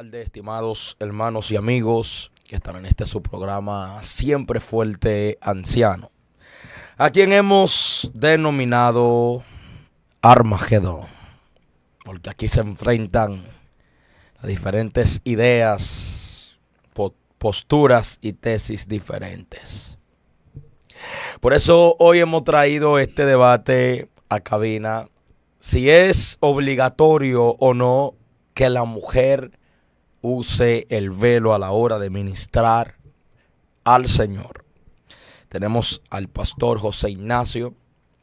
tardes, estimados hermanos y amigos que están en este su programa Siempre Fuerte Anciano, a quien hemos denominado Armagedón, porque aquí se enfrentan las diferentes ideas, posturas y tesis diferentes. Por eso hoy hemos traído este debate a cabina, si es obligatorio o no que la mujer use el velo a la hora de ministrar al Señor. Tenemos al pastor José Ignacio,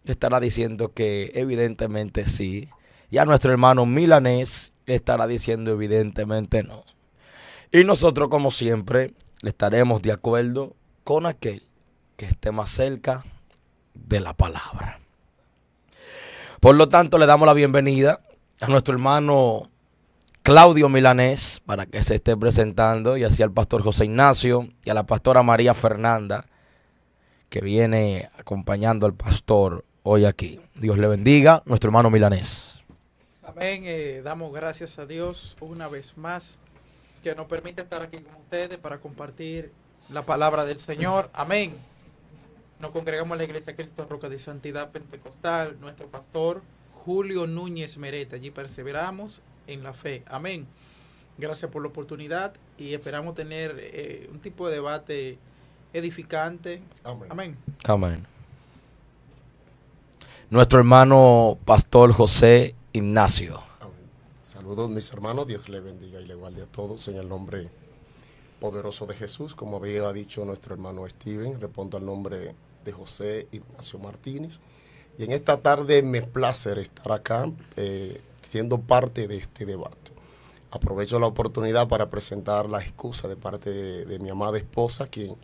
que estará diciendo que evidentemente sí, y a nuestro hermano Milanés estará diciendo evidentemente no. Y nosotros, como siempre, le estaremos de acuerdo con aquel que esté más cerca de la palabra. Por lo tanto, le damos la bienvenida a nuestro hermano Claudio Milanés para que se esté presentando, y así al pastor José Ignacio y a la pastora María Fernanda, que viene acompañando al pastor hoy aquí. Dios le bendiga, nuestro hermano Milanés. Amén. Damos gracias a Dios una vez más que nos permite estar aquí con ustedes para compartir la palabra del Señor. Amén. Nos congregamos en la Iglesia Cristo Roca de Santidad Pentecostal, nuestro pastor Julio Núñez Merete. Allí perseveramos en la fe. Amén. Gracias por la oportunidad y esperamos tener un tipo de debate edificante. Amén. Amén. Amén. Nuestro hermano pastor José Ignacio. Amén. Saludos mis hermanos, Dios les bendiga y le guarde a todos en el nombre poderoso de Jesús. Como había dicho nuestro hermano Steven, respondo al nombre de José Ignacio Martínez. Y en esta tarde me place estar acá siendo parte de este debate. Aprovecho la oportunidad para presentar la excusa de parte de mi amada esposa, quien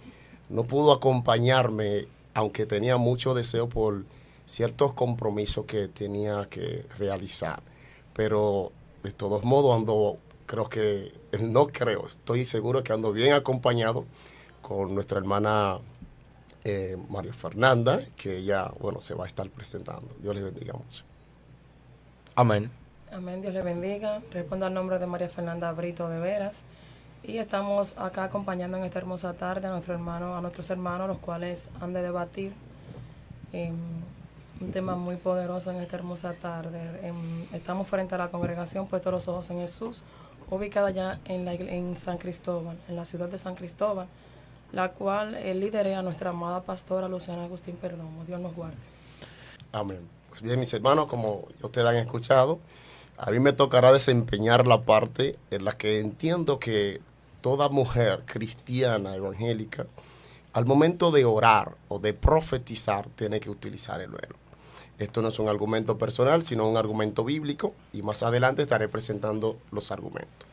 no pudo acompañarme, aunque tenía mucho deseo por ciertos compromisos que tenía que realizar. Pero de todos modos estoy seguro que ando bien acompañado con nuestra hermana María Fernanda, que ella, se va a estar presentando. Dios les bendiga mucho. Amén. Amén, Dios les bendiga. Respondo al nombre de María Fernanda Brito de Veras. Y estamos acá acompañando en esta hermosa tarde a nuestros hermanos, los cuales han de debatir un tema muy poderoso en esta hermosa tarde. Estamos frente a la congregación Puestos los Ojos en Jesús, ubicada ya en San Cristóbal, en la ciudad de San Cristóbal, la cual lidera a nuestra amada pastora Luciana Agustín Perdomo. Dios nos guarde. Amén. Pues bien, mis hermanos, como ustedes han escuchado, a mí me tocará desempeñar la parte en la que entiendo que toda mujer cristiana, evangélica, al momento de orar o de profetizar, tiene que utilizar el velo. Esto no es un argumento personal, sino un argumento bíblico, y más adelante estaré presentando los argumentos.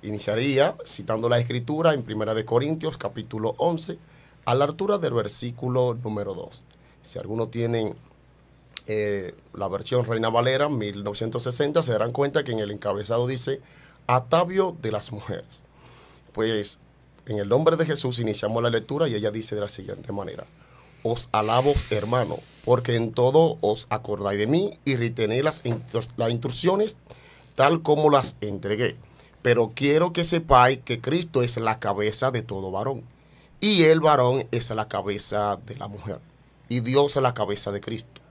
Iniciaría citando la escritura en 1 Corintios capítulo 11, a la altura del versículo número 2. Si algunos tienen la versión Reina Valera 1960, se darán cuenta que en el encabezado dice atavio de las mujeres. Pues en el nombre de Jesús iniciamos la lectura y ella dice de la siguiente manera: os alabo, hermano, porque en todo os acordáis de mí y retenéis las instrucciones tal como las entregué. Pero quiero que sepáis que Cristo es la cabeza de todo varón, y el varón es la cabeza de la mujer, y Dios es la cabeza de Cristo.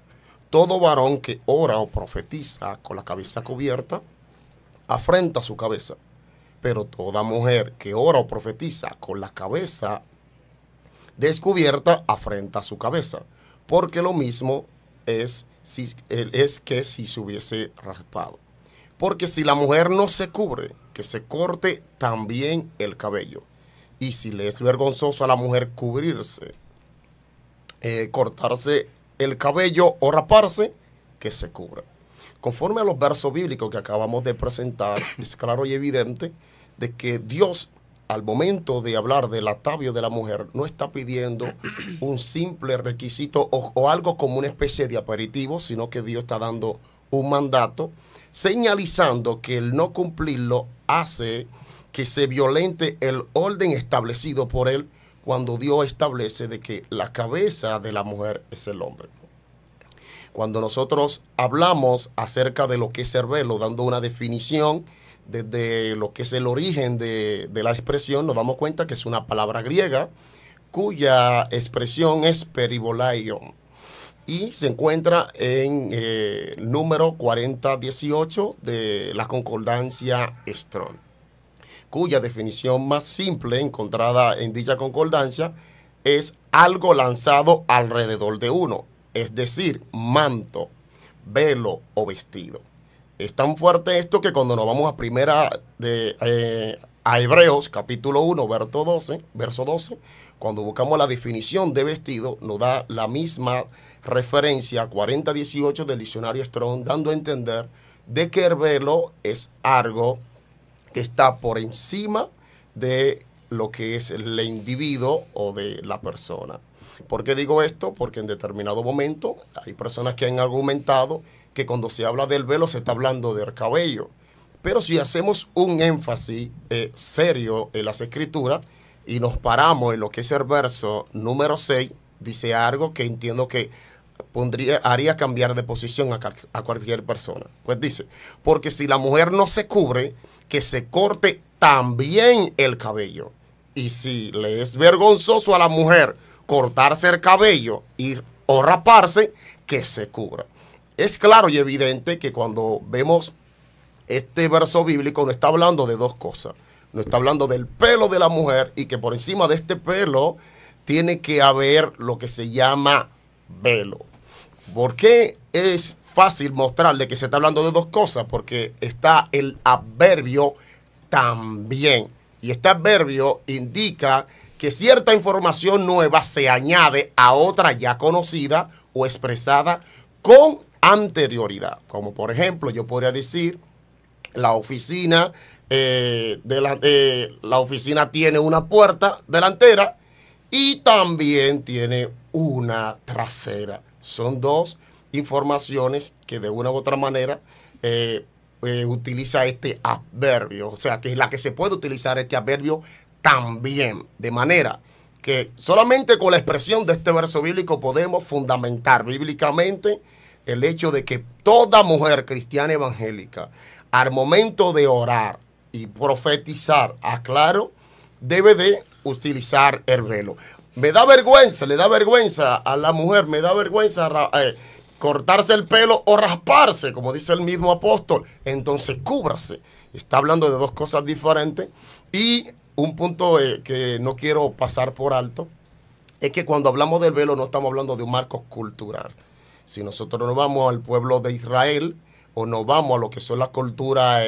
Todo varón que ora o profetiza con la cabeza cubierta, afrenta su cabeza. Pero toda mujer que ora o profetiza con la cabeza descubierta, afrenta su cabeza. Porque lo mismo es que si se hubiese raspado. Porque si la mujer no se cubre, que se corte también el cabello. Y si le es vergonzoso a la mujer cubrirse, cortarse el cabello o raparse, que se cubra. Conforme a los versos bíblicos que acabamos de presentar, es claro y evidente de que Dios, al momento de hablar del atavio de la mujer, no está pidiendo un simple requisito o algo como una especie de aperitivo, sino que Dios está dando un mandato, señalizando que el no cumplirlo hace que se violente el orden establecido por él cuando Dios establece de que la cabeza de la mujer es el hombre. Cuando nosotros hablamos acerca de lo que es el velo, dando una definición desde lo que es el origen de la expresión, nos damos cuenta que es una palabra griega cuya expresión es peribolaion y se encuentra en número 4018 de la concordancia Strong, cuya definición más simple encontrada en dicha concordancia es algo lanzado alrededor de uno, es decir, manto, velo o vestido. Es tan fuerte esto que cuando nos vamos a Hebreos capítulo 1, verso 12, cuando buscamos la definición de vestido, nos da la misma referencia 4018 del diccionario Strong, dando a entender de que el velo es algo que está por encima de lo que es el individuo o de la persona. ¿Por qué digo esto? Porque en determinado momento hay personas que han argumentado que cuando se habla del velo se está hablando del cabello. Pero si hacemos un énfasis serio en las escrituras y nos paramos en lo que es el verso número 6, dice algo que entiendo que haría cambiar de posición a cualquier persona. Pues dice, porque si la mujer no se cubre, que se corte también el cabello. Y si le es vergonzoso a la mujer cortarse el cabello o raparse, que se cubra. Es claro y evidente que cuando vemos este verso bíblico no está hablando de dos cosas. No está hablando del pelo de la mujer y que por encima de este pelo tiene que haber lo que se llama velo. ¿Por qué es fácil mostrarle que se está hablando de dos cosas? Porque está el adverbio también. Y este adverbio indica que cierta información nueva se añade a otra ya conocida o expresada con anterioridad. Como por ejemplo, yo podría decir, la oficina la oficina tiene una puerta delantera y también tiene una trasera. Son dos informaciones que de una u otra manera utiliza este adverbio. O sea, que es la que se puede utilizar este adverbio también. De manera que solamente con la expresión de este verso bíblico podemos fundamentar bíblicamente el hecho de que toda mujer cristiana evangélica, al momento de orar y profetizar, aclaro, debe de utilizar el velo. Me da vergüenza, le da vergüenza a la mujer, me da vergüenza cortarse el pelo o rasparse, como dice el mismo apóstol. Entonces, cúbrase. Está hablando de dos cosas diferentes. Y un punto que no quiero pasar por alto es que cuando hablamos del velo no estamos hablando de un marco cultural. Si nosotros nos vamos al pueblo de Israel o nos vamos a lo que son las culturas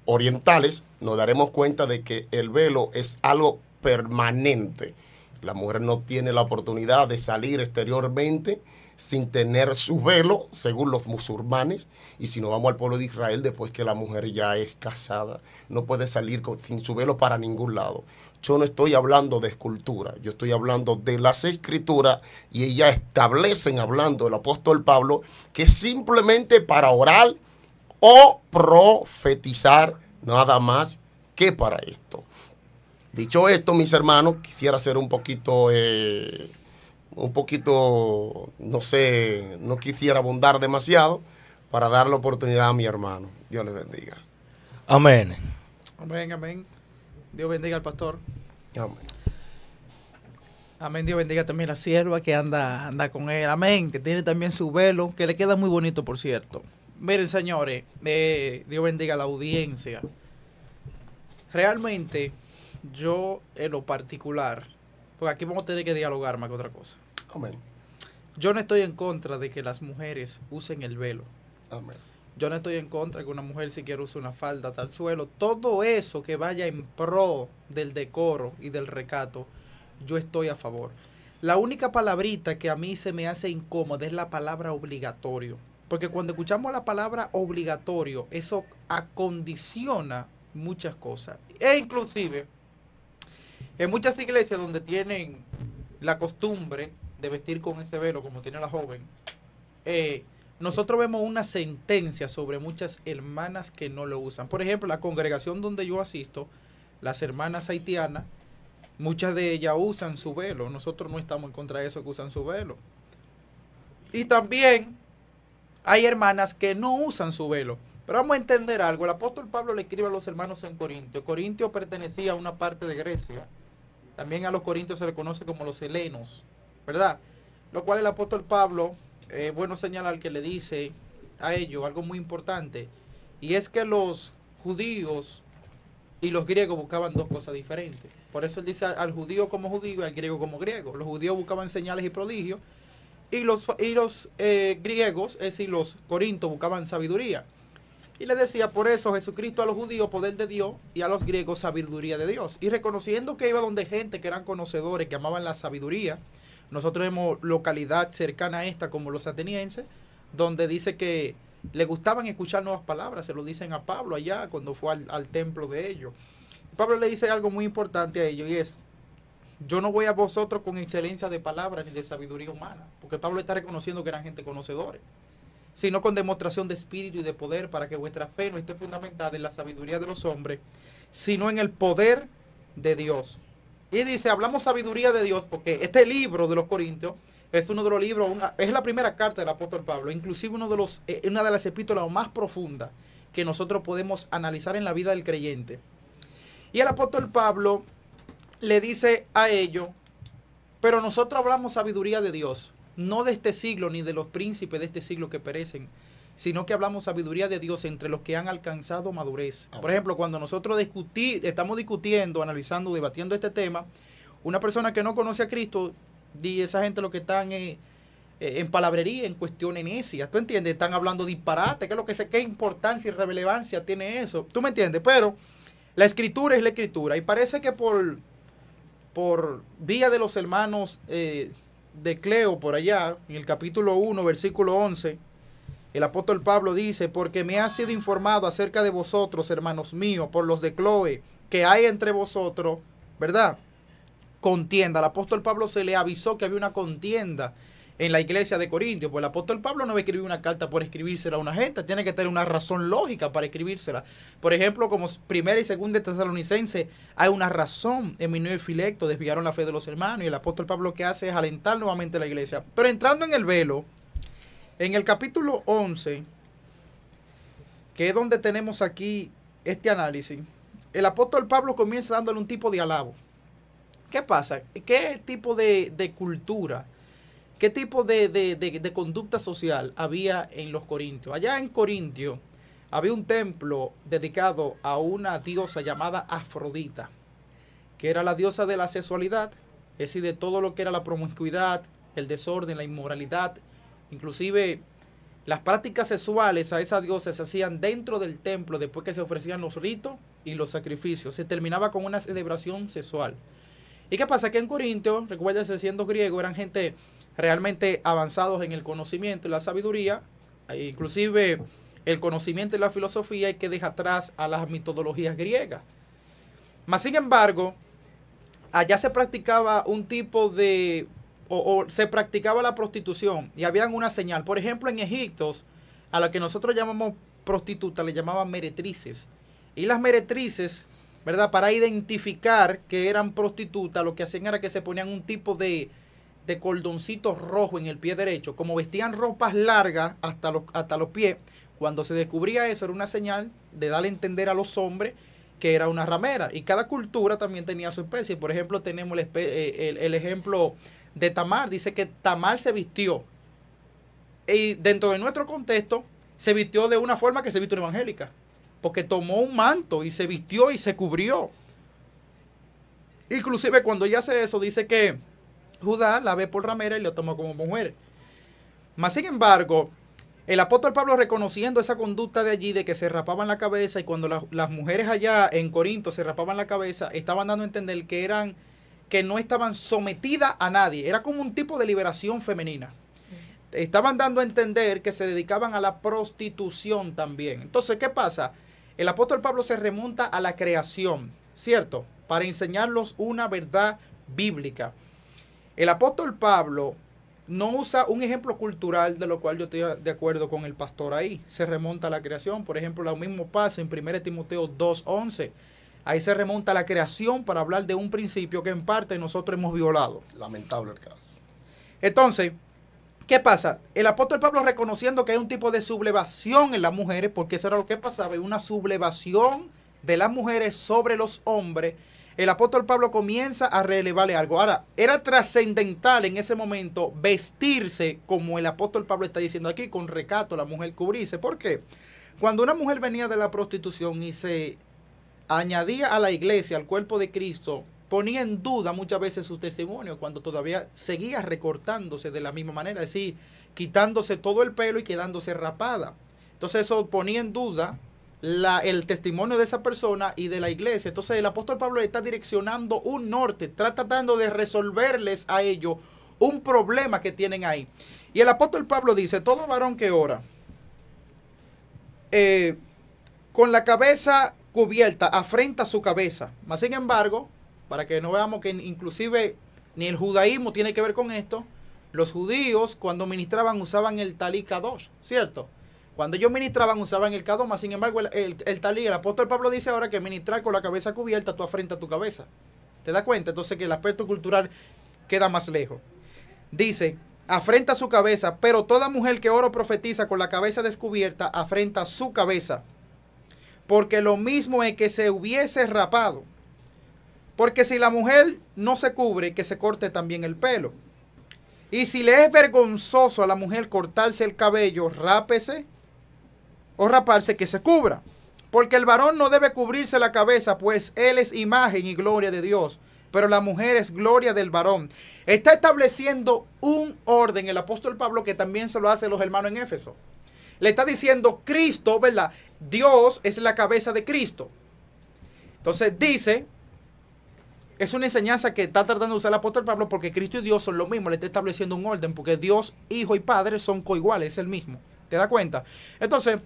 orientales, nos daremos cuenta de que el velo es algo permanente. La mujer no tiene la oportunidad de salir exteriormente sin tener su velo, según los musulmanes. Y si nos vamos al pueblo de Israel, después que la mujer ya es casada, no puede salir sin su velo para ningún lado. Yo no estoy hablando de escultura, yo estoy hablando de las escrituras, y ellas establecen, hablando el apóstol Pablo, que simplemente para orar o profetizar, nada más que para esto. Dicho esto, mis hermanos, quisiera hacer un poquito, no sé, no quisiera abundar demasiado para dar la oportunidad a mi hermano. Dios le bendiga. Amén. Amén, amén. Dios bendiga al pastor. Amén. Amén. Dios bendiga también a la sierva que anda con él. Amén. Que tiene también su velo, que le queda muy bonito, por cierto. Miren, señores, Dios bendiga a la audiencia. Realmente, yo en lo particular, porque aquí vamos a tener que dialogar más que otra cosa. Amén. Yo no estoy en contra de que las mujeres usen el velo. Amén. Yo no estoy en contra de que una mujer si quiere usar una falda tal suelo. Todo eso que vaya en pro del decoro y del recato, yo estoy a favor. La única palabrita que a mí se me hace incómoda es la palabra obligatorio. Porque cuando escuchamos la palabra obligatorio, eso acondiciona muchas cosas. E inclusive, en muchas iglesias donde tienen la costumbre de vestir con ese velo, como tiene la joven, nosotros vemos una sentencia sobre muchas hermanas que no lo usan. Por ejemplo, la congregación donde yo asisto, las hermanas haitianas, muchas de ellas usan su velo. Nosotros no estamos en contra de eso, que usan su velo. Y también hay hermanas que no usan su velo, Pero vamos a entender algo. El apóstol Pablo le escribe a los hermanos en Corintio. Corintio pertenecía a una parte de Grecia. También a los corintios se le conoce como los helenos, ¿verdad? Lo cual el apóstol Pablo, bueno señalar que le dice a ellos algo muy importante. Y es que los judíos y los griegos buscaban dos cosas diferentes. Por eso él dice al judío como judío y al griego como griego. Los judíos buscaban señales y prodigios. Y los griegos, es decir, los corintios, buscaban sabiduría. Y le decía, por eso Jesucristo a los judíos poder de Dios y a los griegos sabiduría de Dios. Y reconociendo que iba donde gente que eran conocedores, que amaban la sabiduría. Nosotros vemos localidad cercana a esta como los atenienses, donde dice que le gustaban escuchar nuevas palabras. Se lo dicen a Pablo allá cuando fue al templo de ellos. Pablo le dice algo muy importante a ellos y es: yo no voy a vosotros con excelencia de palabras ni de sabiduría humana. Porque Pablo está reconociendo que eran gente conocedores, sino con demostración de espíritu y de poder, para que vuestra fe no esté fundamentada en la sabiduría de los hombres, sino en el poder de Dios. Y dice, hablamos sabiduría de Dios, porque este libro de los Corintios es uno de los libros, es la primera carta del apóstol Pablo, inclusive una de las epístolas más profundas que nosotros podemos analizar en la vida del creyente. Y el apóstol Pablo le dice a ellos, pero nosotros hablamos sabiduría de Dios, no de este siglo ni de los príncipes de este siglo que perecen, sino que hablamos sabiduría de Dios entre los que han alcanzado madurez. Por ejemplo, cuando nosotros estamos discutiendo, analizando, debatiendo este tema, una persona que no conoce a Cristo, y esa gente lo que están en palabrería, en cuestiones necias, ¿tú entiendes? Están hablando disparate, qué importancia y relevancia tiene eso, ¿tú me entiendes? Pero la escritura es la escritura, y parece que por vía de los hermanos de Cleo por allá, en el capítulo 1, versículo 11, el apóstol Pablo dice, porque me ha sido informado acerca de vosotros, hermanos míos, por los de Cloe, que hay entre vosotros, ¿verdad?, contienda. Al apóstol Pablo se le avisó que había una contienda en la iglesia de Corintios. Pues el apóstol Pablo no va a escribir una carta por escribírsela a una gente, tiene que tener una razón lógica para escribírsela. Por ejemplo, como primera y segunda de Tesalonicense, hay una razón. Emineo y Filecto desviaron la fe de los hermanos, y el apóstol Pablo lo que hace es alentar nuevamente a la iglesia. Pero entrando en el velo, en el capítulo 11, que es donde tenemos aquí este análisis, el apóstol Pablo comienza dándole un tipo de alabo. ¿Qué pasa? ¿Qué tipo de cultura, qué tipo de conducta social había en los corintios? Allá en Corintio había un templo dedicado a una diosa llamada Afrodita, que era la diosa de la sexualidad, es decir, de todo lo que era la promiscuidad, el desorden, la inmoralidad. Inclusive las prácticas sexuales a esa diosa se hacían dentro del templo después que se ofrecían los ritos y los sacrificios. Se terminaba con una celebración sexual. ¿Y qué pasa? Que en Corintio, recuérdense, siendo griego, eran gente realmente avanzados en el conocimiento y la sabiduría. Inclusive el conocimiento y la filosofía hay que dejar atrás a las metodologías griegas. Mas, sin embargo, allá se practicaba un tipo de... O se practicaba la prostitución y habían una señal. Por ejemplo, en Egipto, a la que nosotros llamamos prostitutas, le llamaban meretrices. Y las meretrices, ¿verdad?, para identificar que eran prostitutas, lo que hacían era que se ponían un tipo de cordoncito rojo en el pie derecho. Como vestían ropas largas hasta los pies, cuando se descubría eso, era una señal de darle a entender a los hombres que era una ramera. Y cada cultura también tenía su especie. Por ejemplo, tenemos el ejemplo de Tamar. Dice que Tamar se vistió, y dentro de nuestro contexto se vistió de una forma que se vistió evangélica, porque tomó un manto y se vistió y se cubrió. Inclusive cuando ella hace eso, dice que Judá la ve por ramera y la tomó como mujer. Mas, sin embargo, el apóstol Pablo, reconociendo esa conducta de allí, de que se rapaban la cabeza, y cuando las mujeres allá en Corinto se rapaban la cabeza, estaban dando a entender que no estaban sometidas a nadie. Era como un tipo de liberación femenina. Estaban dando a entender que se dedicaban a la prostitución también. Entonces, ¿qué pasa? El apóstol Pablo se remonta a la creación, ¿cierto?, para enseñarlos una verdad bíblica. El apóstol Pablo no usa un ejemplo cultural, de lo cual yo estoy de acuerdo con el pastor ahí. Se remonta a la creación. Por ejemplo, lo mismo pasa en 1 Timoteo 2:11. Ahí se remonta a la creación para hablar de un principio que en parte nosotros hemos violado. Lamentable el caso. Entonces, ¿Qué pasa? El apóstol Pablo reconociendo que hay un tipo de sublevación en las mujeres, porque eso era lo que pasaba, una sublevación de las mujeres sobre los hombres. El apóstol Pablo comienza a relevarle algo. Ahora, era trascendental en ese momento vestirse como el apóstol Pablo está diciendo aquí, con recato, la mujer cubrirse. ¿Por qué? Cuando una mujer venía de la prostitución y se añadía a la iglesia, al cuerpo de Cristo, ponía en duda muchas veces su testimonio cuando todavía seguía recortándose de la misma manera, es decir, quitándose todo el pelo y quedándose rapada. Entonces eso ponía en duda el testimonio de esa persona y de la iglesia. Entonces el apóstol Pablo está direccionando un norte, está tratando de resolverles a ellos un problema que tienen ahí. Y el apóstol Pablo dice, todo varón que ora con la cabeza cubierta afrenta su cabeza. Mas sin embargo, para que no veamos que inclusive ni el judaísmo tiene que ver con esto, los judíos cuando ministraban usaban el talí kadosh, ¿cierto? Cuando ellos ministraban usaban el kadosh, mas sin embargo el talí, el apóstol Pablo dice ahora que ministrar con la cabeza cubierta, tú afrentas tu cabeza. ¿Te das cuenta? Entonces que el aspecto cultural queda más lejos. Dice, afrenta su cabeza, pero toda mujer que ora o profetiza con la cabeza descubierta, afrenta su cabeza. Porque lo mismo es que se hubiese rapado. Porque si la mujer no se cubre, que se corte también el pelo. Y si le es vergonzoso a la mujer cortarse el cabello, rápese o raparse, que se cubra. Porque el varón no debe cubrirse la cabeza, pues él es imagen y gloria de Dios. Pero la mujer es gloria del varón. Está estableciendo un orden el apóstol Pablo que también se lo hace a los hermanos en Éfeso. Le está diciendo Cristo, ¿verdad? Dios es la cabeza de Cristo. Entonces dice, es una enseñanza que está tratando de usar el apóstol Pablo porque Cristo y Dios son lo mismo. Le está estableciendo un orden porque Dios, Hijo y Padre son coiguales, es el mismo. ¿Te das cuenta? Entonces,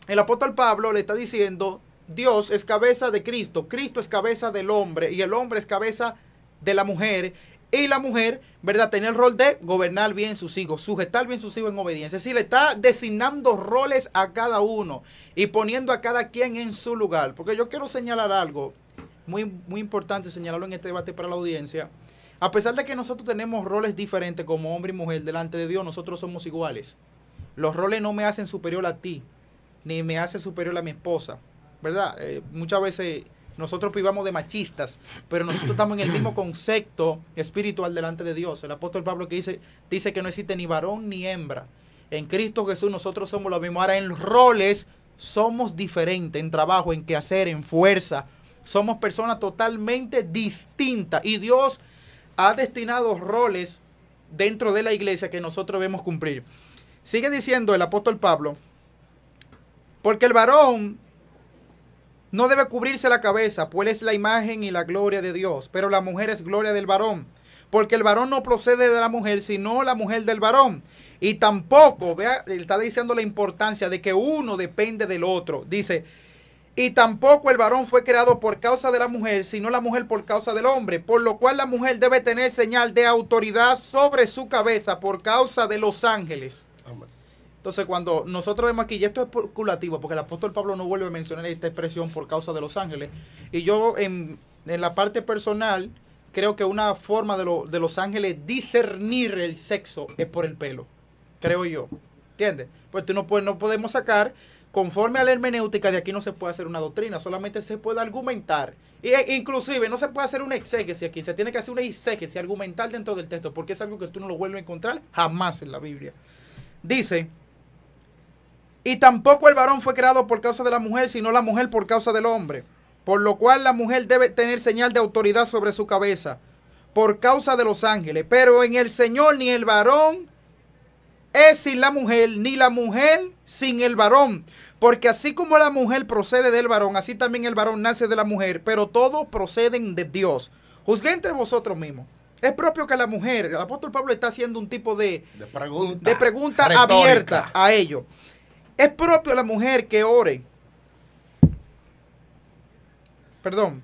el apóstol Pablo le está diciendo, Dios es cabeza de Cristo, Cristo es cabeza del hombre y el hombre es cabeza de la mujer. Y la mujer, ¿verdad? Tiene el rol de gobernar bien sus hijos, sujetar bien sus hijos en obediencia. Es decir, le está designando roles a cada uno y poniendo a cada quien en su lugar. Porque yo quiero señalar algo muy importante, señalarlo en este debate para la audiencia. A pesar de que nosotros tenemos roles diferentes como hombre y mujer delante de Dios, nosotros somos iguales. Los roles no me hacen superior a ti, ni me hacen superior a mi esposa, ¿verdad? Muchas veces nosotros privamos de machistas, pero nosotros estamos en el mismo concepto espiritual delante de Dios. El apóstol Pablo que dice que no existe ni varón ni hembra. En Cristo Jesús nosotros somos lo mismo. Ahora en roles somos diferentes, en trabajo, en quehacer, en fuerza. Somos personas totalmente distintas y Dios ha destinado roles dentro de la iglesia que nosotros debemos cumplir. Sigue diciendo el apóstol Pablo, porque el varón no debe cubrirse la cabeza, pues es la imagen y la gloria de Dios, pero la mujer es gloria del varón, porque el varón no procede de la mujer, sino la mujer del varón. Y tampoco, vea, él está diciendo la importancia de que uno depende del otro. Dice, y tampoco el varón fue creado por causa de la mujer, sino la mujer por causa del hombre, por lo cual la mujer debe tener señal de autoridad sobre su cabeza por causa de los ángeles. Amén. Entonces, cuando nosotros vemos aquí, y esto es especulativo, porque el apóstol Pablo no vuelve a mencionar esta expresión por causa de los ángeles, y yo en la parte personal creo que una forma de los ángeles discernir el sexo es por el pelo, creo yo, ¿entiendes? Pues tú no podemos sacar, conforme a la hermenéutica, de aquí no se puede hacer una doctrina, solamente se puede argumentar, e inclusive no se puede hacer una exégesis aquí, se tiene que hacer una exégesis argumental dentro del texto, porque es algo que tú no lo vuelves a encontrar jamás en la Biblia. Dice, y tampoco el varón fue creado por causa de la mujer, sino la mujer por causa del hombre. Por lo cual la mujer debe tener señal de autoridad sobre su cabeza, por causa de los ángeles. Pero en el Señor ni el varón es sin la mujer, ni la mujer sin el varón. Porque así como la mujer procede del varón, así también el varón nace de la mujer. Pero todos proceden de Dios. Juzgué entre vosotros mismos. Es propio que la mujer, el apóstol Pablo está haciendo un tipo de pregunta abierta a ellos. Es propio a la mujer que ore. Perdón.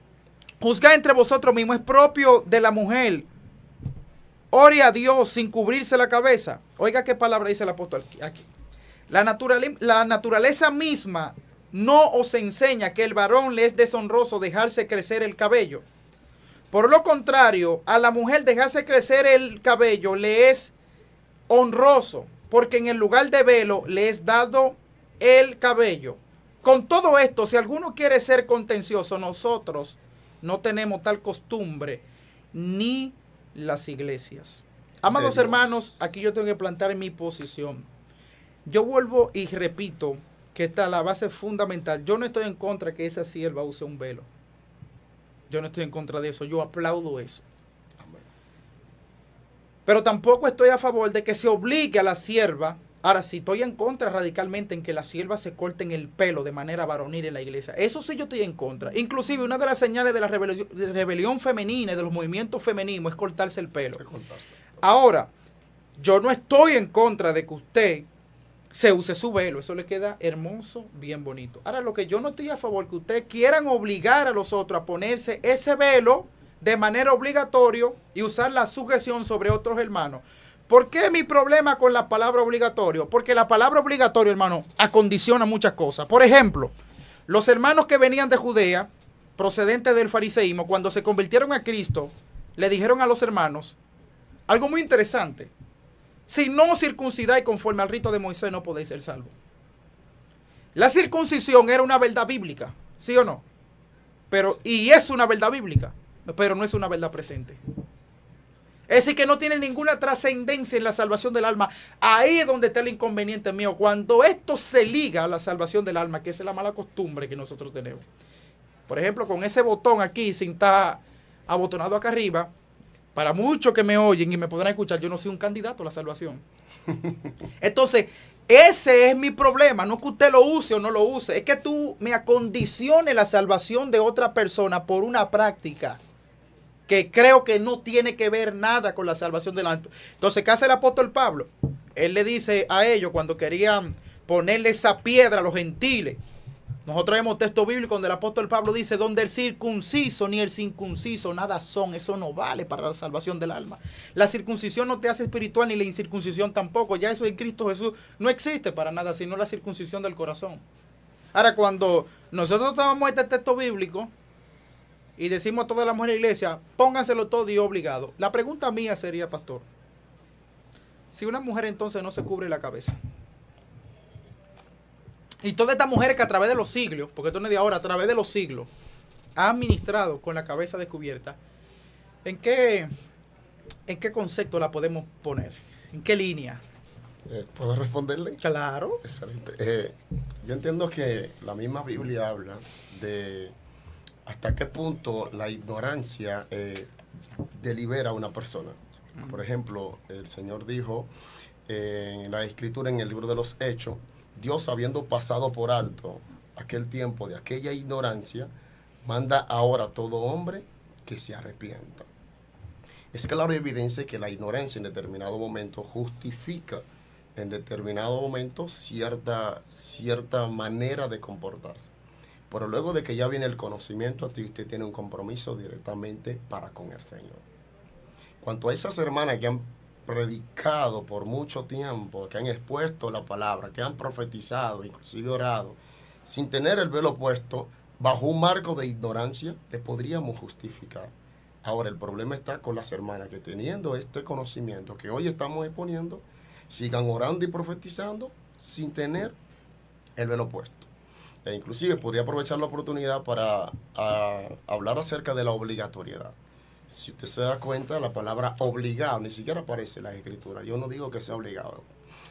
Juzgad entre vosotros mismos. Es propio de la mujer. Ore a Dios sin cubrirse la cabeza. Oiga qué palabra dice el apóstol aquí. La naturaleza misma no os enseña que el varón le es deshonroso dejarse crecer el cabello. Por lo contrario, a la mujer dejarse crecer el cabello le es honroso, porque en el lugar de velo le es dado el cabello. Con todo esto, si alguno quiere ser contencioso, nosotros no tenemos tal costumbre, ni las iglesias. Amados hermanos, aquí yo tengo que plantar mi posición. Yo vuelvo y repito que esta es la base fundamental. Yo no estoy en contra de que esa sierva use un velo. Yo no estoy en contra de eso. Yo aplaudo eso. Pero tampoco estoy a favor de que se obligue a la sierva. Ahora, sí estoy en contra radicalmente en que las siervas se corten el pelo de manera varonil en la iglesia. Eso sí yo estoy en contra. Inclusive una de las señales de la rebelión femenina y de los movimientos femeninos es cortarse el pelo. Ahora, yo no estoy en contra de que usted se use su velo. Eso le queda hermoso, bien bonito. Ahora, lo que yo no estoy a favor que ustedes quieran obligar a los otros a ponerse ese velo de manera obligatoria y usar la sujeción sobre otros hermanos. ¿Por qué mi problema con la palabra obligatorio? Porque la palabra obligatorio, hermano, acondiciona muchas cosas. Por ejemplo, los hermanos que venían de Judea, procedentes del fariseísmo, cuando se convirtieron a Cristo, le dijeron a los hermanos algo muy interesante. Si no circuncidáis conforme al rito de Moisés, no podéis ser salvos. La circuncisión era una verdad bíblica, ¿sí o no? Y es una verdad bíblica, pero no es una verdad presente. Es decir, que no tiene ninguna trascendencia en la salvación del alma. Ahí es donde está el inconveniente mío. Cuando esto se liga a la salvación del alma, que esa es la mala costumbre que nosotros tenemos. Por ejemplo, con ese botón aquí, sin estar abotonado acá arriba, para muchos que me oyen y me podrán escuchar, yo no soy un candidato a la salvación. Entonces, ese es mi problema. No es que usted lo use o no lo use. Es que tú me acondiciones la salvación de otra persona por una práctica que creo que no tiene que ver nada con la salvación del alma. Entonces, ¿qué hace el apóstol Pablo? Él le dice a ellos cuando querían ponerle esa piedra a los gentiles. Nosotros vemos texto bíblico donde el apóstol Pablo dice, donde el circunciso ni el circunciso nada son, eso no vale para la salvación del alma. La circuncisión no te hace espiritual ni la incircuncisión tampoco, ya eso en Cristo Jesús no existe para nada, sino la circuncisión del corazón. Ahora, cuando nosotros tomamos este texto bíblico y decimos a toda la mujer de la iglesia, pónganselo todo y obligado. La pregunta mía sería, pastor, si una mujer entonces no se cubre la cabeza, y todas estas mujeres que a través de los siglos, porque esto no es de ahora, a través de los siglos, han ministrado con la cabeza descubierta, ¿en qué concepto la podemos poner? ¿En qué línea? ¿Puedo responderle? Claro. Excelente. Yo entiendo que la misma Biblia habla de hasta qué punto la ignorancia delibera a una persona. Por ejemplo, el Señor dijo en la Escritura, en el libro de los Hechos, Dios, habiendo pasado por alto aquel tiempo de aquella ignorancia, manda ahora a todo hombre que se arrepienta. Es claro y evidente que la ignorancia en determinado momento justifica en determinado momento cierta manera de comportarse. Pero luego de que ya viene el conocimiento, a ti usted tiene un compromiso directamente para con el Señor. Cuanto a esas hermanas que han predicado por mucho tiempo, que han expuesto la palabra, que han profetizado, inclusive orado, sin tener el velo puesto, bajo un marco de ignorancia, le podríamos justificar. Ahora, el problema está con las hermanas que teniendo este conocimiento que hoy estamos exponiendo, sigan orando y profetizando sin tener el velo puesto. E inclusive podría aprovechar la oportunidad para hablar acerca de la obligatoriedad. Si usted se da cuenta, la palabra obligado ni siquiera aparece en la Escritura. Yo no digo que sea obligado.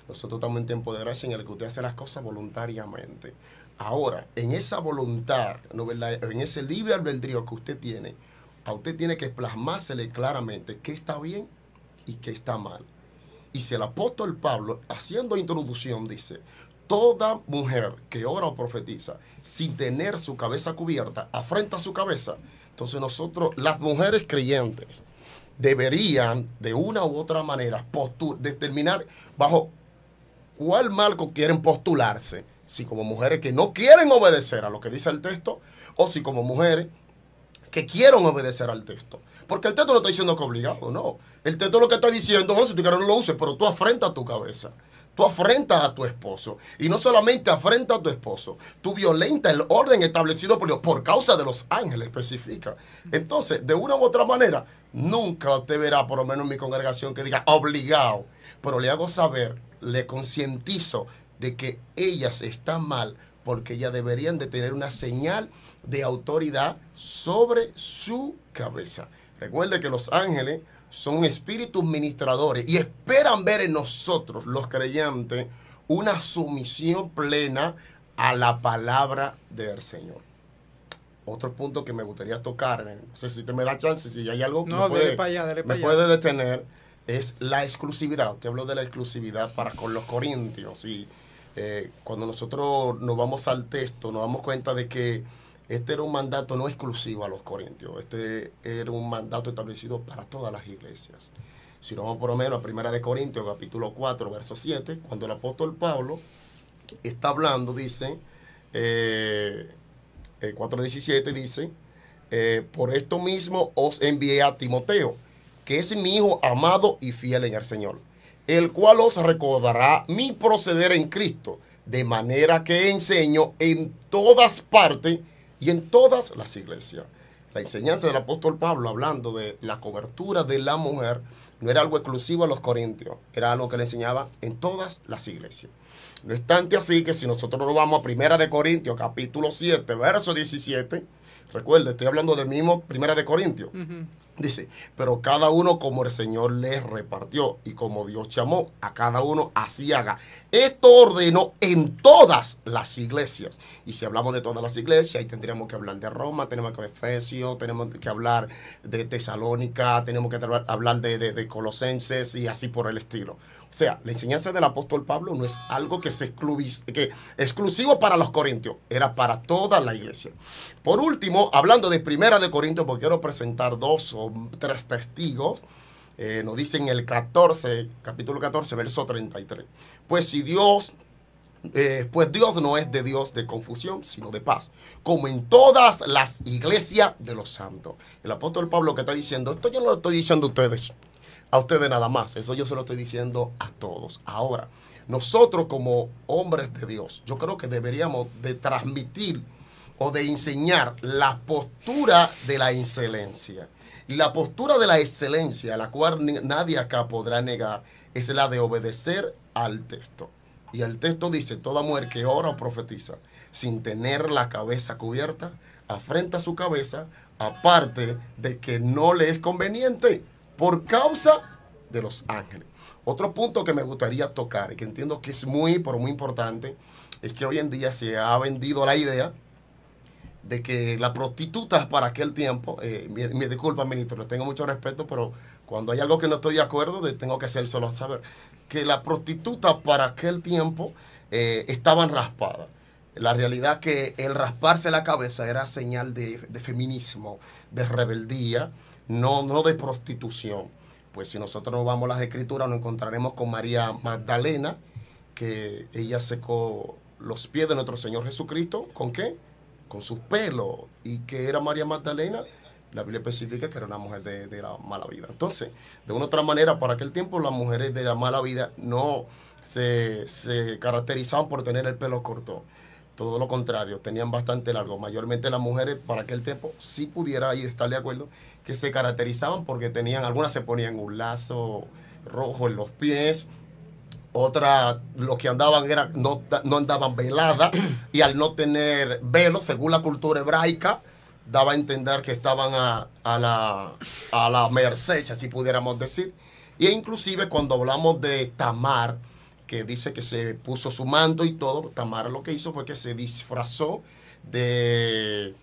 Nosotros estamos en tiempo de gracia en el que usted hace las cosas voluntariamente. Ahora, en esa voluntad, ¿no, verdad?, en ese libre albedrío que usted tiene, a usted tiene que plasmársele claramente qué está bien y qué está mal. Y si el apóstol Pablo, haciendo introducción, dice, toda mujer que ora o profetiza sin tener su cabeza cubierta, afrenta su cabeza. Entonces nosotros, las mujeres creyentes, deberían de una u otra manera determinar bajo cuál marco quieren postularse. Si como mujeres que no quieren obedecer a lo que dice el texto, o si como mujeres que quieran obedecer al texto. Porque el texto no está diciendo que obligado, no. El texto lo que está diciendo, bueno, si tú quieres no lo uses, pero tú afrentas tu cabeza. Tú afrentas a tu esposo. Y no solamente afrentas a tu esposo, tú violentas el orden establecido por Dios por causa de los ángeles, especifica. Entonces, de una u otra manera, nunca usted verá, por lo menos en mi congregación, que diga obligado. Pero le hago saber, le concientizo de que ellas están mal porque ellas deberían de tener una señal de autoridad sobre su cabeza. Recuerde que los ángeles son espíritus ministradores y esperan ver en nosotros, los creyentes, una sumisión plena a la palabra del Señor. Otro punto que me gustaría tocar, no sé si te me da chance, si hay algo que no, dele para allá, me puede detener, es la exclusividad. Te hablo de la exclusividad para con los corintios. Y cuando nosotros nos vamos al texto, nos damos cuenta de que este era un mandato no exclusivo a los corintios. Este era un mandato establecido para todas las iglesias. Si nos vamos por lo menos a 1 Corintios, capítulo 4, verso 7, cuando el apóstol Pablo está hablando, dice, 4:17 dice, por esto mismo os envié a Timoteo, que es mi hijo amado y fiel en el Señor, el cual os recordará mi proceder en Cristo, de manera que enseño en todas partes y en todas las iglesias. La enseñanza del apóstol Pablo, hablando de la cobertura de la mujer, no era algo exclusivo a los corintios, era algo que le enseñaba en todas las iglesias. No obstante así que si nosotros nos vamos a 1 Corintios, capítulo 7, verso 17, recuerde, estoy hablando del mismo 1 Corintios. Dice, pero cada uno como el Señor les repartió y como Dios llamó a cada uno, así haga. Esto ordenó en todas las iglesias. Y si hablamos de todas las iglesias, ahí tendríamos que hablar de Roma, tenemos que hablar de Efesios, tenemos que hablar de Tesalónica, tenemos que hablar de Colosenses y así por el estilo. O sea, la enseñanza del apóstol Pablo no es algo que exclusivo para los corintios, era para toda la iglesia. Por último, hablando de 1 Corintios, porque quiero presentar 2 o 3 testigos, nos dice en el capítulo 14, verso 33. Pues Dios no es de Dios de confusión, sino de paz, como en todas las iglesias de los santos. El apóstol Pablo que está diciendo, esto yo no lo estoy diciendo a ustedes nada más, eso yo se lo estoy diciendo a todos. Ahora, nosotros como hombres de Dios, yo creo que deberíamos de transmitir o de enseñar la postura de la excelencia. Y la postura de la excelencia, la cual nadie acá podrá negar, es la de obedecer al texto. Y el texto dice, toda mujer que ora o profetiza sin tener la cabeza cubierta, afrenta su cabeza, aparte de que no le es conveniente, por causa de los ángeles. Otro punto que me gustaría tocar y que entiendo que es pero muy importante, es que hoy en día se ha vendido la idea de que las prostitutas para aquel tiempo, me disculpa, ministro, le tengo mucho respeto, pero cuando hay algo que no estoy de acuerdo, tengo que hacérselo saber, que las prostitutas para aquel tiempo estaban raspadas. La realidad que el rasparse la cabeza era señal de feminismo, de rebeldía, no de prostitución. Pues si nosotros nos vamos a las escrituras, nos encontraremos con María Magdalena, que ella secó los pies de nuestro Señor Jesucristo. ¿Con qué? Con sus pelos. ¿Y qué era María Magdalena? La Biblia especifica que era una mujer de la mala vida. Entonces, de una u otra manera, para aquel tiempo las mujeres de la mala vida no se caracterizaban por tener el pelo corto. Todo lo contrario, tenían bastante largo. Mayormente las mujeres para aquel tiempo sí pudiera ahí estar de acuerdo que se caracterizaban porque tenían, algunas se ponían un lazo rojo en los pies, otras lo que andaban era no andaban veladas y al no tener velo, según la cultura hebraica, daba a entender que estaban a la merced, si así pudiéramos decir. Y inclusive cuando hablamos de Tamar, que dice que se puso su manto y todo, Tamar lo que hizo fue que se disfrazó de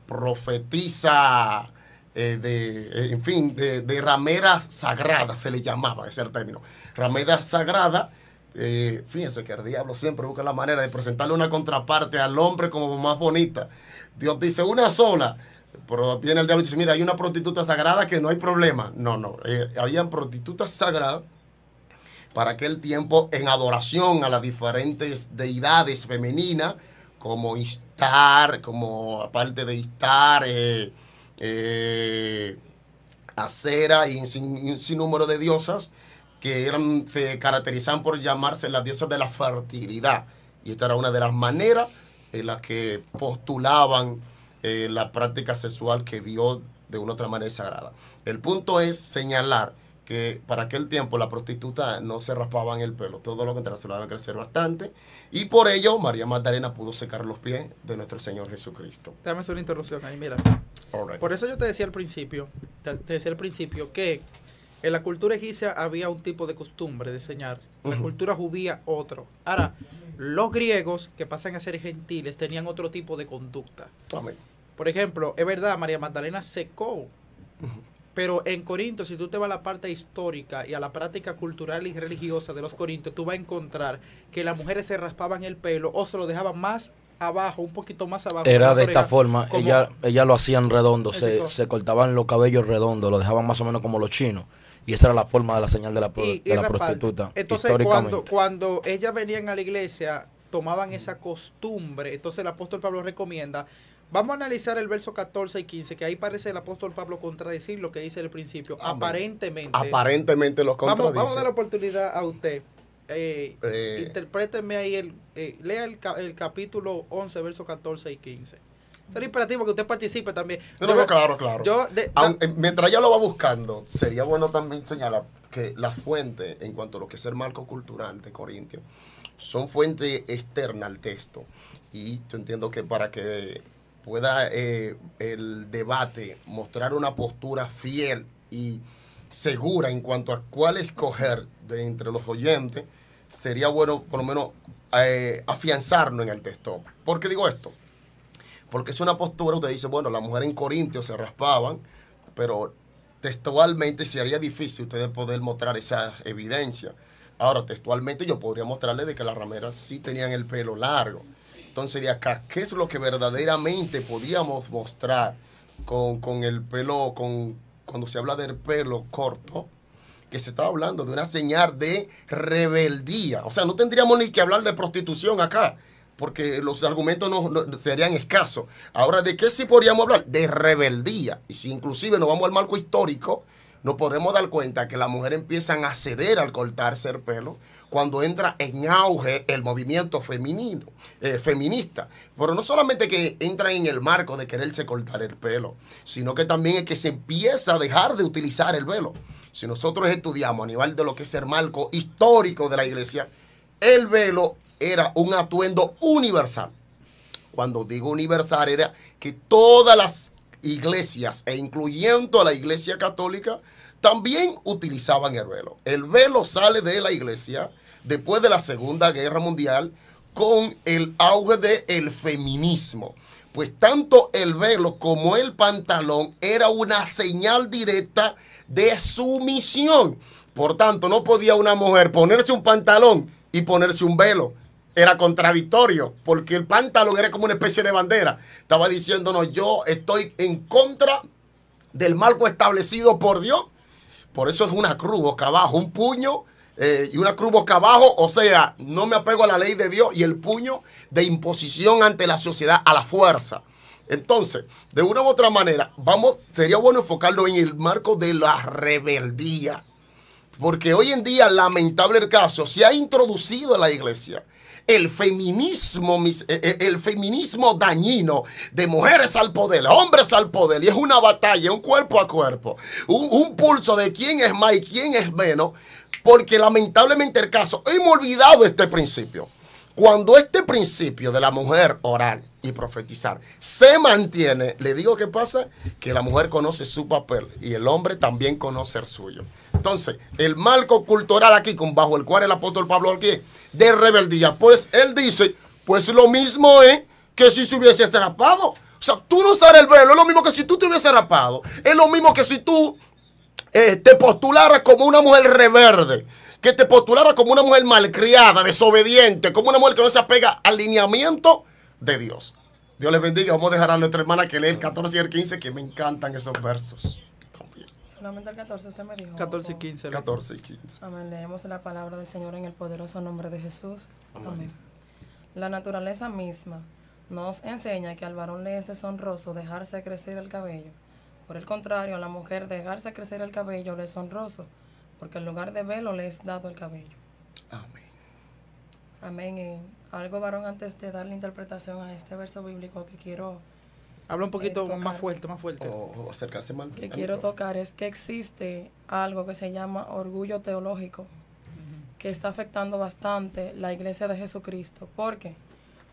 profetisa, de ramera sagrada, se le llamaba ese término. Ramera sagrada, fíjense que el diablo siempre busca la manera de presentarle una contraparte al hombre como más bonita. Dios dice una sola, pero viene el diablo y dice, mira, hay una prostituta sagrada que no hay problema. No, habían prostitutas sagradas para aquel tiempo en adoración a las diferentes deidades femeninas, como Istar, como aparte de Istar, Acera y un sinnúmero de diosas que se caracterizaban por llamarse las diosas de la fertilidad. Y esta era una de las maneras en las que postulaban la práctica sexual que Dios de una otra manera es sagrada. El punto es señalar que para aquel tiempo la prostituta no se raspaban el pelo, todo lo contrario, se lo daban crecer bastante, y por ello María Magdalena pudo secar los pies de nuestro Señor Jesucristo. Déjame hacer una interrupción ahí, mira. Right. Por eso yo te decía al principio, que en la cultura egipcia había un tipo de costumbre de enseñar, en la cultura judía otro. Ahora, los griegos, que pasan a ser gentiles, tenían otro tipo de conducta. Amén. Por ejemplo, es verdad, María Magdalena secó, pero en Corinto, si tú te vas a la parte histórica y a la práctica cultural y religiosa de los corintios, tú vas a encontrar que las mujeres se raspaban el pelo o se lo dejaban más abajo, un poquito más abajo. Era de esta forma, como, ella lo hacían redondo, se cortaban los cabellos redondos, lo dejaban más o menos como los chinos. Y esa era la forma de la señal de la prostituta. Entonces, cuando ellas venían a la iglesia, tomaban esa costumbre. Entonces el apóstol Pablo recomienda, vamos a analizar el verso 14 y 15, que ahí parece el apóstol Pablo contradecir lo que dice el principio. Amén. Aparentemente lo contradice. Vamos a dar la oportunidad a usted. Interpréteme ahí, lea el capítulo 11, verso 14 y 15. Sería imperativo que usted participe también. Claro. Mientras ella lo va buscando, sería bueno también señalar que las fuentes, en cuanto a lo que es el marco cultural de Corintios, son fuentes externas al texto. Y yo entiendo que para que pueda el debate mostrar una postura fiel y segura en cuanto a cuál escoger de entre los oyentes, sería bueno por lo menos afianzarnos en el texto. ¿Por qué digo esto? Porque es una postura, usted dice, bueno, las mujeres en Corintios se raspaban, pero textualmente sería difícil ustedes poder mostrar esa evidencia. Ahora, textualmente yo podría mostrarles de que las rameras sí tenían el pelo largo. Entonces, de acá, ¿qué es lo que verdaderamente podíamos mostrar con el pelo, cuando se habla del pelo corto? Que se está hablando de una señal de rebeldía. O sea, no tendríamos ni que hablar de prostitución acá, porque los argumentos no serían escasos. Ahora, ¿de qué sí podríamos hablar? De rebeldía. Y si inclusive nos vamos al marco histórico, nos podremos dar cuenta que las mujeres empiezan a ceder al cortarse el pelo cuando entra en auge el movimiento feminista. Pero no solamente que entran en el marco de quererse cortar el pelo, sino que también es que se empieza a dejar de utilizar el velo. Si nosotros estudiamos a nivel de lo que es el marco histórico de la iglesia, el velo era un atuendo universal. Cuando digo universal, era que todas las iglesias, e incluyendo a la iglesia católica, también utilizaban el velo. El velo sale de la iglesia después de la Segunda Guerra Mundial con el auge del feminismo. Pues tanto el velo como el pantalón era una señal directa de sumisión. Por tanto, no podía una mujer ponerse un pantalón y ponerse un velo. Era contradictorio, porque el pantalón era como una especie de bandera. Estaba diciéndonos, yo estoy en contra del marco establecido por Dios. Por eso es una cruz boca abajo, un puño y una cruz boca abajo. O sea, no me apego a la ley de Dios y el puño de imposición ante la sociedad a la fuerza. Entonces, de una u otra manera, sería bueno enfocarlo en el marco de la rebeldía. Porque hoy en día, lamentable el caso, se ha introducido en la iglesia el feminismo dañino de mujeres al poder, hombres al poder, y es una batalla, un cuerpo a cuerpo, un pulso de quién es más y quién es menos, porque lamentablemente el caso, hemos olvidado este principio. Cuando este principio de la mujer orar y profetizar se mantiene, le digo qué pasa, que la mujer conoce su papel y el hombre también conoce el suyo. Entonces, el marco cultural aquí, bajo el cual el apóstol Pablo aquí, de rebeldía, pues él dice, pues lo mismo es que si se hubiese rapado. O sea, tú no usar el velo, es lo mismo que si tú te hubiese rapado. Es lo mismo que si tú te postularas como una mujer rebelde, que te postulara como una mujer malcriada, desobediente, como una mujer que no se apega al lineamiento de Dios. Dios les bendiga. Vamos a dejar a nuestra hermana que lee el 14 y el 15, que me encantan esos versos. También. Solamente el 14 usted me dijo. 14 y 15. 14 y 15. Amén. Leemos la palabra del Señor en el poderoso nombre de Jesús. Amén. La naturaleza misma nos enseña que al varón le es deshonroso dejarse crecer el cabello. Por el contrario, a la mujer dejarse crecer el cabello le es honroso, porque en lugar de velo le es dado el cabello. Amén. Amén. Algo, varón, antes de dar la interpretación a este verso bíblico que quiero Habla un poquito tocar. más fuerte, más fuerte. O acercarse más. que quiero tocar es que existe algo que se llama orgullo teológico, que está afectando bastante la iglesia de Jesucristo. ¿Por qué?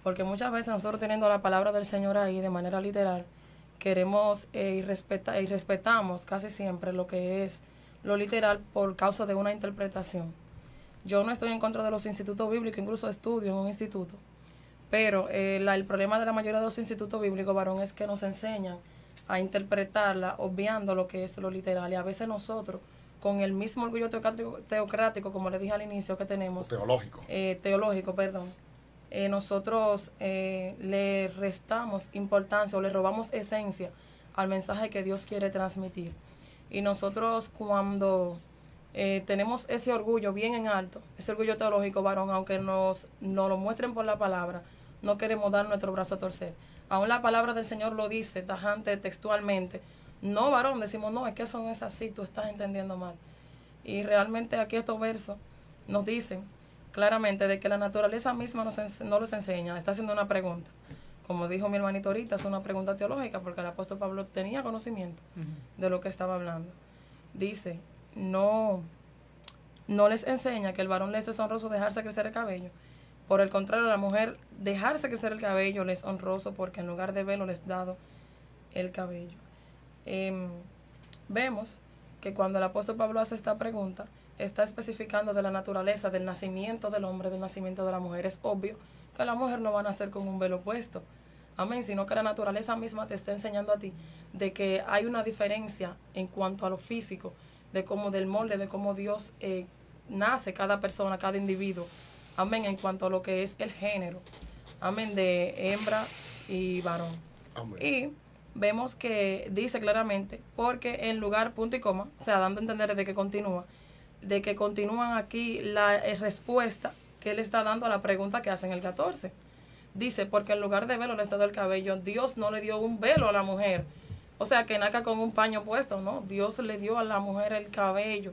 Porque muchas veces nosotros, teniendo la palabra del Señor ahí de manera literal, queremos y respetamos casi siempre lo que es lo literal por causa de una interpretación. Yo no estoy en contra de los institutos bíblicos, incluso estudio en un instituto, pero el problema de la mayoría de los institutos bíblicos, varón, es que nos enseñan a interpretarla obviando lo que es lo literal, y a veces nosotros, con el mismo orgullo teocrático, como le dije al inicio, que tenemos, teológico, nosotros le restamos importancia o le robamos esencia al mensaje que Dios quiere transmitir. Y nosotros, cuando tenemos ese orgullo bien en alto, ese orgullo teológico, varón, aunque nos lo muestren por la palabra, no queremos dar nuestro brazo a torcer. Aún la palabra del Señor lo dice tajante, textualmente. No, varón, decimos, no, es que eso no es así, tú estás entendiendo mal. Y realmente aquí estos versos nos dicen claramente de que la naturaleza misma no los enseña. Está haciendo una pregunta. Como dijo mi hermanito ahorita, es una pregunta teológica, porque el apóstol Pablo tenía conocimiento de lo que estaba hablando. Dice, no les enseña que el varón le es deshonroso dejarse crecer el cabello. Por el contrario, a la mujer dejarse crecer el cabello le es honroso, porque en lugar de velo le es dado el cabello. Vemos que cuando el apóstol Pablo hace esta pregunta, está especificando de la naturaleza, del nacimiento del hombre, del nacimiento de la mujer. Es obvio que la mujer no va a nacer con un velo puesto. Amén, sino que la naturaleza misma te está enseñando a ti de que hay una diferencia en cuanto a lo físico, de cómo del molde, de cómo Dios nace cada persona, cada individuo. Amén, en cuanto a lo que es el género. Amén, de hembra y varón. Amén. Y vemos que dice claramente, porque en lugar, punto y coma, o sea, dando a entender de que continúan aquí la respuesta que él está dando a la pregunta que hace en el 14. Dice, porque en lugar de velo le está dando el cabello. Dios no le dio un velo a la mujer, o sea, que naca con un paño puesto, no. Dios le dio a la mujer el cabello.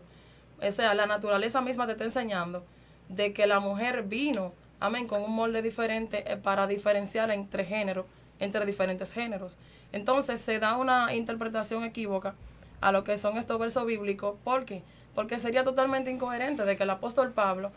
O sea, la naturaleza misma te está enseñando de que la mujer vino, amén, con un molde diferente para diferenciar entre géneros, entre diferentes géneros. Entonces se da una interpretación equívoca a lo que son estos versos bíblicos. ¿Por qué? Porque sería totalmente incoherente de que el apóstol Pablo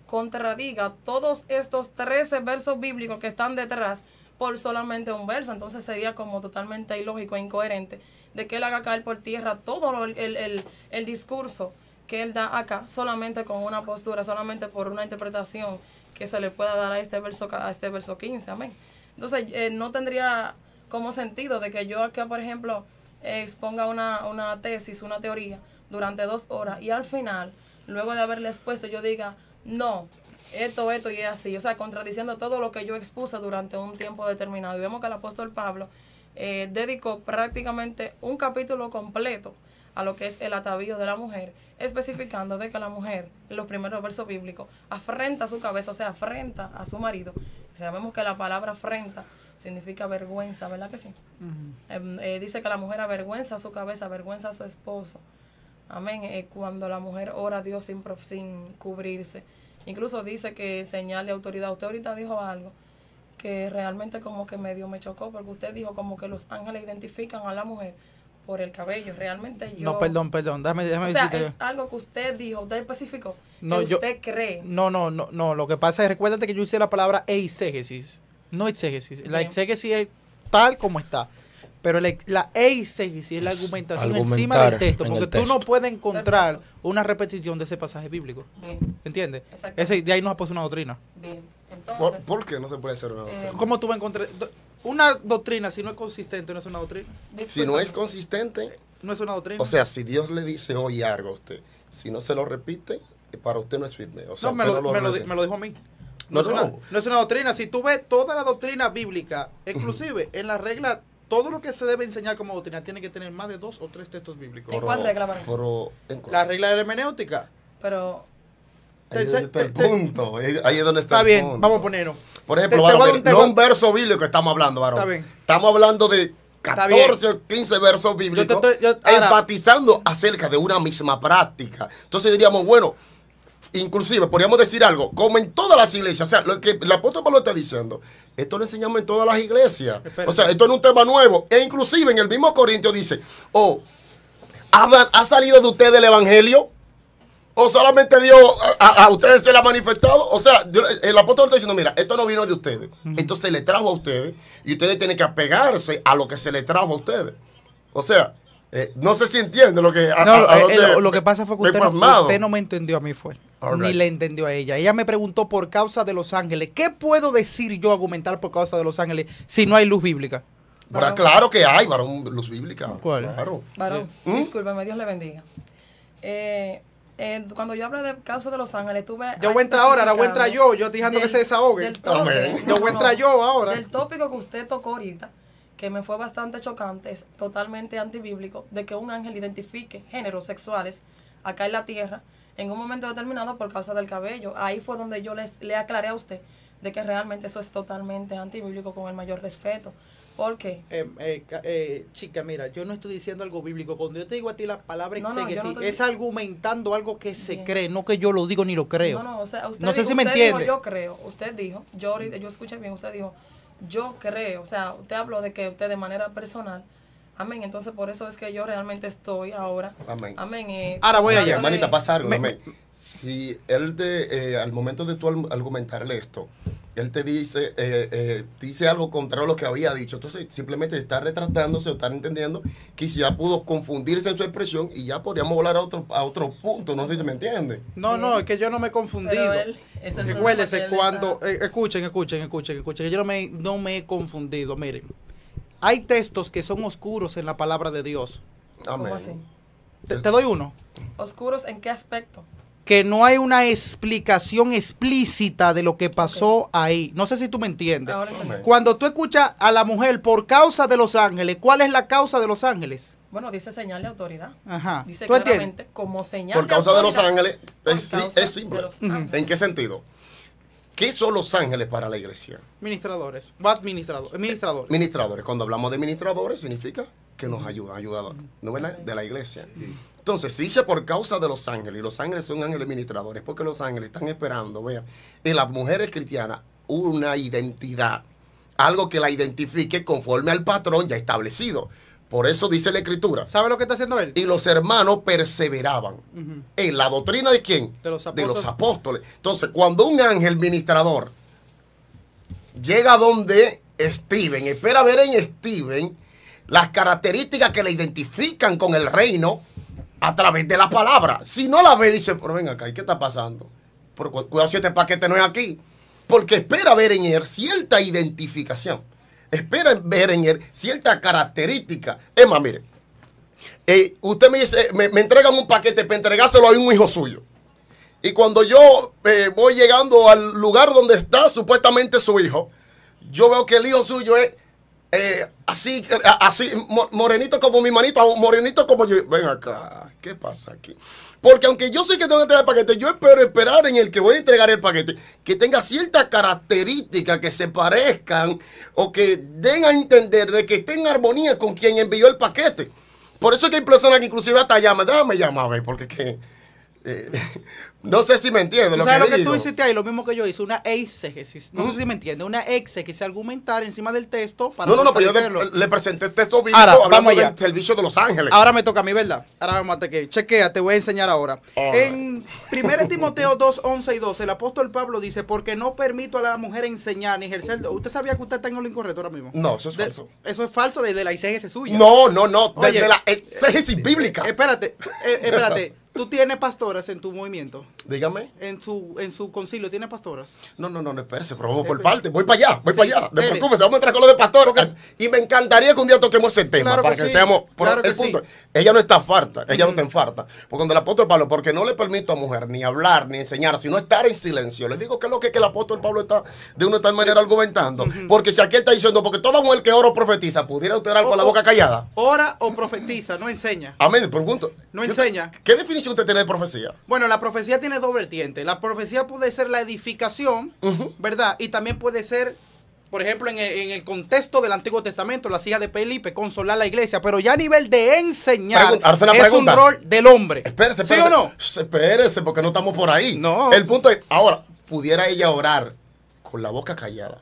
contradiga todos estos 13 versos bíblicos que están detrás por solamente un verso. Entonces sería como totalmente ilógico e incoherente de que él haga caer por tierra todo el discurso que él da acá solamente con una postura, solamente por una interpretación que se le pueda dar a este verso 15. Amén. Entonces no tendría como sentido de que yo acá, por ejemplo, exponga una tesis, una teoría durante 2 horas y al final, luego de haberle expuesto, yo diga, no, esto y es así, o sea, contradiciendo todo lo que yo expuse durante un tiempo determinado. Y vemos que el apóstol Pablo dedicó prácticamente un capítulo completo a lo que es el atavío de la mujer, especificando de que la mujer, en los primeros versos bíblicos, afrenta su cabeza, o sea, afrenta a su marido. Sabemos que la palabra afrenta significa vergüenza, ¿verdad que sí? Dice que la mujer avergüenza su cabeza, avergüenza a su esposo. Amén. Cuando la mujer ora a Dios sin cubrirse. Incluso dice que señal de autoridad. Usted ahorita dijo algo que realmente como que medio me chocó, porque usted dijo como que los ángeles identifican a la mujer por el cabello. Realmente yo... No, perdón, déjame o sea, decirte. es algo que usted dijo, usted especificó, No, que usted cree. No, lo que pasa es, recuérdate que yo usé la palabra eisegesis, no exégesis. La Bien. exégesis es tal como está, pero la eisegesis es la argumentación encima Argumentar del texto, en porque el tú no texto. puedes encontrar Perfecto. una repetición de ese pasaje bíblico, Bien, ¿entiendes? exactamente. De ahí nos ha puesto una doctrina. Bien. Entonces, ¿Por qué no se puede hacer una doctrina? ¿Cómo tú vas a encontrar una doctrina si no es consistente? No es una doctrina. Si no es consistente, No es una doctrina. o sea, si Dios le dice hoy algo a usted, si no se lo repite, para usted no es firme. O sea, no, me usted lo, repite. me lo dijo a mí. No, No es una doctrina. Si tú ves toda la doctrina bíblica, inclusive en la regla, todo lo que se debe enseñar como doctrina tiene que tener más de 2 o 3 textos bíblicos. ¿En cuál regla, varón? Pero, ¿en cuál? La regla de la hermenéutica. Pero Ahí es donde está el punto. Ahí es donde está Está el bien, punto. vamos a ponerlo. Por ejemplo, Te voy a dar varón, un tema. no un verso bíblico que estamos hablando, varón. Está bien. Estamos hablando de Está bien. 14 o 15 versos bíblicos ahora- enfatizando acerca de una misma práctica. Entonces diríamos, bueno, inclusive podríamos decir algo, como en todas las iglesias, o sea, lo que el apóstol Pablo está diciendo, esto lo enseñamos en todas las iglesias. Espérate. O sea, esto no es un tema nuevo. E inclusive en el mismo Corintio dice, ¿ha salido de ustedes el evangelio? ¿O solamente Dios a ustedes se le ha manifestado? O sea, el apóstol está diciendo, mira, esto no vino de ustedes. Esto se le trajo a ustedes y ustedes tienen que apegarse a lo que se le trajo a ustedes. O sea, no sé si entiende lo que... Lo que pasa fue que estoy pasmado. usted no me entendió a mí, fue. All Ni right. le entendió a ella. Ella me preguntó por causa de Los Ángeles. ¿Qué puedo decir yo argumentar por causa de Los Ángeles si no hay luz bíblica? Pero claro que hay, varón, luz bíblica. ¿Cuál? Claro. Varón, ¿Mm? discúlpeme, Dios le bendiga. Cuando yo hablé de causa de Los Ángeles, tuve... Yo voy a entrar ahora voy a entrar yo. Yo estoy dejando que se desahogue. del tópico- Amén. Yo voy a entrar yo ahora. Del tópico que usted tocó ahorita, que me fue bastante chocante, es totalmente antibíblico, de que un ángel identifique géneros sexuales acá en la tierra en un momento determinado por causa del cabello. Ahí fue donde yo le aclaré a usted de que realmente eso es totalmente antibíblico, con el mayor respeto. ¿Por qué? Chica, mira, yo no estoy diciendo algo bíblico. Cuando yo te digo a ti la palabra No, no, yo no exégesis, estoy- es argumentando algo que se Bien. cree, no que yo lo digo ni lo creo. No, no, o sea, usted, No sé si me usted entiende. dijo, yo creo, usted dijo, yo escuché bien, usted dijo, yo creo, o sea, usted habló de que usted de manera personal, amén, entonces por eso es que yo realmente estoy ahora, Amén. amén. Ahora voy allá. dándole- Hermanita, pasa algo. Me- amén. Si él al momento de tú argumentarle esto, él te dice algo contrario a lo que había dicho, entonces simplemente está retratándose o está entendiendo que si ya pudo confundirse en su expresión y ya podríamos volar a otro punto, no sé si me entiende. No, es que yo no me he confundido. Pero él- es el problema que Recuérdese, él cuando... está- escuchen, que yo no me he confundido. Miren, hay textos que son oscuros en la palabra de Dios. Amén. ¿Cómo así? Te doy uno. ¿Oscuros en qué aspecto? Que no hay una explicación explícita de lo que pasó ahí. No sé si tú me entiendes. Ahora entendí. Amén. Cuando tú escuchas a la mujer por causa de Los Ángeles, ¿cuál es la causa de Los Ángeles? Bueno, dice señal de autoridad. Ajá. Dice ¿Tú entiendes? claramente como señal Por causa de los autoridad. ángeles, Por es causa simple. de los Ujú. ángeles. ¿En qué sentido? ¿Qué son los ángeles para la iglesia? Administradores. Administradores. Ministradores. Cuando hablamos de ministradores, significa que nos ayudan, ¿no verdad? De la iglesia. Entonces, si dice por causa de los ángeles, y los ángeles son ángeles ministradores, porque los ángeles están esperando, vean, en las mujeres cristianas, una identidad, algo que la identifique conforme al patrón ya establecido. Por eso dice la Escritura. ¿Sabe lo que está haciendo él? Y los hermanos perseveraban Ujú. en la doctrina de quién? De los De los apóstoles. apóstoles. Entonces, cuando un ángel ministrador llega donde Steven, espera ver en Steven las características que le identifican con el reino a través de la palabra. Si no la ve, dice, pero ven acá, ¿y qué está pasando? Pero cuidado si este paquete no es aquí. Porque espera ver en él cierta identificación. Espera ver en él cierta característica. Es más, mire, usted me dice, me entregan un paquete para entregárselo a un hijo suyo. Y cuando yo voy llegando al lugar donde está supuestamente su hijo, yo veo que el hijo suyo es así, morenito como mi manito, o morenito como yo. Ven acá, ¿qué pasa aquí? Porque aunque yo sé que tengo que entregar el paquete, yo espero esperar en el que voy a entregar el paquete que tenga ciertas características que se parezcan o que den a entender de que esté en armonía con quien envió el paquete. Por eso es que hay personas que inclusive hasta llaman, déjame llamar, a ver, porque que, no sé si me entiendes ¿Tú lo sabes que lo que digo. tú hiciste ahí? Lo mismo que yo hice, una exégesis. No sé si me entiendes, una exégesis, argumentar encima del texto para No, pero yo fortalecerlo. le presenté el texto bíblico Ahora, hablando vamos allá. del servicio de los ángeles. Ahora me toca a mí, ¿verdad? Ahora vamos a tener. Chequea, te voy a enseñar ahora. En 1 Timoteo 2, 11 y 12, el apóstol Pablo dice, porque no permito a la mujer enseñar ni ejercer. ¿Usted sabía que usted está en lo incorrecto ahora mismo? No, eso es falso. Eso es falso desde la exégesis suya. No, desde Oye, la exégesis bíblica. Espérate. ¿Tú tienes pastoras en tu movimiento? Dígame. En su concilio, ¿tienes pastoras? No, espérese, pero vamos por parte. Voy para allá. No te dele. preocupes, vamos a entrar con lo de pastor. ¿ok? Y me encantaría que un día toquemos ese tema Claro para que que sí, seamos. Pero claro que el punto, sí. ella no está farta, ella no está en farta. Porque cuando el apóstol Pablo, porque no le permito a mujer ni hablar, ni enseñar, sino estar en silencio. Le digo que es lo que el apóstol Pablo está de una tal manera argumentando. Porque si aquí está diciendo, porque toda mujer que ora o profetiza, pudiera usted orar con la boca callada. Ora o profetiza, no enseña. Amén, pregunto. No enseña. ¿Qué definición definición usted tiene de profecía? Bueno, la profecía tiene dos vertientes. La profecía puede ser la edificación, ¿verdad? Y también puede ser, por ejemplo, en el contexto del Antiguo Testamento, la hija de Felipe, consolar la iglesia. Pero ya a nivel de enseñar, es un rol del hombre. Espérese, ¿Sí o no? Espérese, porque no estamos por ahí. No. El punto es, ahora, ¿pudiera ella orar con la boca callada?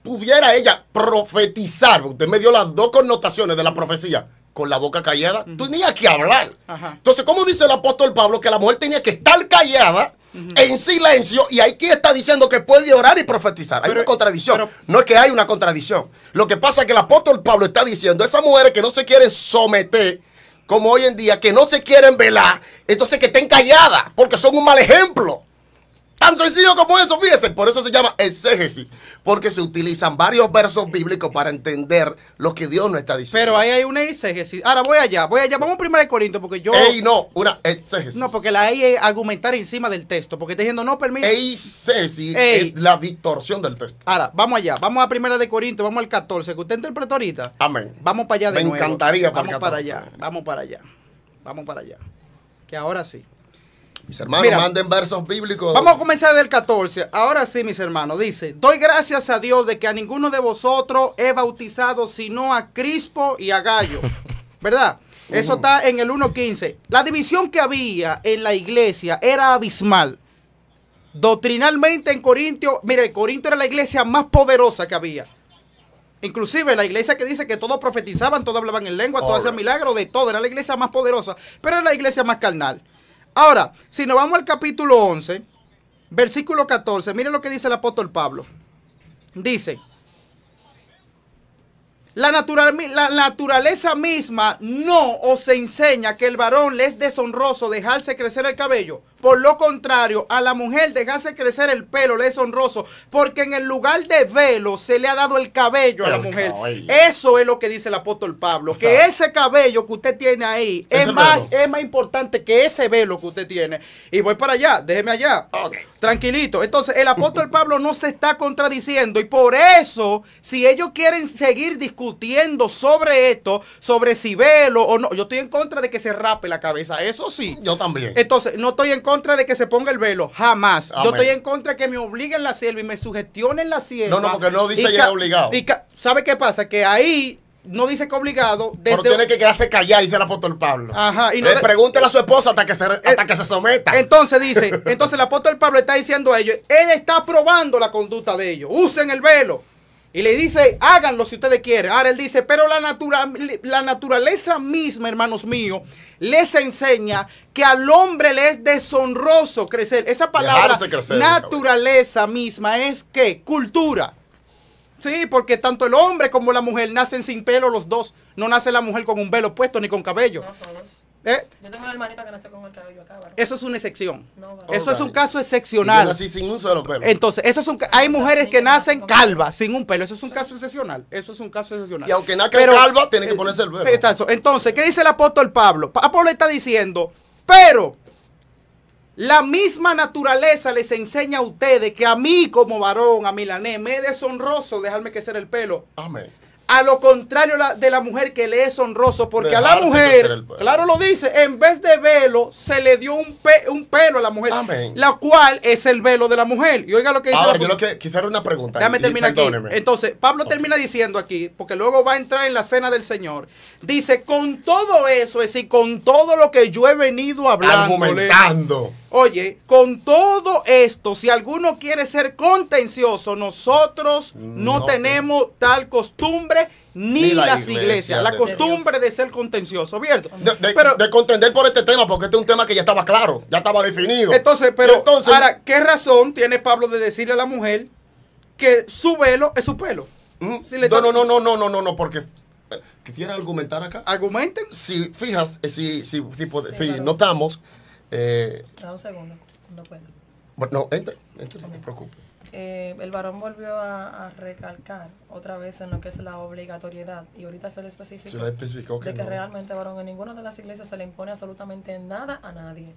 ¿Pudiera ella profetizar? Usted me dio las dos connotaciones de la profecía. Con la boca callada, tenía que hablar. Ajá. Entonces, ¿cómo dice el apóstol Pablo que la mujer tenía que estar callada, en silencio, y aquí está diciendo que puede orar y profetizar? Hay una contradicción. No es que hay una contradicción. Lo que pasa es que el apóstol Pablo está diciendo, esas mujeres que no se quieren someter, como hoy en día, que no se quieren velar, entonces que estén calladas, porque son un mal ejemplo. Tan sencillo como eso, fíjese. Por eso se llama exégesis, porque se utilizan varios versos bíblicos para entender lo que Dios nos está diciendo. Pero ahí hay una exégesis. Ahora voy allá. Vamos primero a Corinto, porque yo... No, una exégesis. No, porque la es argumentar encima del texto, porque está diciendo, no permite... Exégesis es la distorsión del texto. Ahora, vamos allá. Vamos a primera de Corinto, vamos al 14, que usted interpretó ahorita. Amén. Vamos para allá de nuevo. Me encantaría para el Vamos para 14. allá, vamos para allá. Vamos para allá. Que ahora sí. Mis hermanos, Mira, manden versos bíblicos. Vamos a comenzar del 14. Ahora sí, mis hermanos. Dice, doy gracias a Dios de que a ninguno de vosotros he bautizado sino a Crispo y a Gallo. ¿Verdad? Eso está en el 1.15. La división que había en la iglesia era abismal. Doctrinalmente en Corintio, mire, Corinto era la iglesia más poderosa que había. Inclusive la iglesia que dice que todos profetizaban, todos hablaban en lengua, todos hacían milagros, de todo. Era la iglesia más poderosa, pero era la iglesia más carnal. Ahora, si nos vamos al capítulo 11, versículo 14, miren lo que dice el apóstol Pablo. Dice, la naturaleza misma no os enseña que el varón le es deshonroso dejarse crecer el cabello. Por lo contrario, a la mujer dejarse crecer el pelo le es honroso, porque en el lugar de velo se le ha dado el cabello a la mujer. Eso es lo que dice el apóstol Pablo, que ese cabello que usted tiene ahí es más importante que ese velo que usted tiene. Y voy para allá, déjeme allá. Tranquilito. Entonces, el apóstol Pablo no se está contradiciendo, y por eso, si ellos quieren seguir discutiendo sobre esto, sobre si velo o no, yo estoy en contra de que se rape la cabeza, eso sí. Yo también. Entonces, no estoy en contra de que se ponga el velo, jamás. Amén. Yo estoy en contra de que me obliguen la sierva y me sugestionen la sierva. No, porque no dice ya obligado. ¿Sabe qué pasa? Que ahí no dice que obligado. Pero tiene que quedarse callado, dice el apóstol Pablo. Ajá. Y no pregúntele a su esposa hasta que se someta. Entonces el apóstol Pablo está diciendo a ellos, él está aprobando la conducta de ellos. Usen el velo. Y le dice, háganlo si ustedes quieren. Ahora él dice, pero la naturaleza misma, hermanos míos, les enseña que al hombre le es deshonroso crecer. Esa palabra, crecer, naturaleza misma, es ¿qué? Cultura. Sí, porque tanto el hombre como la mujer nacen sin pelo los dos. No nace la mujer con un velo puesto ni con cabello. No todos. Yo tengo una hermanita que nació con el cabello acá, ¿verdad? Eso es una excepción. No, eso es un caso excepcional. Así sin un solo pelo. Entonces, hay mujeres que nacen calvas, sin un pelo. Eso es un caso excepcional. Eso es un caso excepcional. Y aunque nazca calva, tiene que ponerse el velo. Entonces, ¿qué dice el apóstol Pablo? Pablo está diciendo, pero la misma naturaleza les enseña a ustedes que a mí como varón, a Milanés, me es deshonroso dejarme crecer el pelo. Amén. A lo contrario de la mujer, que le es honroso, porque a la mujer, claro lo dice, en vez de velo, se le dio un pelo a la mujer. Amén. La cual es el velo de la mujer. Y oiga lo que dice. Ahora, yo lo que quisiera una pregunta. Déjame terminar aquí. Entonces, Pablo termina diciendo aquí, porque luego va a entrar en la cena del Señor. Dice, con todo eso, es decir, con todo lo que yo he venido argumentando. Oye, con todo esto, si alguno quiere ser contencioso, nosotros no tenemos tal costumbre, ni las iglesias. La costumbre de ser contencioso, ¿cierto? De contender por este tema, porque este es un tema que ya estaba claro, ya estaba definido. Entonces, ahora, ¿qué razón tiene Pablo de decirle a la mujer que su velo es su pelo? No, porque quisiera argumentar acá. ¿Argumenten? Si fijas, si notamos. Da un segundo, no puedo. Bueno, entre, no me preocupe. El varón volvió a recalcar otra vez en lo que es la obligatoriedad, y ahorita se le especificó de que realmente, varón, en ninguna de las iglesias se le impone absolutamente nada a nadie.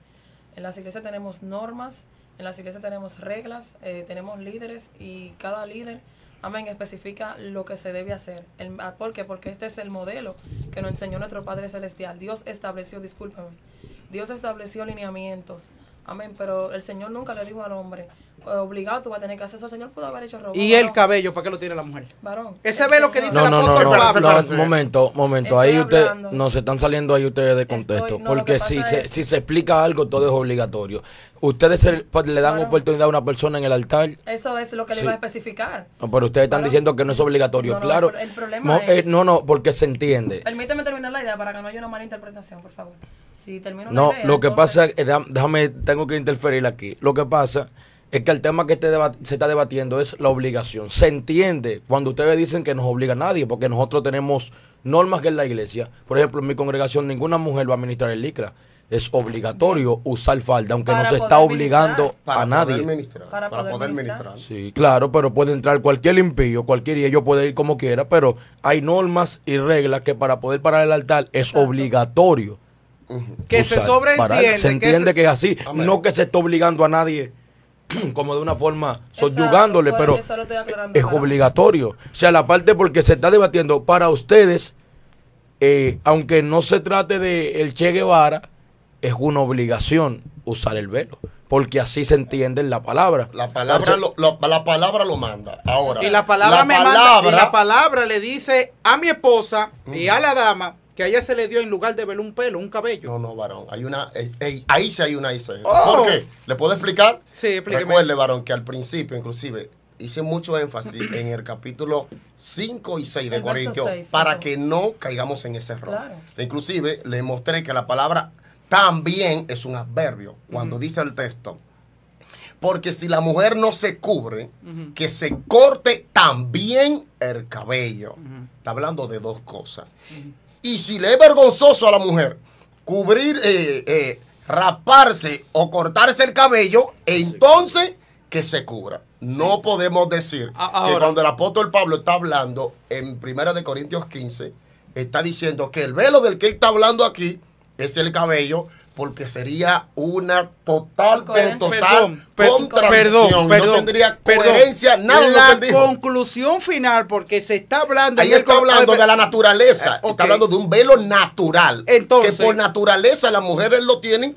En las iglesias tenemos normas, en las iglesias tenemos reglas, tenemos líderes, y cada líder, amén, especifica lo que se debe hacer. ¿Por qué? Porque este es el modelo que nos enseñó nuestro Padre Celestial. Dios estableció, discúlpame, Dios estableció lineamientos. Amén, pero el Señor nunca le dijo al hombre, obligado tú vas a tener que hacer eso. El Señor pudo haber hecho robo. ¿Y el cabello para qué lo tiene la mujer? Varón. Ese ve lo que dice No, el no, no, apóstol no, Pablo. no, momento. Estoy Ahí usted, hablando. no, se están saliendo ahí ustedes de contexto. Estoy- no, lo porque que pasa es- si se explica algo, todo es obligatorio. Ustedes le dan Bueno. oportunidad a una persona en el altar. Eso es lo que le Sí. iba a especificar. No, pero ustedes están Claro. diciendo que no es obligatorio. No, no, Claro. el problema es- No, porque se entiende. Permíteme terminar la idea para que no haya una mala interpretación, por favor. Si termino la No, idea, lo que entonces- pasa es que, déjame, tengo que interferir aquí. Lo que pasa es que el tema que se está debatiendo es la obligación. Se entiende cuando ustedes dicen que nos obliga a nadie, porque nosotros tenemos normas que en la iglesia. Por ejemplo, en mi congregación ninguna mujer va a ministrar el licra. Es obligatorio usar falda, aunque no Para se está poder obligando Para a nadie. poder ministrar. Para Para poder poder ministrar. ministrar. Sí, claro, pero puede entrar cualquier impío, cualquier y ellos pueden ir como quiera, pero hay normas y reglas que para poder parar el altar es Exacto. obligatorio. Que se usar. sobreentiende. Se entiende que es así, Amén. no que se está obligando a nadie como de una forma subyugándole, Exacto, pero por eso lo estoy aclarando, es claro. obligatorio. O sea, la parte porque se está debatiendo para ustedes, aunque no se trate de el Che Guevara, es una obligación usar el velo, porque así se entiende en la palabra. La palabra, Entonces, la palabra lo manda. Ahora, Y la palabra me manda, y la palabra le dice a mi esposa y a la dama que a ella se le dio en lugar de ver un pelo, un cabello. No, no, varón. Hay una, ahí sí hay una ICS. Oh. ¿Por qué? ¿Le puedo explicar? Sí, explíqueme. Recuerde, varón, que al principio, inclusive, hice mucho énfasis en el capítulo 5 y 6 de El verso Corintios 6, para entonces. que no caigamos en ese error. Claro. Inclusive, le mostré que la palabra también es un adverbio cuando dice el texto. Porque si la mujer no se cubre, que se corte también el cabello. Está hablando de dos cosas. Y si le es vergonzoso a la mujer cubrir, raparse o cortarse el cabello, entonces que se cubra. No podemos decir que Ahora. cuando el apóstol Pablo está hablando en 1 de Corintios 15, está diciendo que el velo del que él está hablando aquí es el cabello, porque sería una total, pero total contradicción. No tendría coherencia nada de lo que La él dijo. conclusión final, porque se está hablando... Ahí en el está hablando de la naturaleza. ok. Está hablando de un velo natural. Entonces- que por naturaleza las mujeres lo tienen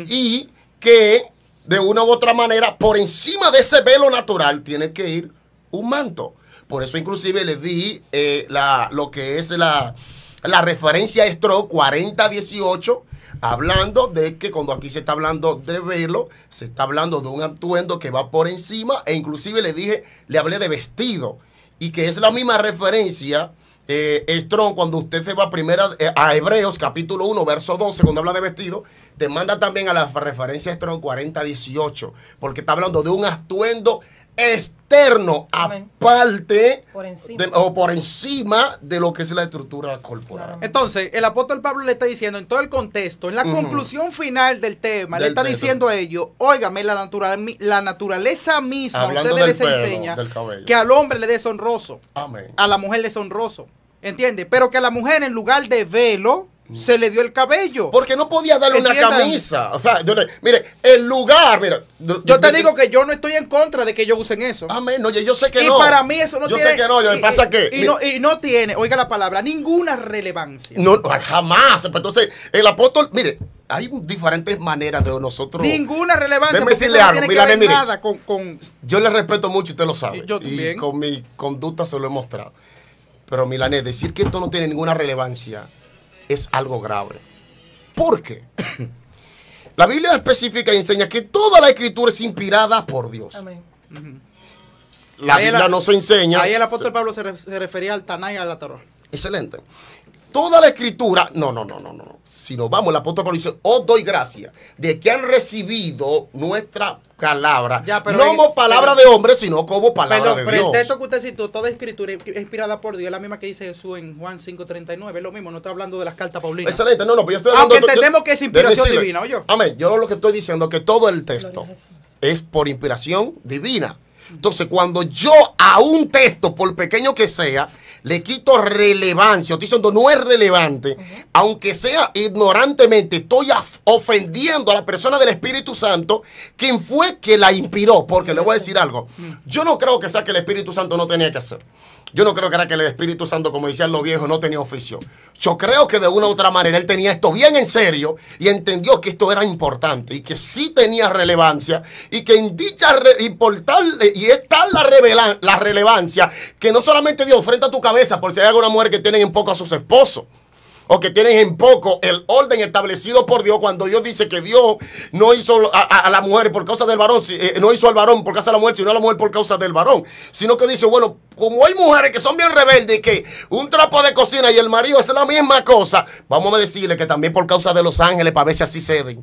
y que de una u otra manera por encima de ese velo natural tiene que ir un manto. Por eso inclusive les di lo que es la referencia a Strong 4018, hablando de que cuando aquí se está hablando de velo, se está hablando de un atuendo que va por encima, e inclusive le hablé de vestido, y que es la misma referencia, Strong, cuando usted se va a Hebreos capítulo 1, verso 12, cuando habla de vestido, te manda también a la referencia Strong 4018, porque está hablando de un atuendo externo, Amén. aparte Por encima. o por encima de lo que es la estructura corporal. Claro. Entonces, el apóstol Pablo le está diciendo en todo el contexto, en la conclusión final del tema, le Del está tema. diciendo a ellos, óigame, la naturaleza misma, Hablando ustedes del les pelo, enseña del cabello. que al hombre le es deshonroso, Amén. a la mujer le es honroso, ¿entiendes? Pero que a la mujer en lugar de velo, se le dio el cabello. Porque no podía darle una Entiendan. camisa. O sea, mire, el lugar, mira. Yo te digo que yo no estoy en contra de que ellos usen eso. Amén. No, yo sé que Y no. para mí eso no yo tiene... sé que no. Yo me pasa que. Y no tiene, oiga la palabra, ninguna relevancia. No, jamás. Pues entonces, el apóstol, mire, hay diferentes maneras de nosotros. Ninguna relevancia. Déjeme porque decirle eso no algo, tiene que Milane, ver mire. nada con... Yo le respeto mucho y usted lo sabe. Y yo también. Y con mi conducta se lo he mostrado. Pero, Milanés, decir que esto no tiene ninguna relevancia es algo grave. ¿Por qué? La Biblia específica enseña que toda la escritura es inspirada por Dios. Amén. La Ahí Biblia nos enseña. Ahí el apóstol Pablo se refería al Tanay y a la Torah. Excelente. Toda la escritura, no. Si nos vamos, el apóstol Pablo dice, os doy gracias de que han recibido nuestra palabra, Ya, pero no en- como palabra pero- de hombre, sino como palabra Perdón, de pero Dios. el texto que usted citó, toda escritura inspirada por Dios, es la misma que dice Jesús en Juan 5:39, es lo mismo, no está hablando de las cartas paulinas. Excelente, no, pues yo estoy hablando... Aunque entendemos que es inspiración déjeme decirle, divina, ¿oye? Amén, yo lo que estoy diciendo es que todo el texto Gloria a Jesús. es por inspiración divina. Entonces, cuando yo a un texto, por pequeño que sea, le quito relevancia, estoy diciendo no es relevante, aunque sea ignorantemente, estoy ofendiendo a la persona del Espíritu Santo, quien fue que la inspiró. Porque le voy a decir algo, yo no creo que sea que el Espíritu Santo no tenía que hacer. Yo no creo que era que el Espíritu Santo, como decían los viejos, no tenía oficio. Yo creo que de una u otra manera él tenía esto bien en serio y entendió que esto era importante y que sí tenía relevancia y que en dicha y es tal la relevancia que no solamente Dios frente a tu cabeza, por si hay alguna mujer que tienen en poco a sus esposos, o que tienen en poco el orden establecido por Dios, cuando Dios dice que Dios no hizo a la mujer por causa del varón, no hizo al varón por causa de la mujer, sino a la mujer por causa del varón. Sino que dice, bueno, como hay mujeres que son bien rebeldes y que un trapo de cocina y el marido es la misma cosa, vamos a decirle que también por causa de los ángeles, para ver si así ceden.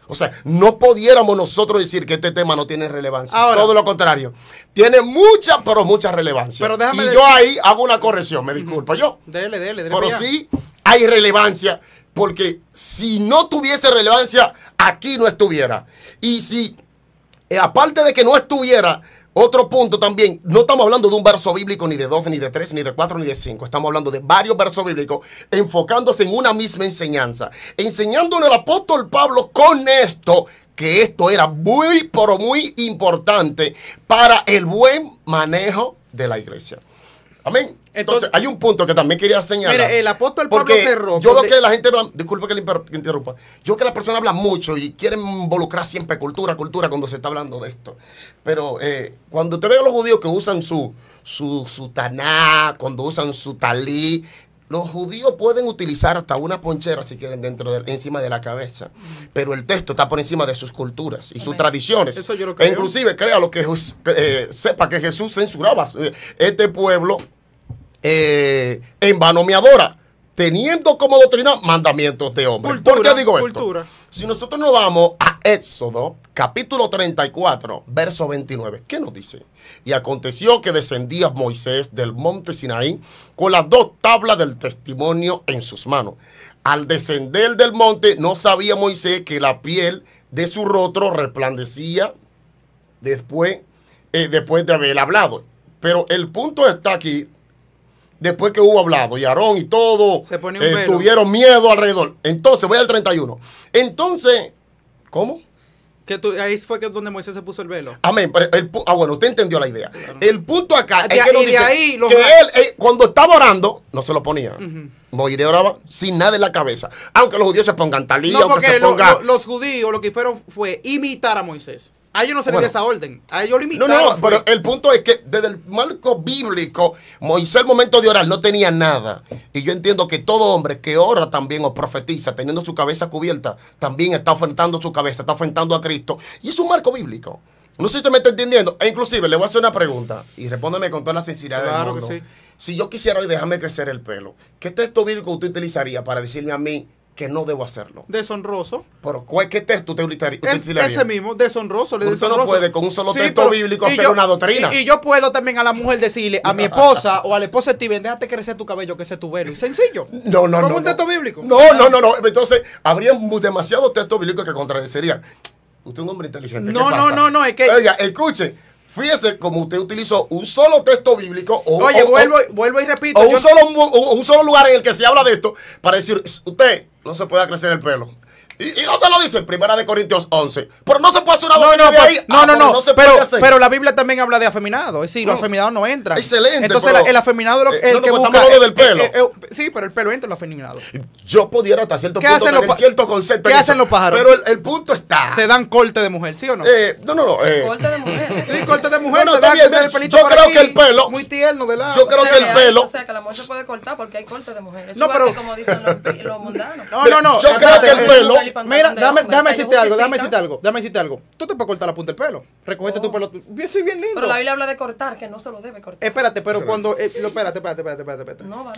O sea, no pudiéramos nosotros decir que este tema no tiene relevancia. Ahora, todo lo contrario. Tiene mucha, pero mucha relevancia. Pero déjame yo ahí hago una corrección, me disculpo yo. Dele. Pero sí hay relevancia, porque si no tuviese relevancia, aquí no estuviera. Y si, aparte de que no estuviera, otro punto también, no estamos hablando de un verso bíblico ni de 2, ni de 3, ni de 4, ni de 5. Estamos hablando de varios versos bíblicos enfocándose en una misma enseñanza. Enseñándonos el apóstol Pablo con esto, que esto era muy, pero muy importante para el buen manejo de la iglesia. Amén. Entonces, hay un punto que también quería señalar. Mire, el apóstol Pablo cerró. Yo veo que la gente habla, disculpe que le interrumpa. Yo veo que las personas hablan mucho y quieren involucrar siempre cultura cuando se está hablando de esto. Pero cuando usted ve a los judíos que usan su taná, cuando usan su talí, los judíos pueden utilizar hasta una ponchera si quieren encima de la cabeza. Pero el texto está por encima de sus culturas y sus tradiciones. Eso yo lo creo. E inclusive, créalo que sepa que Jesús censuraba este pueblo. En vano me adora, teniendo como doctrina mandamientos de hombres. ¿Por qué digo esto? Si nosotros nos vamos a Éxodo, capítulo 34, verso 29, ¿qué nos dice? Y aconteció que descendía Moisés del monte Sinaí con las 2 tablas del testimonio en sus manos. Al descender del monte, no sabía Moisés que la piel de su rostro resplandecía después de haber hablado. Pero el punto está aquí. Después que hubo hablado, y Aarón y todo tuvieron miedo alrededor. Entonces, voy al 31. Entonces, ¿cómo? Ahí fue donde Moisés se puso el velo. Amén. Bueno, usted entendió la idea. Claro. El punto acá es que nos dice ahí que él, cuando estaba orando, no se lo ponía. Moisés oraba sin nada en la cabeza. Aunque los judíos se pongan talía, aunque se pongan... los judíos lo que hicieron fue imitar a Moisés. A ellos no se les dio esa orden. A ellos lo imitaron. No, pero el punto es que desde el marco bíblico, Moisés al momento de orar no tenía nada. Y yo entiendo que todo hombre que ora también o profetiza, teniendo su cabeza cubierta, también está ofrendando su cabeza, está ofrendando a Cristo. Y es un marco bíblico. No sé si usted me está entendiendo. E inclusive le voy a hacer una pregunta y respóndeme con toda la sinceridad del mundo. Claro que sí. Si yo quisiera hoy dejarme crecer el pelo, ¿qué texto bíblico usted utilizaría para decirme a mí que no debo hacerlo? Deshonroso. ¿Pero qué texto usted utilizaría? Ese mismo, deshonroso. Usted no puede con un solo texto bíblico hacer una doctrina. Y yo puedo también a la mujer decirle, a mi esposa o a la esposa de Steven, déjate crecer tu cabello, que ese es tu velo. Y sencillo. No. ¿Con un texto bíblico? No. Entonces, habría demasiados textos bíblicos que contradecirían. Usted es un hombre inteligente. No, es que... Oiga, escuche. Fíjese como usted utilizó un solo texto bíblico vuelvo y repito. O un solo lugar en el que se habla de esto para decir, usted no se puede crecer el pelo. ¿Y dónde lo dice? Primera de Corintios 11. Pero no se puede hacer una doctrina de ahí. No se puede hacer. Pero la Biblia también habla de afeminado. Es decir, los afeminados no entran. Excelente. Entonces el afeminado es el que busca del pelo. Sí, pero el pelo entra en los afeminados. Yo pudiera hasta cierto punto tener cierto concepto. ¿Qué hacen los pájaros? Pero el punto está. Se dan corte de mujer, ¿sí o no? No. Corte de mujer. Sí, corte de mujer. No, está bien. Yo creo que el pelo. Muy tierno de lado. Yo creo que el pelo. O sea, que la mujer se puede cortar porque hay corte de mujer. No, pero. Como dicen los mundanos. No. Yo creo que el pelo. Mira, déjame decirte algo. Tú te puedes cortar la punta del pelo. Recogete tu pelo. Soy bien lindo. Pero la Biblia habla de cortar, que no se lo debe cortar. Espérate, pero cuando... espérate.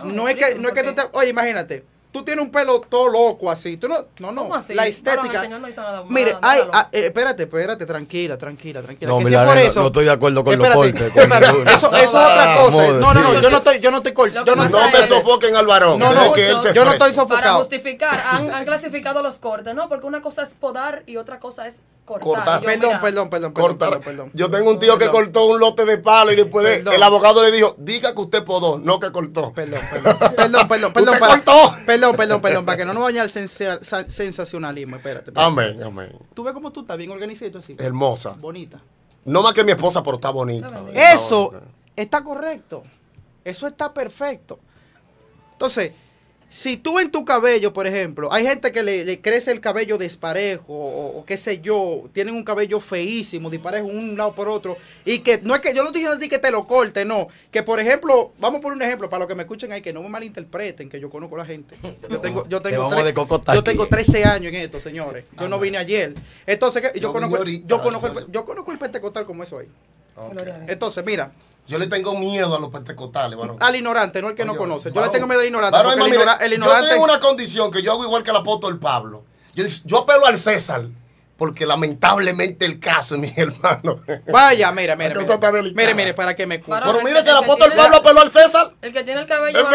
No es que tú te... Oye, imagínate. Tú tienes un pelo todo loco así. Tú no. ¿Cómo así? La estética. El Señor no hizo nada. Mire, espérate, tranquila. No, que Milagro, por eso, no estoy de acuerdo con los cortes. Eso es otra cosa. No, yo no estoy cortando. No me sofoquen al varón. Yo no estoy sofocado. Para justificar, han clasificado los cortes, ¿no? Porque una cosa es podar y otra cosa es cortar. Perdón. Yo tengo un tío que cortó un lote de palo y después el abogado le dijo, diga que usted podó, no que cortó. Perdón. Perdón, para que no nos vaya al sensacionalismo. Espérate. Amén. ¿Tú ves cómo tú estás bien organizado así? Hermosa. Bonita. No más que mi esposa, pero está bonita. Eso está correcto. Eso está perfecto. Entonces, si tú en tu cabello, por ejemplo, hay gente que le crece el cabello desparejo o qué sé yo, tienen un cabello feísimo, disparejo un lado por otro, y que no es que yo no estoy diciendo a ti que te lo corte, no, que por ejemplo, vamos por un ejemplo, para los que me escuchen ahí, que no me malinterpreten, que yo conozco a la gente. Yo tengo 13 años en esto, señores. Yo no vine ayer. Entonces, yo conozco el pentecostal como eso ahí. Okay. Entonces, mira. Yo le tengo miedo a los pentecostales, varón. Al ignorante, no al que no conoce. Yo le tengo miedo al ignorante. Varón, Porque el ignorante... Yo tengo una condición que yo hago igual que el apóstol Pablo. Yo apelo al César, porque lamentablemente el caso, mi hermano. Vaya, mire, para que me escuche. Pero mire que el apóstol Pablo apeló al César. El que tiene el cabello.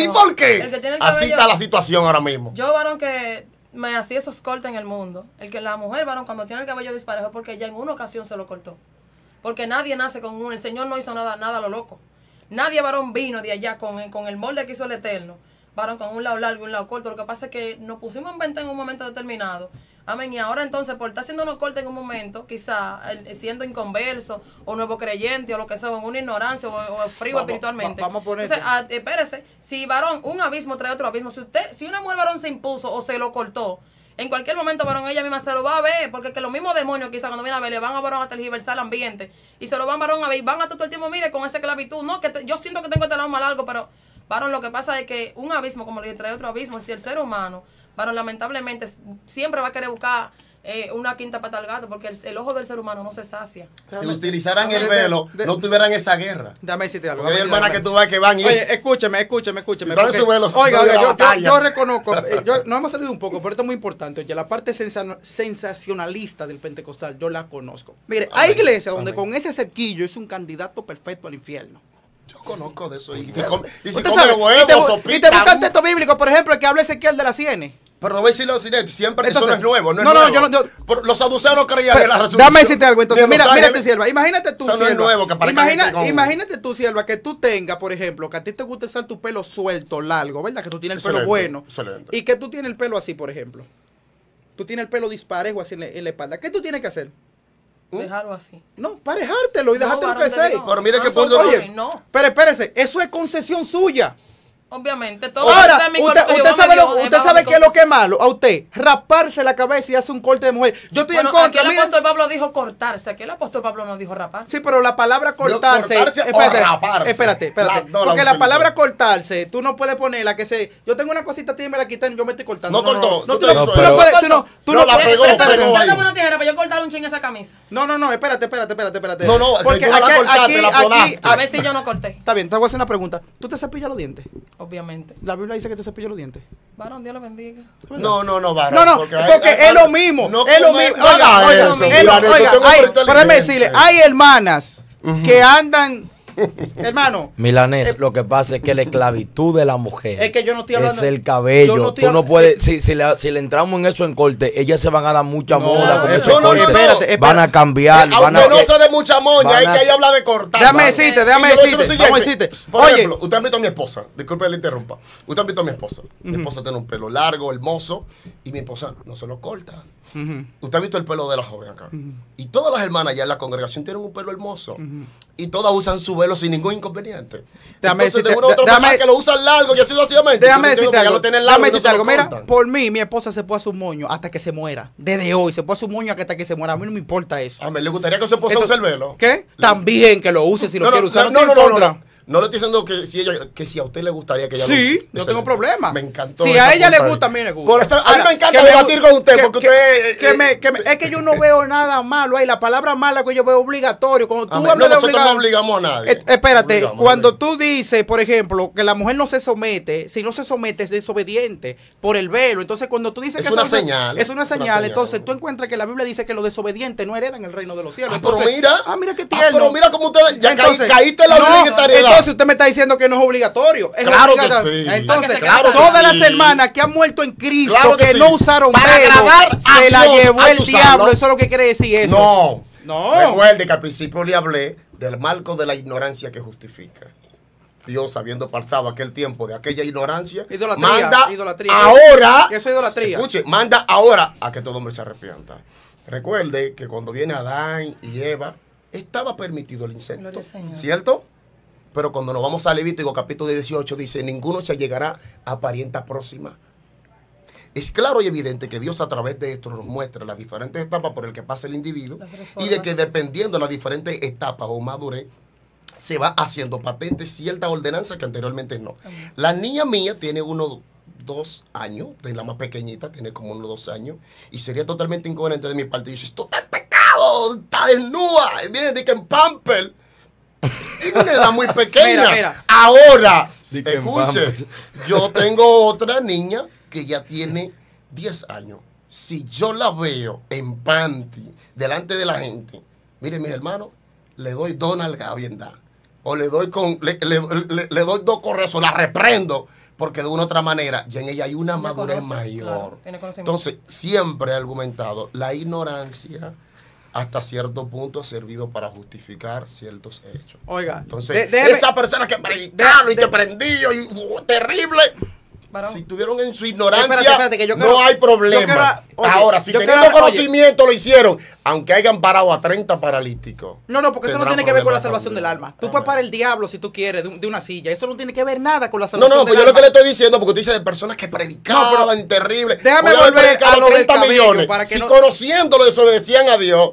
¿Y por qué? Así está la situación ahora mismo. Yo, varón, que me hacía esos cortes en el mundo. La mujer, varón, cuando tiene el cabello disparejo, es porque ya en una ocasión se lo cortó. Porque nadie nace con el Señor no hizo nada a lo loco. Nadie, varón, vino de allá con el molde que hizo el Eterno. Varón, con un lado largo y un lado corto. Lo que pasa es que nos pusimos en venta en un momento determinado. Amén. Y ahora entonces, por estar haciendo unos cortes en un momento, quizá siendo inconverso o nuevo creyente o lo que sea, o en una ignorancia o frío espiritualmente. Vamos a poner. Entonces, espérese, si varón, un abismo trae otro abismo. Si una mujer varón se impuso o se lo cortó, en cualquier momento, varón, ella misma se lo va a ver, porque que los mismos demonios quizás cuando vienen a ver, le van a varón a tergiversar el ambiente, y se lo van varón a ver, y van a todo el tiempo, mire, con esa esclavitud, no, yo siento que tengo este lado más largo, pero, varón, lo que pasa es que un abismo, como le dije, trae otro abismo, si el ser humano, varón, lamentablemente, siempre va a querer buscar una quinta pata al gato, porque el ojo del ser humano no se sacia. Si utilizaran el velo, no tuvieran esa guerra. Déjame decirte algo. Hay hermanas que tú vas que van y... Oye, escúcheme. Oiga, yo reconozco, no hemos salido un poco, pero esto es muy importante. Oye, la parte sensacionalista del pentecostal, yo la conozco. Mire, hay iglesias donde con ese cerquillo es un candidato perfecto al infierno. Yo conozco de eso. Y si ¿Usted come sabe? huevos, y te busca el texto bíblico, por ejemplo, el que habla Ezequiel de las sienes. Pero no voy a decirlo siempre, Entonces, eso no es nuevo. Los saduceos creían en la resurrección. Déjame decirte algo, entonces, mírate, sierva. Imagínate tú, eso no es nuevo, que imagínate tú, sierva, que tú tengas, por ejemplo, que a ti te gusta usar tu pelo suelto, largo, ¿verdad? Que tú tienes el pelo bueno. Excelente. Y que tú tienes el pelo así, por ejemplo. Tú tienes el pelo disparejo así en la espalda. ¿Qué tú tienes que hacer? Dejarlo así. No, parejártelo y dejártelo crecer. Pero mire que por Oye, pero espérese, eso es concesión suya. Obviamente, todo ahora, usted sabe qué es lo que es malo a usted, raparse la cabeza y hace un corte de mujer. Yo estoy en contra. Aquí el apóstol Pablo dijo cortarse, aquí el apóstol Pablo no dijo rapar. Sí, pero la palabra cortarse, espérate, porque la palabra cortarse, tú no puedes ponerla que se, yo tengo una cosita y me la quitan y yo me estoy cortando. No cortó, tú no la pegó. Dame una tijera para yo cortar un ching esa camisa. No, espérate. No, porque aquí, a ver si yo no corté. Está bien, te voy a hacer una pregunta. ¿Tú te cepillas los dientes? Obviamente. La Biblia dice que te cepillas los dientes. Varón, Dios lo bendiga. No, varón. Porque es lo mismo. Es lo mismo. Pero déjame decirle, hay hermanas que andan, hermano. Milanés, lo que pasa es que la esclavitud de la mujer es que yo no estoy hablando, es el cabello. Tú no puedes, si le entramos en eso en corte, ellas se van a dar mucha moda con esos cortes. Espérate. Van a cambiar. Aunque no se dé mucha moña, hay que ahí habla de cortar. Déjame decirte. Por ejemplo, usted ha visto a mi esposa, disculpe le interrumpa. Usted ha visto a mi esposa. Mi esposa tiene un pelo largo, hermoso, y mi esposa no se lo corta. Usted ha visto el pelo de la joven acá. Y todas las hermanas ya en la congregación tienen un pelo hermoso. Y todas usan su velo sin ningún inconveniente. Entonces, de una u otra manera que lo usan largo y así sucesivamente. Déjame decirte algo. Mira, por mí, mi esposa se puede hacer un moño hasta que se muera. Desde hoy, se puede hacer un moño hasta que se muera. A mí no me importa eso. A mí le gustaría que su esposa use el velo. ¿Qué? También que lo use si lo quiere usar. No le estoy diciendo que si a usted le gustaría que ella lo use. Sí, no tengo problema. Me encantó. Si a ella le gusta, a mí le gusta. A mí me encanta debatir con usted porque usted... Es que yo no veo nada malo ahí. La palabra mala que yo veo obligatorio. Cuando tú hablas de nosotros no obligamos a nadie. Espérate, cuando tú dices, por ejemplo, que la mujer no se somete, si no se somete es desobediente por el velo. Entonces, cuando tú dices que es una señal. Es una señal. Entonces, tú encuentras que la Biblia dice que los desobedientes no heredan el reino de los cielos. Pero mira qué tierno. Pero mira cómo usted ya caíste en la obligatoriedad. Entonces, usted me está diciendo que no es obligatorio. Claro que sí. Entonces, todas las hermanas que han muerto en Cristo, que no usaron velo, se la llevó el diablo. Eso es lo que quiere decir eso. No. Recuerde que al principio le hablé del marco de la ignorancia que justifica. Dios, habiendo pasado aquel tiempo de aquella ignorancia, manda ahora, eso es idolatría. Escuche, manda ahora a que todo hombre se arrepienta. Recuerde que cuando viene Adán y Eva, estaba permitido el incesto, ¿cierto? Pero cuando nos vamos a Levítico capítulo 18 dice, ninguno se llegará a parienta próxima. Es claro y evidente que Dios a través de esto nos muestra las diferentes etapas por las que pasa el individuo y de que dependiendo de las diferentes etapas o madurez, se va haciendo patente cierta ordenanza que anteriormente no. La niña mía tiene 2 años, de la más pequeñita, tiene como 2 años, y sería totalmente incoherente de mi parte. Y dice, esto está en pecado, está desnuda, y viene de que en pamper. Tiene una edad muy pequeña. Mira. Ahora, Sí, que escuche, yo tengo otra niña que ya tiene 10 años. Si yo la veo en panty delante de la gente, miren mis hermanos, le doy 2 nalgadas bien dadas. O le doy le doy 2 correos, o la reprendo, porque de una u otra manera ya en ella hay una madurez mayor. Claro, entonces, siempre he argumentado, la ignorancia hasta cierto punto ha servido para justificar ciertos hechos. Oiga, Entonces, déjeme- esa persona que predicaron y que prendió y terrible, Varón. si tuvieron en su ignorancia, Espérate, que yo quiero- no hay yo problema. quiero- oye, Ahora, si yo teniendo quiero- conocimiento lo hicieron, aunque hayan parado a 30 paralíticos. No, porque eso no tendrán tiene que ver con la problemas salvación del también. alma. Tú puedes parar el diablo si tú quieres de una silla. Eso no tiene que ver nada con la No, salvación no, pues del yo lo alma. que le estoy diciendo, porque usted dice de personas que predicaban terrible. déjame Podían haber volver predicado a lo del 30 cabello, millones. para que Si no- conociéndolo desobedecían a Dios,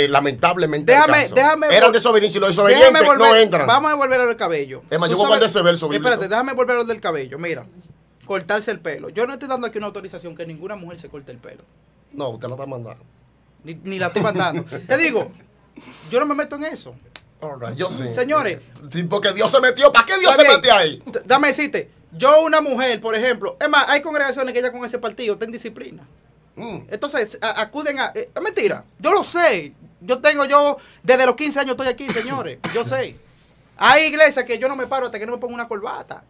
lamentablemente eran desobedientes y los desobedientes no entran. Vamos a volver a lo del cabello. Es más, Tú yo voy a sabes- guardar ese verso bíblico. Espérate, déjame volver a lo del cabello. Mira, cortarse el pelo. Yo no estoy dando aquí una autorización que ninguna mujer se corte el pelo. No, usted lo está mandando. Ni la estoy mandando. Te digo, yo no me meto en eso. Yo sí. Señores. Sí, porque Dios se metió. ¿Para qué Dios Está se bien. mete ahí? Dame decirte, yo una mujer, por ejemplo, es más, hay congregaciones que ya con ese partido están en disciplina. Entonces, acuden a... es mentira, yo lo sé. Yo desde los 15 años estoy aquí, señores. Yo sé. Hay iglesias que yo no me paro hasta que no me ponga una corbata.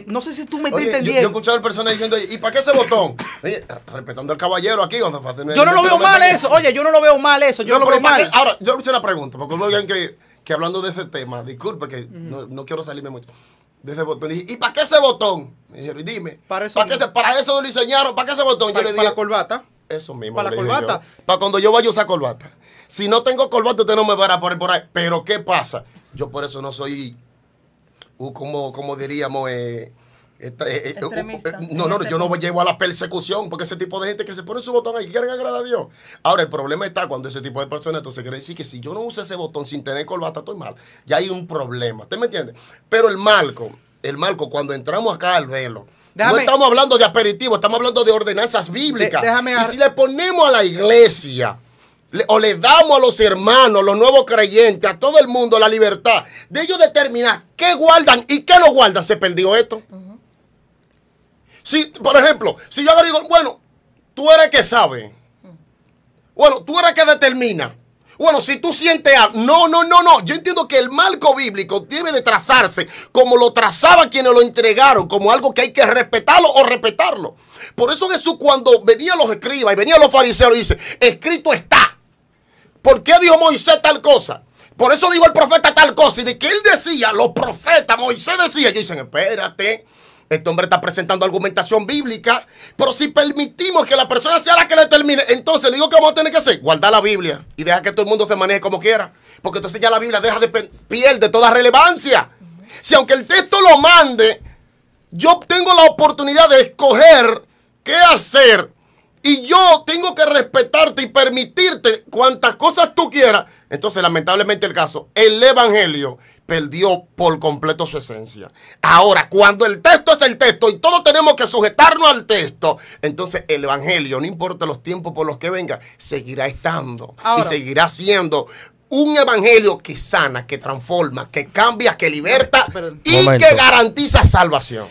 No sé si tú me estás Oye, yo he entendiendo. escuchado a personas diciendo, ¿y para qué ese botón? Oye, respetando al caballero aquí. Yo no lo veo mal eso. Oye, yo no lo veo mal eso. Yo no lo veo mal. Ahora, yo le hice la pregunta, porque uno digan que hablando de ese tema, disculpe que no quiero salirme mucho, de ese botón. Dije, ¿y para qué ese botón? Me dijeron, dime, Para eso ¿para, no. para eso lo diseñaron? ¿Para qué ese botón? Para, yo le para dije, la corbata. eso mismo. para le la dije corbata. yo. Para cuando yo vaya a usar corbata. Si no tengo corbata, usted no me va a poner por ahí. Pero ¿qué pasa? Yo por eso no soy, como diríamos, Extremista, no, en ese yo no punto. llevo a la persecución, porque ese tipo de gente que se pone su botón ahí quieren agradar a Dios. Ahora, el problema está cuando ese tipo de personas, entonces quiere decir que si yo no uso ese botón sin tener corbata, estoy mal. Ya hay un problema. ¿Usted me entiende? Pero el marco, cuando entramos acá al velo, no estamos hablando de aperitivo, estamos hablando de ordenanzas bíblicas. Y si le ponemos a la iglesia, o le damos a los hermanos, los nuevos creyentes, a todo el mundo la libertad de ellos determinar qué guardan y qué no guardan, se perdió esto. Si, por ejemplo, si yo ahora digo, bueno, tú eres que sabe. Bueno, tú eres que determina. Bueno, si tú sientes algo. No. Yo entiendo que el marco bíblico debe de trazarse como lo trazaban quienes lo entregaron, como algo que hay que respetarlo o respetarlo. Por eso Jesús, cuando venían los escribas y venían los fariseos, dice, escrito está. ¿Por qué dijo Moisés tal cosa? Por eso dijo el profeta tal cosa. Y de que él decía, los profetas, Moisés decía, ellos dicen, espérate. Este hombre está presentando argumentación bíblica, pero si permitimos que la persona sea la que le termine, entonces le digo que vamos a tener que hacer, guardar la Biblia y dejar que todo el mundo se maneje como quiera, porque entonces ya la Biblia pierde toda relevancia. Si aunque el texto lo mande, yo tengo la oportunidad de escoger qué hacer y yo tengo que respetarte y permitirte cuantas cosas tú quieras, entonces lamentablemente el caso, el evangelio perdió por completo su esencia. Ahora, cuando el texto es el texto y todos tenemos que sujetarnos al texto, entonces el evangelio, no importa los tiempos por los que venga, seguirá estando. Ahora, y seguirá siendo un evangelio que sana, que transforma, que cambia, que liberta y que garantiza salvación.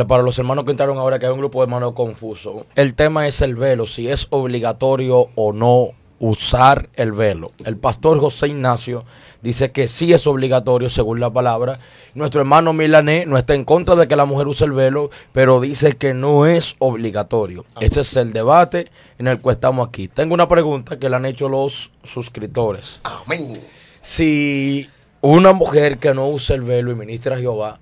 Para los hermanos que entraron ahora, que hay un grupo de hermanos confuso, el tema es el velo, si es obligatorio o no usar el velo. El pastor José Ignacio dice que sí es obligatorio según la palabra. Nuestro hermano Milanés no está en contra de que la mujer use el velo, pero dice que no es obligatorio. Ese es el debate en el cual estamos aquí. Tengo una pregunta que le han hecho los suscriptores. Amén. Si una mujer que no usa el velo y ministra a Jehová,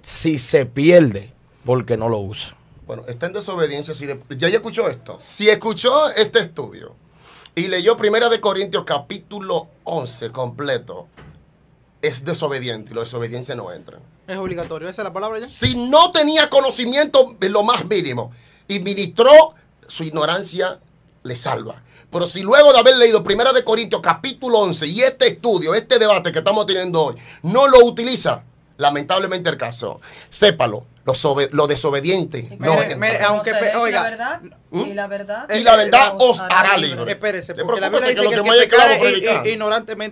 si se pierde porque no lo usa. Bueno, está en desobediencia. Ya escuchó esto. Si escuchó este estudio y leyó 1 Corintios capítulo 11 completo, es desobediente y los desobedientes no entran. Es obligatorio. ¿Esa es la palabra ya? Si no tenía conocimiento en lo más mínimo y ministró, su ignorancia le salva. Pero si luego de haber leído 1 de Corintios capítulo 11 y este estudio, este debate que estamos teniendo hoy, no lo utiliza, lamentablemente el caso, sépalo, lo desobediente no Mire, entra. aunque, oiga, y la verdad Y la verdad os hará libres. espérese, Te porque la preocupes Biblia que dice lo que que el que vaya clavo pecare predicar.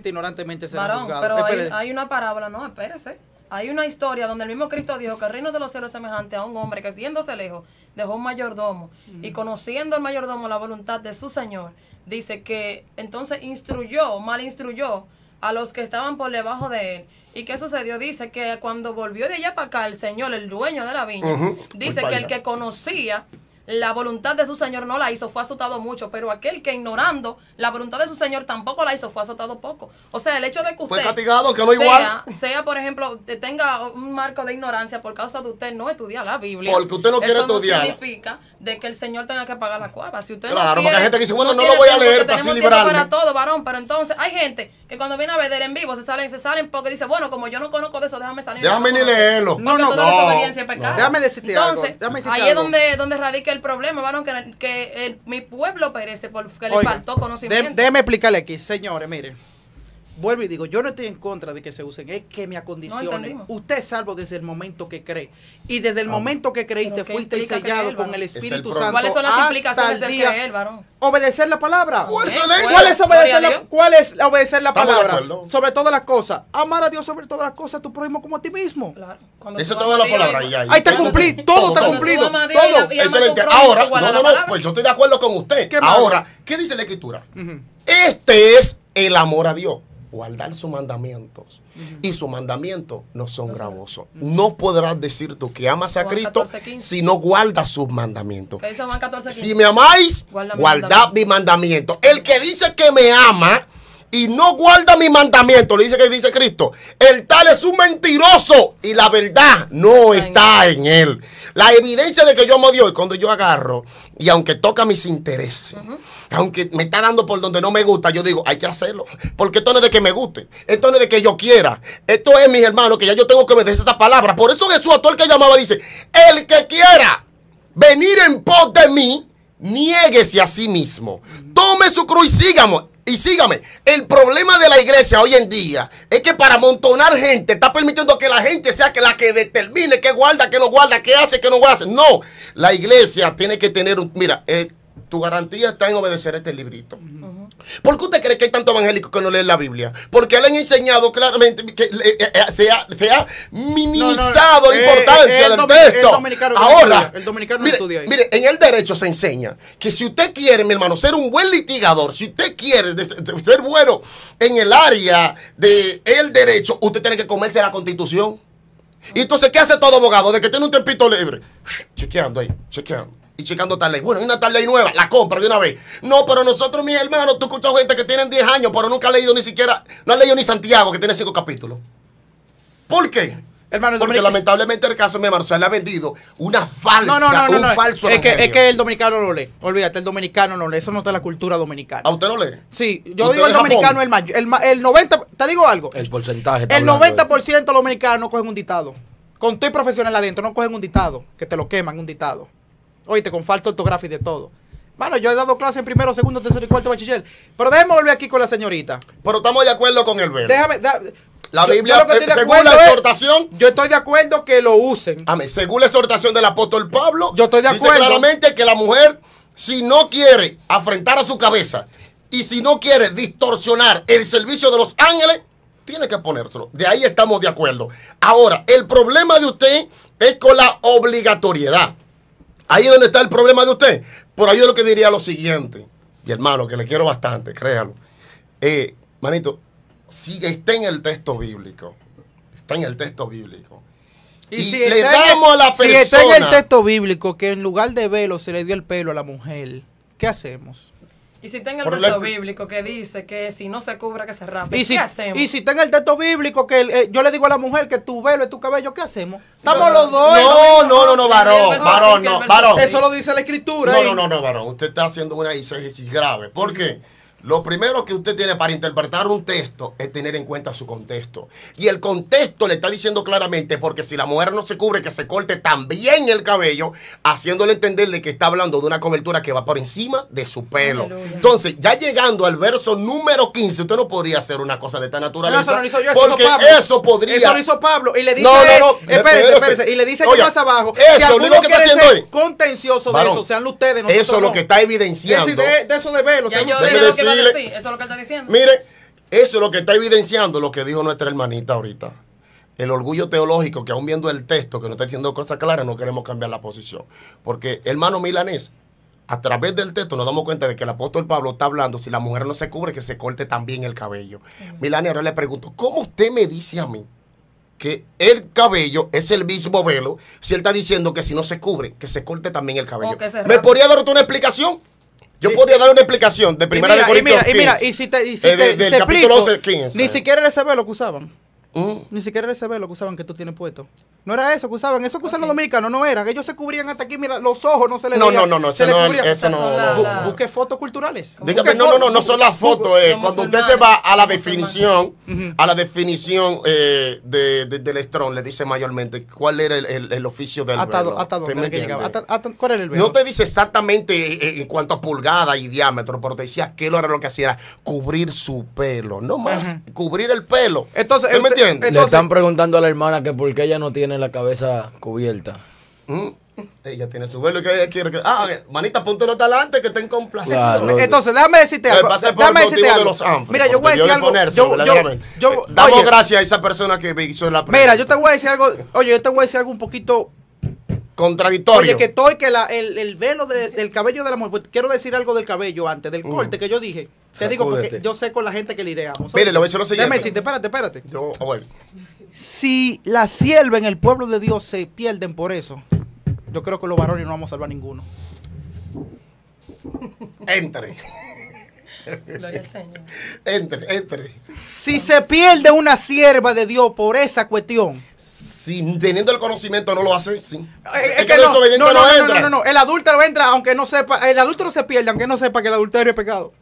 ignorantemente será Varón, juzgado. pero Espérese. hay una parábola, no, espérese. Hay una historia donde el mismo Cristo dijo que el reino de los cielos es semejante a un hombre que, siéndose lejos, dejó un mayordomo y conociendo el mayordomo la voluntad de su señor, dice que entonces mal instruyó a los que estaban por debajo de él. ¿Y qué sucedió? Dice que cuando volvió de allá para acá, el señor, el dueño de la viña, dice que el que conocía la voluntad de su señor no la hizo, fue azotado mucho, pero aquel que ignorando la voluntad de su señor tampoco la hizo, fue azotado poco. O sea, el hecho de que usted Fue castigado, que no igual. sea, por ejemplo, tenga un marco de ignorancia por causa de usted no estudiar la Biblia. Porque usted no quiere estudiar. Eso no significa de que el Señor tenga que pagar la cuava. Si usted Claro, no porque quiere, hay gente que dice, bueno, no tiene lo voy a tiempo, leer que para así tenemos tiempo librarme. para todo, varón, pero entonces hay gente que cuando viene a ver en vivo se salen porque dice, bueno, como yo no conozco de eso, déjame salir. Déjame ni leerlo. No, no, toda no. desobediencia es pecado. Déjame decirte entonces, algo, déjame decirte ahí algo. es donde radica el problema, varón, que mi pueblo perece porque le Oiga, faltó conocimiento. Déjeme explicarle aquí, señores, miren. Vuelvo y digo, yo no estoy en contra de que se usen, es que me acondicionen. entendimos. Usted es salvo desde el momento que cree. Y desde el momento que creíste, Pero ¿qué fuiste implica sellado creer, con varón? el Es el Espíritu problema. Santo. ¿Cuáles son las hasta implicaciones el del día- creer, varón? Obedecer la palabra. ¿Cuál es la Bueno, ley? ¿Cuál es Gloria a obedecer Dios. cuál es obedecer la Estamos de palabra? acuerdo. Sobre todas las cosas. Amar a Dios sobre todas las cosas, a tu prójimo como a ti mismo. Claro. Cuando Esa tú es toda amas la a Dios, palabra. Ahí está Todo, cumplido, todo, todo está todo. cumplido. Tú amas a Dios y Todo. ama a tu Excelente. prójimo, Ahora, igual a no, la no, no, palabra. pues yo estoy de acuerdo con usted. ¿Qué más? Ahora, ¿qué dice la Escritura? Ujú. Este es el amor a Dios, guardar sus mandamientos. Y sus mandamientos no son gravosos. No podrás decir tú que amas a Juan Cristo 14:15. si no guardas sus mandamientos. ¿Qué dice Juan 14:15? Si me amáis, Guarda mi guardad mandamiento. mi mandamiento. El que dice que me ama y no guarda mi mandamiento, le dice que dice Cristo, el tal es un mentiroso y la verdad no está en él. La evidencia de que yo amo a Dios es cuando yo agarro y aunque toca mis intereses, aunque me está dando por donde no me gusta, yo digo, hay que hacerlo. Porque esto no es de que me guste, esto no es de que yo quiera. Esto es, mis hermanos, que ya yo tengo que obedecer esa palabra. Por eso Jesús, a todo el que llamaba, dice, el que quiera venir en pos de mí, niéguese a sí mismo. Tome su cruz y sígame. El problema de la iglesia hoy en día es que para amontonar gente está permitiendo que la gente sea la que determine qué guarda, qué no guarda, qué hace, qué no hace. No, la iglesia tiene que tener mira, tu garantía está en obedecer este librito. ¿Por qué usted cree que hay tantos evangélicos que no leen la Biblia? Porque le han enseñado claramente que se ha minimizado la importancia del texto. El dominicano Ahora, el dominicano mire, estudia ahí. mire, en el derecho se enseña que si usted quiere, mi hermano, ser un buen litigador, si usted quiere de ser bueno en el área del derecho, usted tiene que comerse la Constitución. Y entonces, ¿qué hace todo abogado? De que tiene un tempito libre. Chequeando ahí, chequeando. Y checando tal ley. Bueno, hay una tal ley nueva, la compra de una vez. No, pero nosotros, mis hermanos, tú escuchas gente que tienen 10 años, pero nunca ha leído ni siquiera, no ha leído ni Santiago, que tiene 5 capítulos. ¿Por qué? Hermano, Porque lamentablemente el caso, mi hermano, se le ha vendido una falsa, un falso es evangelio. que el dominicano lo lee. Olvídate, el dominicano no lee. Eso no está en la cultura dominicana. ¿A usted no lee? Sí, yo ¿Usted digo el de Japón? dominicano el mayor. El 90, te digo algo. El porcentaje. está El hablando de- 90% de los dominicanos no cogen un dictado. Con todo y profesional adentro, no cogen un dictado. Que te lo queman, un dictado. Oíste, con falta de ortografía y de todo. Bueno, yo he dado clase en primero, segundo, tercero y cuarto bachiller. Pero déjame volver aquí con la señorita. Pero estamos de acuerdo con el verbo. Déjame. La yo- Biblia, yo lo que estoy de según acuerdo la es- exhortación, Yo estoy de acuerdo que lo usen. amén, según la exhortación del apóstol Pablo, Yo estoy de dice acuerdo. claramente que la mujer, si no quiere afrentar a su cabeza y si no quiere distorsionar el servicio de los ángeles, tiene que ponérselo. De ahí estamos de acuerdo. Ahora, el problema de usted es con la obligatoriedad. Ahí es donde está el problema de usted. Por ahí es lo que diría lo siguiente. Y hermano, que le quiero bastante, créalo. Manito, si está en el texto bíblico, está en el texto bíblico. Y si le está en damos a la Si está en el persona- texto bíblico que en lugar de velo se le dio el pelo a la mujer, ¿qué hacemos? Y si tenga el Por verso la- bíblico que dice que si no se cubra que se rape, Y si, ¿qué hacemos? y si está en el texto bíblico que yo le digo a la mujer que tu velo es tu cabello, ¿qué hacemos? Estamos No, los dos. No, varón, varón, no, varón. Eso lo dice la escritura. No, varón. Usted está haciendo una exégesis grave. ¿Por qué? Lo primero que usted tiene para interpretar un texto es tener en cuenta su contexto. Y el contexto le está diciendo claramente, porque si la mujer no se cubre, que se corte también el cabello, haciéndole entender de que está hablando de una cobertura que va por encima de su pelo. Aleluya. Entonces, ya llegando al verso número 15, usted no podría hacer una cosa de esta naturaleza. Eso no lo hizo yo, porque eso hizo Pablo. eso podría... Eso lo hizo Pablo. Y le dice, espérese. Y le dice Oiga, más abajo, eso, si alguno lo que está quiere haciendo ser es... contencioso de Varón, eso, sean ustedes, nosotros eso es lo no. que está evidenciando. Es decir, de eso de velo. Ya sean yo ustedes. dije lo que iba a decirle- decir. Eso es lo que está diciendo. Mire, eso es lo que está evidenciando lo que dijo nuestra hermanita ahorita. El orgullo teológico, que aún viendo el texto, que nos está diciendo cosas claras, no queremos cambiar la posición. Porque, hermano milanés, a través del texto nos damos cuenta de que el apóstol Pablo está hablando, si la mujer no se cubre, que se corte también el cabello. Milanés, ahora le pregunto, ¿cómo usted me dice a mí que el cabello es el mismo velo si él está diciendo que si no se cubre, que se corte también el cabello? O que se ¿Me rape. podría dar usted una explicación? Yo Sí. podría dar una explicación de primera de Corintios y mira, 15. y si te del te capítulo explico, 11, 15. ni siquiera era ese velo que usaban. Mm. Ni siquiera era ese velo que usaban que tú tienes puesto. No era eso que usaban. Eso que usan los dominicanos no era. Que ellos se cubrían hasta aquí. Mira, los ojos no se les No, veían. no, no, se eso les no, cubrían. eso no, Esas no. son la- Busque fotos culturales. Dígame, Busque no son las fotos. Cuando usted se va a la definición, del Strong, le dice mayormente cuál era el oficio del velo. ¿Hasta ¿Usted dónde me era que llegaba? entiende? ¿Cuál era el velo? No te dice exactamente en cuanto a pulgada y diámetro, pero te decía que era lo que hacía, era cubrir su pelo, no más, Ajá. cubrir el pelo. Entonces, ¿Usted me entiende? Le están preguntando a la hermana que por qué ella no tiene la cabeza cubierta. Ella tiene su velo y que ella quiere que... manita, póntelo talante que estén complacidos. Claro. Entonces, déjame decirte Lo algo. que pasa es por Déjame el decirte motivo de algo. los ángeles, Mira, yo porque voy a decir debió de algo. ponérselo, verdaderamente. Damos Oye, gracias a esa persona que me hizo la pregunta. mira, yo te voy a decir algo. Oye, yo te voy a decir algo un poquito. Contradictorio. Oye, que el velo del cabello de la mujer. Pues, quiero decir algo del cabello antes, del corte que yo dije. Te digo porque Sacúdete. yo sé con la gente que lireamos. Mire, le voy a decir lo siguiente. Déjame decirte, espérate. Yo, bueno, Si la sierva en el pueblo de Dios se pierden por eso, yo creo que los varones no vamos a salvar ninguno. entre. Gloria al Señor. Entre. Si se pierde una sierva de Dios por esa cuestión. Si teniendo el conocimiento no lo hace, sí. Es que no, entra. no. El adúltero entra aunque no sepa. El adúltero se pierde aunque no sepa que el adulterio es pecado.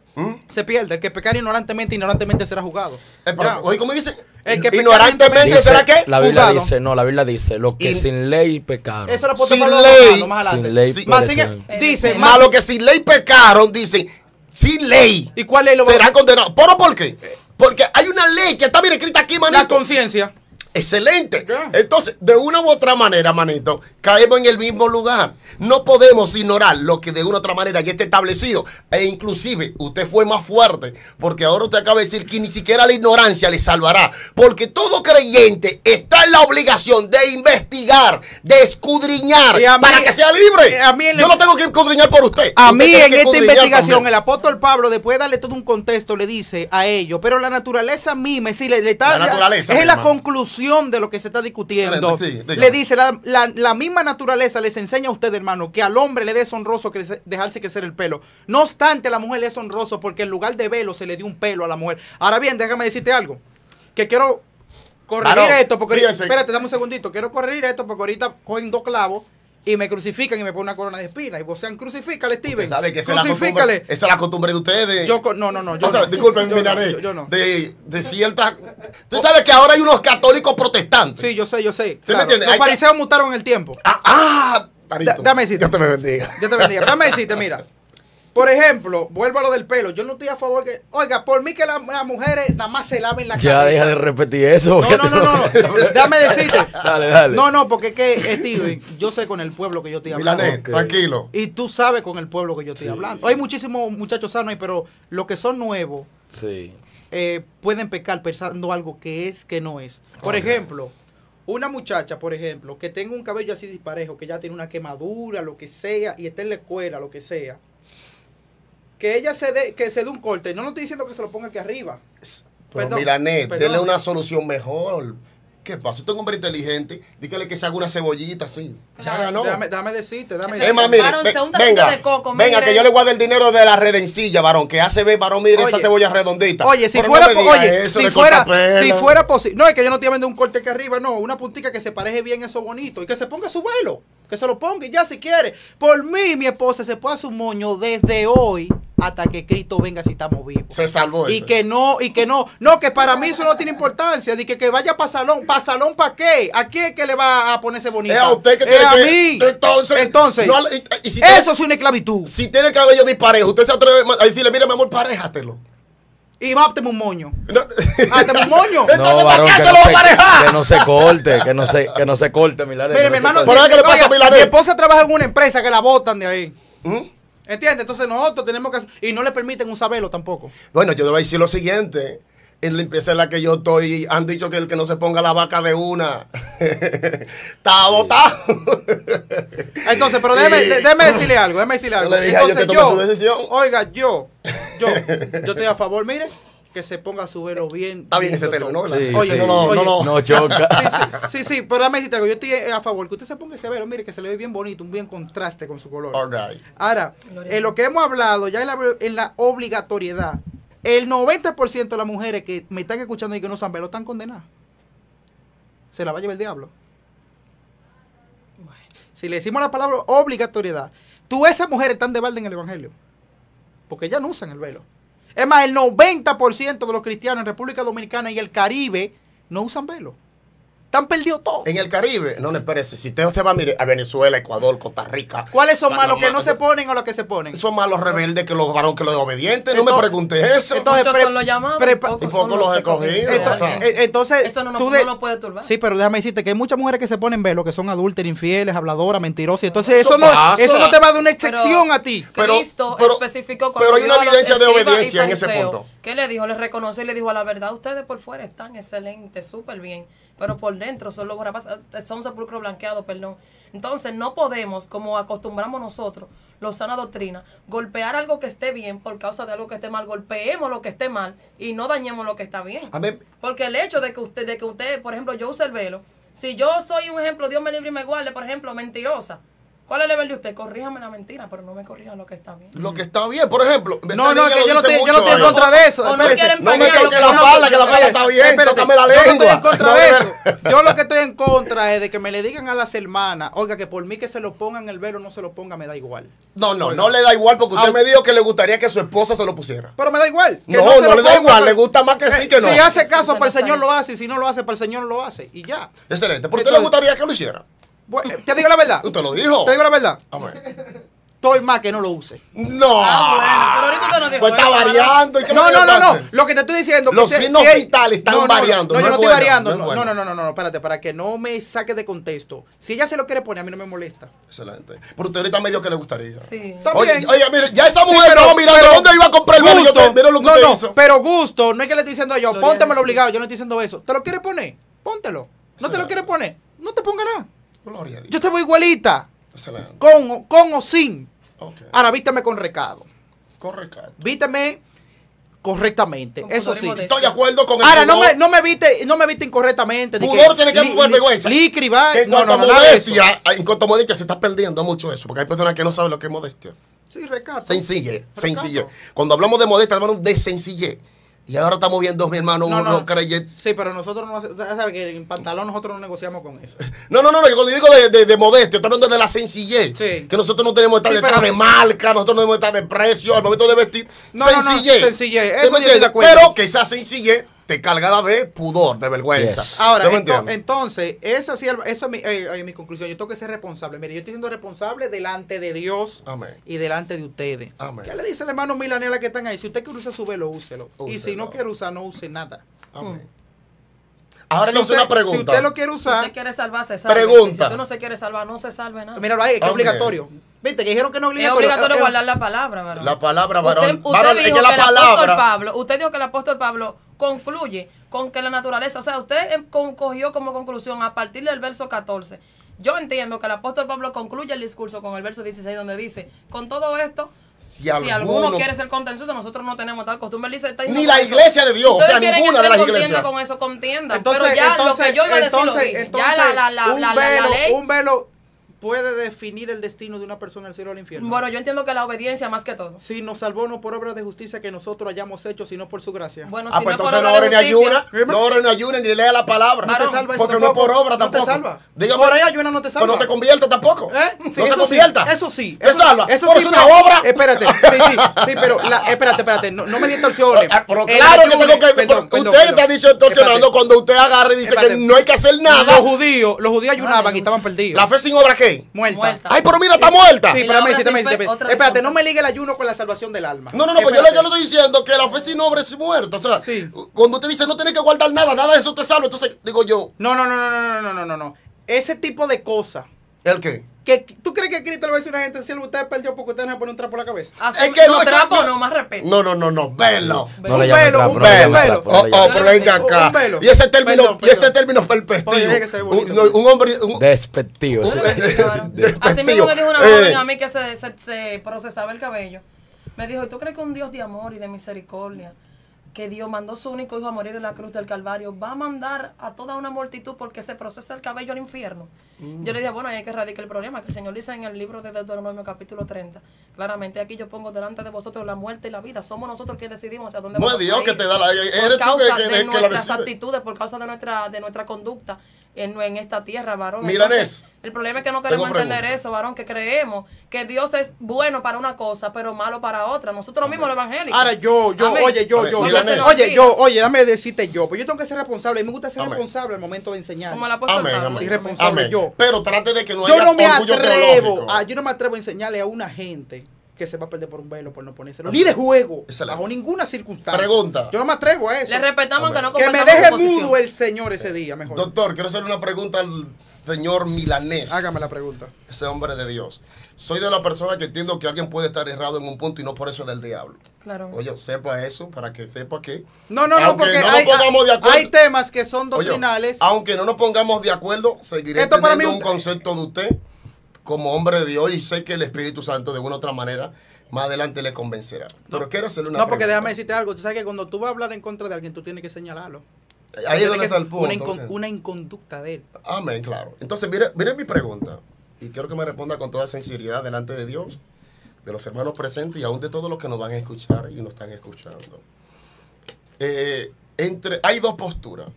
Se pierde. El que pecar ignorantemente será juzgado. Ya. Oye, ¿cómo dice? El que Ignorantemente peca será qué? La Biblia Juzgado. dice, la Biblia dice, los que Y- sin ley pecaron. Eso lo puedo Sin tomar ley. más adelante. Sin ley Sí. Más perecerán. dice, Más lo que sin ley pecaron, dicen, sin ley ¿y cuál es lo serán condenados. ¿Por qué? Porque hay una ley que está bien escrita aquí, manito. La conciencia. Excelente. Ya. Entonces, de una u otra manera, manito, caemos en el mismo lugar. No podemos ignorar lo que de una u otra manera ya está establecido. E inclusive, usted fue más fuerte, porque ahora usted acaba de decir que ni siquiera la ignorancia le salvará. Porque todo creyente está en la obligación de investigar, de escudriñar, Y a mí- para que sea libre. a mí en Yo el- no tengo que escudriñar por usted. A Usted mí tiene en que esta escudriñar investigación también. el apóstol Pablo, después de darle todo un contexto, le dice a ellos, pero la naturaleza misma, es decir, le está, La naturaleza es la misma. conclusión de lo que se está discutiendo. Excelente, sí, dígame. Le dice, la misma naturaleza les enseña a usted, hermano, que al hombre le es honroso dejarse crecer el pelo. No obstante, a la mujer le es honroso porque en lugar de velo se le dio un pelo a la mujer. Ahora bien, déjame decirte algo, que quiero corregir Varón, esto, porque fíjense. espérate, dame un segundito, quiero corregir esto porque ahorita cogen 2 clavos y me crucifican y me ponen una corona de espinas. Y vos sean, crucifícale, Steven. Usted sabe que esa es la Crucifícale. costumbre, esa es la costumbre de ustedes. Yo, no, yo O sea, no. disculpen, Yo miraré. no, yo no. De cierta. Tú sabes que ahora hay unos católicos protestantes. Sí, yo sé. me Claro. entiendes? Los Hay que- fariseos mutaron en el tiempo. Tarito. Dame decirte. Dios te me bendiga. Yo te bendiga. Dame decirte, mira. Por ejemplo, vuelvo a lo del pelo. Yo no estoy a favor que. Oiga, por mí que las mujeres nada más se laven la Ya cabeza. deja de repetir eso. No. Dame decirte. Dale. No, porque es que, Steven, yo sé con el pueblo que yo estoy hablando. Milanés, Ok. tranquilo. Y tú sabes con el pueblo que yo estoy hablando. Hay muchísimos muchachos sanos ahí, pero los que son nuevos Sí. pueden pecar pensando algo que es que no es. Por ejemplo, una muchacha, por ejemplo, que tenga un cabello así disparejo, que ya tiene una quemadura, lo que sea, y esté en la escuela, lo que sea, que ella se dé un corte. No estoy diciendo que se lo ponga aquí arriba. Pero Perdón, Milanés, perdón. denle una solución mejor. ¿Qué pasa? Usted es un hombre inteligente, dígale que se haga una cebollita así. Ya Claro. ganó. Déjame decirte. Es más, mire, Varón, se unta venga, aceite de coco, venga, mire. que yo le guarde el dinero de la redencilla, varón, que hace ver, varón, mire esa Oye, cebolla redondita. Oye, si Pero fuera, no me diga eso si de fuera, cortapelo. si fuera posible, no es que yo no estoy viendo un corte aquí arriba, no, una puntica que se pareje bien eso bonito y que se ponga su velo, que se lo ponga y ya si quiere. Por mí, mi esposa se puede hacer un moño desde hoy hasta que Cristo venga si estamos vivos. Se salvó Y ese. que para mí eso no tiene importancia. De que vaya para salón ¿para qué? ¿A quién es que le va a ponerse bonita? Es a usted que Es tiene a que... mí. Entonces, no, y si eso es una esclavitud. si tiene el cabello disparejo, usted se atreve a decirle, mira, mi amor, paréjatelo. Y mápteme un moño. No. Mápteme un moño. Entonces, No, ¿para varón, qué que se lo va a parejar? que no se corte, que no se corte, Milanes. Mire, que mi no se hermano, corte. Por ahí que le pasa a oiga, Milanes. mi esposa trabaja en una empresa que la botan de ahí. ¿Mm? ¿Entiendes? Entonces nosotros tenemos que... Y no le permiten usar velo tampoco. Bueno, yo le voy a decir lo siguiente. En la empresa en la que yo estoy, han dicho que el que no se ponga la vaca de una está botado. Entonces, pero déjeme decirle algo, Yo le dije a ellos que Entonces, tome su decisión. oiga, yo estoy a favor, mire, que se ponga su velo bien. Está bien ese lindo término, todo. ¿verdad? Sí, Oye, sí. No choca. Sí, pero déjame decirte algo, yo estoy a favor que usted se ponga ese velo, mire, que se le ve bien bonito, un bien contraste con su color. All right. Ahora, en lo que hemos hablado, ya en la obligatoriedad, el 90% de las mujeres que me están escuchando y que no usan velo están condenadas. Se la va a llevar el diablo. Si le decimos la palabra obligatoriedad, esas mujeres están de balde en el evangelio. Porque ellas no usan el velo. Es más, el 90% de los cristianos en República Dominicana y el Caribe no usan velo. Están perdidos todos. En el Caribe, no, espérese, si usted se va, mire, a Venezuela, Ecuador, Costa Rica. ¿Cuáles son más los que Panamá, no se ponen o los que se ponen? Son más los rebeldes que los varones, que los obedientes. No me Entonces- pregunte eso. entonces- Muchos son los llamados, prepa- y pocos los escogidos. Entonces, Eso no tú nos puede turbar. Sí, pero déjame decirte que hay muchas mujeres que se ponen velo, que son adúlteras, infieles, habladoras, mentirosas. Entonces, Eso eso no pasa. te va a dar una excepción Pero- a ti. Pero- Cristo pero- especificó pero hay vio una a los evidencia de escribas y obediencia en ese fariseos. punto. ¿Qué le dijo? Le reconoció y le dijo a la verdad, ustedes por fuera están excelentes, súper bien, pero por dentro son son sepulcros blanqueados, perdón. Entonces no podemos, como acostumbramos nosotros, los sana doctrina, golpear algo que esté bien por causa de algo que esté mal. Golpeemos lo que esté mal y no dañemos lo que está bien. Amén. Porque el hecho de que usted, por ejemplo, yo use el velo, si yo soy un ejemplo, Dios me libre y me guarde, por ejemplo, mentirosa, ¿cuál es el nivel de usted? Corríjame la mentira, pero no me corrijan lo que está bien. Lo que está bien, por ejemplo. No, esta niña que lo yo no dice estoy en mucho, contra de eso. O no Espérese. quieren No me pagar lo toque que la no falda, que la quieren. falda está bien. Espérate, Tócame la yo no estoy lengua. en contra No, de no, eso. Yo lo que estoy en contra es de que me le digan a las hermanas, oiga, que por mí que se lo pongan el velo, no se lo ponga, me da igual. No le da igual porque usted me dijo que le gustaría que su esposa se lo pusiera. Pero me da igual. Que No, se no lo le da ponga, igual, pero- le gusta más que sí que no. Si hace caso Eso para el se lo Señor sabe. lo hace, y si no lo hace para el Señor lo hace, y ya. Excelente. ¿Por qué Entonces- le gustaría que lo hiciera? Te digo la verdad. Usted lo dijo. Te digo la verdad. A ver. Estoy más que no lo use. No. Ah, bueno, pero ahorita usted no dijo Pues está eso, ¿verdad? variando. ¿Y qué es lo No, que no, le no, pasa? no. Lo que te estoy diciendo. Los que signos vitales están variando, No, no yo no es estoy bueno, variando. no es No, bueno. no, espérate, para que no me saque de contexto. Si ella se lo quiere poner, a mí no me molesta. Excelente. Pero usted ahorita me dijo que le gustaría. Sí. Está Oye, bien. oye, mire, ya esa Sí, mujer pero- estaba mirando pero- dónde iba a comprar el velo. Mira lo que usted hizo. pero gusto, no es que le estoy diciendo yo, Gloria a póntemelo Jesús. obligado, yo no estoy diciendo eso. ¿Te lo quieres poner? Póntelo. ¿No te lo Sí. quieres poner? No te ponga nada. Gloria a Dios. Yo te voy igualita, Excelente. con o sin. Ok. Ahora vísteme con recado. Correcto. Vísteme correctamente, Con eso pudor y sí. modestia. Estoy de acuerdo con el Ahora, pudor. no me viste incorrectamente. de Pudor tiene que haber vergüenza. Licri, va. Que en No, cuanto no, a nada de eso. modestia, en cuanto a modestia se está perdiendo mucho eso, porque hay personas que no saben lo que es modestia. Sí, recato. Sencillez, Recato. sencillez. Cuando hablamos de modestia, hablamos de sencillez. Y ahora estamos viendo, mi hermano, No, unos no. creyentes. Sí, pero nosotros no hacemos, ya sabes que en pantalón nosotros no negociamos con eso. No, yo cuando digo de modestia, estoy hablando de la sencillez. Sí. Que nosotros no tenemos que estar Sí, detrás pero- de marca, nosotros no debemos estar de precio, al momento de vestir. No, sencillez. sencillez. ¿Tú Eso me yo estoy de entiendes? acuerdo. Pero que esa sencillez te cargada de pudor, de vergüenza. Yes. Ahora, ¿Tú me entiendes? entonces, eso es mi conclusión. Yo tengo que ser responsable. Mire, yo estoy siendo responsable delante de Dios Amén. y delante de ustedes. Amén. ¿Qué le dice el hermano Milanela que están ahí? Si usted quiere usar su velo, úselo. Y si Úselo. no quiere usar, no use nada. Amén. Ahora Si le hace usted- una pregunta. Si usted lo quiere Si usar, usted quiere salvarse, salve. Pregunta. Si usted no se quiere salvar, no se salve nada. míralo ahí, que es Amén. obligatorio. Viste, que dijeron que no es Es obligatorio. obligatorio guardar la palabra, ¿verdad? La palabra, varón. Usted Varón, es dijo que la que el apóstol palabra. Pablo, usted dijo que el apóstol Pablo concluye con que la naturaleza, o sea, usted cogió como conclusión a partir del verso 14. Yo entiendo que el apóstol Pablo concluye el discurso con el verso 16 donde dice, con todo esto, Si si alguno alguno quiere ser contencioso, nosotros no tenemos tal costumbre. Él dice, está Ni diciendo la con eso. iglesia de Dios, Si o sea, ustedes quieren ninguna de entrar las en contienda iglesias. con eso, contiendan. Entonces, pero ya entonces, lo que yo iba a decir lo entonces, dije. entonces, Ya la ley. un velo puede definir el destino de una persona al cielo o al infierno? Bueno, yo entiendo que la obediencia más que todo. Si nos salvó no por obras de justicia que nosotros hayamos hecho, sino por su gracia. Bueno, Ah, si pues no es entonces por no obra de ore ni justicia, ayuna, no ore ni ayuna ni lea la palabra. No te salva eso porque no es tampoco. por obra No te tampoco. salva. Dígame, Por ahí ayuna no te salva. Pues no te convierte tampoco. Sí, no se eso convierta. Sí, eso sí. ¿Te salva? Eso Pero sí, es una pero- obra. Espérate, sí, pero espérate, no me distorsiones. Pero El claro que ayuno- tengo que. perdón, Usted está distorsionando Espérate. cuando usted agarra y dice Espérate. que no hay que hacer nada. Los judíos ayunaban y estaban perdidos. ¿La fe sin obra qué? Muerta. Ay, pero mira, está muerta. Sí, Y pero la me obra dice, sin fe, otra espérate, disculpa. no me ligue el ayuno con la salvación del alma. No, pues yo Espérate. le estoy diciendo que la fe sin obra es muerta. O sea, Sí. cuando usted dice no tiene que guardar nada de eso te salva. Entonces digo yo, No. Ese tipo de cosas. ¿el qué? ¿Tú crees que Cristo le va a decir a una gente, si usted perdió porque usted no se pone un trapo en la cabeza? Así, Es que no, no, trapo, no. no, más respeto. No, velo. No le Un llamen velo, trapo, un no le llamen velo. trapo, no le llamen Pero venga acá. Un velo. Y ese término, Perdón, y este perdón. término perspectivo. Oye, que se ve bonito. Un hombre. Despectivo. Un- sí. Claro. Despectivo. Así mismo me dijo una Eh. joven a mí que se procesaba el cabello. Me dijo, ¿y tú crees que un Dios de amor y de misericordia, que Dios mandó su único hijo a morir en la cruz del Calvario, va a mandar a toda una multitud porque se procesa el cabello al infierno? Yo le dije, bueno, ahí hay que erradicar el problema, que el Señor dice en el libro de Deuteronomio capítulo 30, claramente aquí yo pongo delante de vosotros la muerte y la vida. Somos nosotros que decidimos hacia dónde No es vamos Dios a ir. que te da la. Por Eres tú causa que de la nuestras decide. actitudes, por causa de nuestra conducta en esta tierra, varón. Milanés, Entonces, el problema es que no queremos tengo entender pregunta. eso, varón, que creemos que Dios es bueno para una cosa, pero malo para otra. Nosotros mismos los evangélicos. Ahora yo, Amén. oye, A ver, Milanés. oye, dame decirte yo, pues yo tengo que ser responsable, y me gusta ser Amén. responsable al momento de enseñar. Como el apóstol Amén, Pablo. amén. Sí, responsable. Amén. yo. Pero trate de que no Yo haya no me orgullo atrevo, teológico. yo no me atrevo a enseñarle a una gente que se va a perder por un velo por no ponérselo. Ni de juego, Excelente. bajo ninguna circunstancia. Pregunta. Yo no me atrevo a eso. Le respetamos Amén. que no Que me compartamos deje su posición. mudo el Señor ese día, mejor. Doctor, quiero hacerle una pregunta al señor Milanés. Hágame la pregunta. Ese hombre de Dios. Soy de la persona que entiendo que alguien puede estar errado en un punto y no por eso es del diablo. Claro. Oye, sepa eso para que sepa que. No, Aunque porque no nos pongamos de acuerdo. hay temas que son Oye, doctrinales. aunque no nos pongamos de acuerdo, seguiré Esto para teniendo mí un concepto de usted como hombre de Dios y sé que el Espíritu Santo de una u otra manera más adelante le convencerá. Pero quiero hacerle una No, porque pregunta. déjame decirte algo. Tú sabes que cuando tú vas a hablar en contra de alguien, tú tienes que señalarlo. Ahí es donde Tiene que está el ser punto. una inconducta de él. Amén, claro. Entonces, mire mi pregunta. Y quiero que me responda con toda sinceridad delante de Dios, de los hermanos presentes y aún de todos los que nos van a escuchar y nos están escuchando. Hay dos posturas.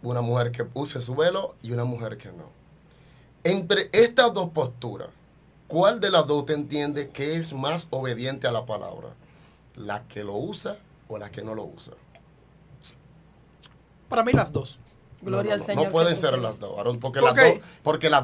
Una mujer que use su velo y una mujer que no. Entre estas dos posturas, ¿cuál de las dos usted entiende que es más obediente a la palabra? ¿La que lo usa o la que no lo usa? Para mí las dos. Gloria al Señor No pueden ser Jesucristo. las dos, varón, porque ¿Por las qué?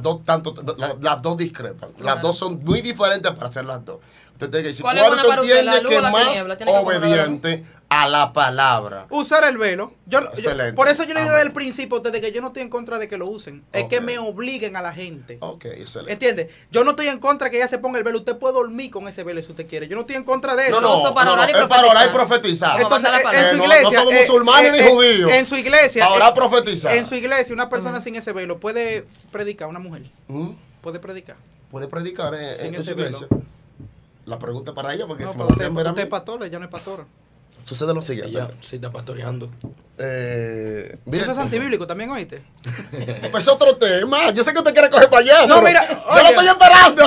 dos, las dos discrepan. Las Claro. dos son muy diferentes para ser las dos. Usted tiene que decir, ¿Cuál ¿cuál es buena usted para usted, la entiende luz que o la es más tiniebla? Tiene que poner la luz. obediente a la palabra? Usar el velo. Excelente. Por eso yo le digo Amén. desde el principio, desde que yo no estoy en contra de que lo usen. Es que Ok. me obliguen a la gente. Ok, excelente. ¿Entiendes? Yo no estoy en contra que ella se ponga el velo. Usted puede dormir con ese velo si usted quiere. Yo no estoy en contra de eso. No, Uso para orar y es para orar y profetizar. profetizar. Como Entonces, manda la en palabra. su No, iglesia. no somos musulmanes ni judíos. En su iglesia. Para orar, profetizar. En su iglesia, una persona sin ese velo puede predicar, una mujer. ¿Mm? Puede predicar. Puede predicar Sin en ese su iglesia. velo. La pregunta para ella, porque No, me pero lo usted, pueden ver a usted mí. es pastor, ella no es pastora. Sucede lo siguiente. Ella sí está pastoreando. Mire, Eso es antibíblico también, ¿oíste? pues otro tema. Yo sé que usted quiere coger para allá. No, pero mira, yo oye. lo estoy esperando.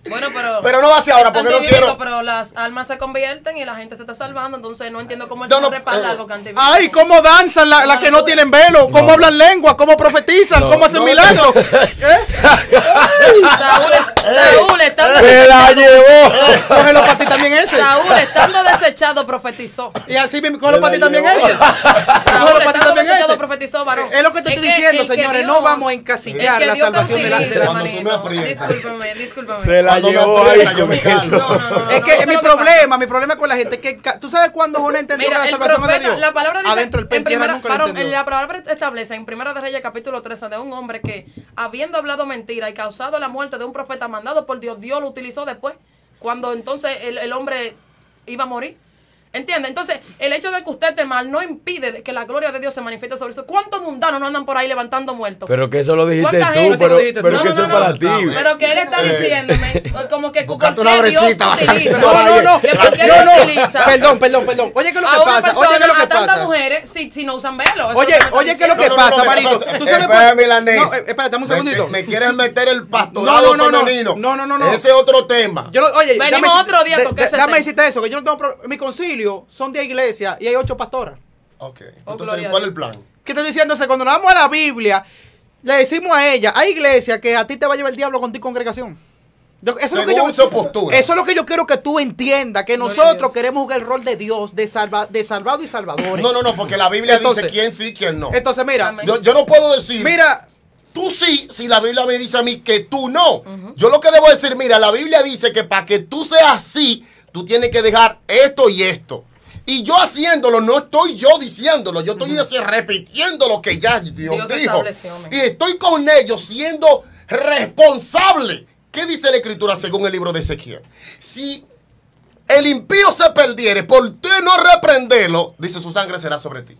Bueno, Pero no va hacia ahora, es porque no antibíblico, quiero. pero las almas se convierten y la gente se está salvando, entonces no entiendo cómo el Yo Señor no- respalda algo que antibíblico. Ay, cómo danzan las que no tienen velo, cómo hablan lengua, cómo profetizan, cómo hacen milagros. Saúl, estando ¡Se la llevó! Cógelo para ti también ese. Saúl, estando desechado, profetizó. Y así mismo, cógelo para ti también llevó. ese. Saúl, Cógelo para ti estando también desechado, ese. profetizó, varón. Es lo que te estoy Es diciendo, el que señores, Dios- no vamos a encasillar el que la Dios te salvación de la utilice, Cuando tú me manito. aprietas. Discúlpame. Se la Cuando me llevó aprieta, ahí yo con me calmo. eso. No, Es que no, mi no, problema con la gente es que tú sabes cuándo Jonás entendió que Mira, la el salvación es de profeta, Dios. la palabra dice, Adentro el en pentera primera, nunca lo varón, entendió. la palabra establece en Primera de Reyes capítulo 13 de un hombre que, habiendo hablado mentira y causado la muerte de un profeta mandado por Dios, Dios lo utilizó después, cuando entonces el hombre iba a morir. ¿Entiende? Entonces, el hecho de que usted esté mal no impide que la gloria de Dios se manifieste sobre usted. ¿Cuántos mundanos no andan por ahí levantando muertos? Pero que eso lo dijiste ¿Cuánta tú, gente pero, lo dijiste tú? pero No, que no, eso es no, para no. ti. Pero que él está diciéndome, como que Buscarte ¿por una qué Dios brecita, vas a utiliza? hacer por ahí. No. Que por qué No, Dios no. utiliza Perdón. Oye, ¿qué es lo a que una pasa? persona, Oye, ¿qué es lo que a tantas pasa? mujeres si no usan velo. Eso Oye, es lo que me oye, está ¿qué es lo que diciendo. pasa, Marito? ¿Tú sabes por- Espérame, Milanés. No, espérate, dame un segundito. Me quieres meter el pastorado No. femenino. No. Ese es otro tema. Yo no- oye, Venimos dame- otro día a tocar ese Dame tema. decirte eso, que yo no tengo mi concilio son 10 iglesias y hay 8 pastoras. Ok. Oh, Entonces, gloria a ¿cuál es Dios. el plan? ¿Qué estoy diciéndose? Cuando nos vamos a la Biblia, le decimos a ella, hay iglesias que a ti te va a llevar el diablo con tu congregación. Según su postura. Eso es lo que yo quiero que tú entiendas, que Gloria a nosotros Dios. queremos jugar el rol de Dios, de salvado y salvadores. No, porque la Biblia Entonces- dice quién sí, quién no. Entonces, mira, Amén. Yo no puedo decir, mira, tú sí, si la Biblia me dice a mí que tú no. Yo lo que debo decir, mira, la Biblia dice que para que tú seas así, tú tienes que dejar esto y esto. Y yo haciéndolo, no estoy yo diciéndolo, yo estoy así repitiendo lo que ya Dios Dios dijo. estableció, amén. Y estoy con ellos siendo responsable. ¿Qué dice la Escritura según el libro de Ezequiel? Si el impío se perdiere por usted no reprenderlo, dice su sangre será sobre ti.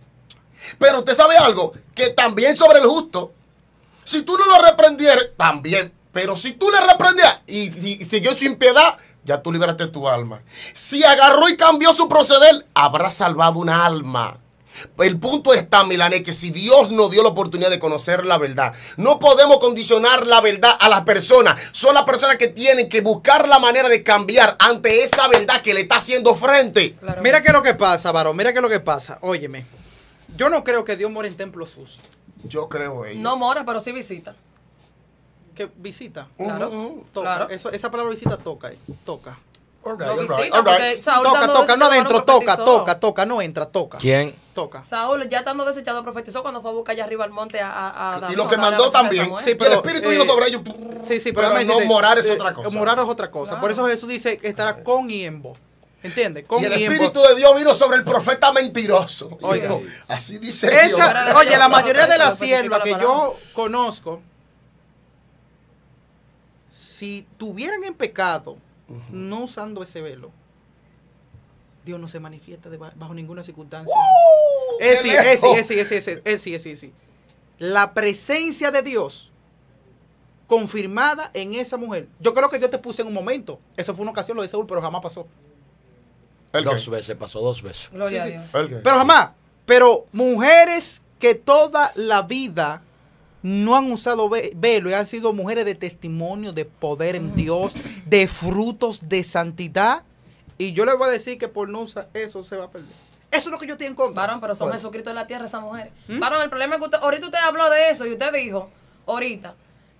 Pero usted sabe algo, que también sobre el justo, si tú no lo reprendieres, también. Pero si tú le reprendías y siguió sin piedad, ya tú liberaste tu alma. Si agarró y cambió su proceder, habrá salvado una alma. El punto está, Milanés, que si Dios nos dio la oportunidad de conocer la verdad, no podemos condicionar la verdad a las personas. Son las personas que tienen que buscar la manera de cambiar ante esa verdad que le está haciendo frente. Claro. mira qué es lo que pasa, varón, mira qué es lo que pasa. Óyeme, yo no creo que Dios more en templos sucios. Yo creo ello. No mora, pero sí visita. Que visita, Claro. toca. Claro. Esa palabra visita toca, toca. All right, Lo all right, visita all right. porque Saúl Toca, estando no desechado, adentro, no profetizó. toca, no entra, toca. ¿Quién? Toca. Saúl ya estando desechado profetizó cuando fue a buscar allá arriba al monte a Y lo que a mandó a también. Samuel. Sí, Y el pero, Espíritu vino sobre ellos. Sí, pero déjame no decirte, morar es otra cosa. Morar es otra cosa. Claro. Por eso Jesús dice que estará con y en vos. ¿Entiendes? Con Y el y en Espíritu vos. de Dios vino sobre el profeta mentiroso. Oiga. Sí, así dice Esa- Dios. oye, la mayoría de Eso las especifica siervas la que palabra. yo conozco, si tuvieran en pecado, no usando ese velo, Dios no se manifiesta bajo ninguna circunstancia. Es sí. La presencia de Dios confirmada en esa mujer. Yo creo que Dios te puso en un momento. Eso fue una ocasión lo de Saúl, pero jamás pasó. ¿El qué? 2 veces, pasó 2 veces. Gloria Sí, a Dios. ¿El qué? Pero jamás. Pero mujeres que toda la vida no han usado velo y han sido mujeres de testimonio, de poder en Dios, de frutos de santidad. Y yo les voy a decir que por no usar eso se va a perder. Eso es lo que yo estoy en contra. Varón, pero son Bueno. Jesucristo en la tierra esas mujeres. Varón, el problema es que ahorita usted habló de eso y usted dijo, ahorita,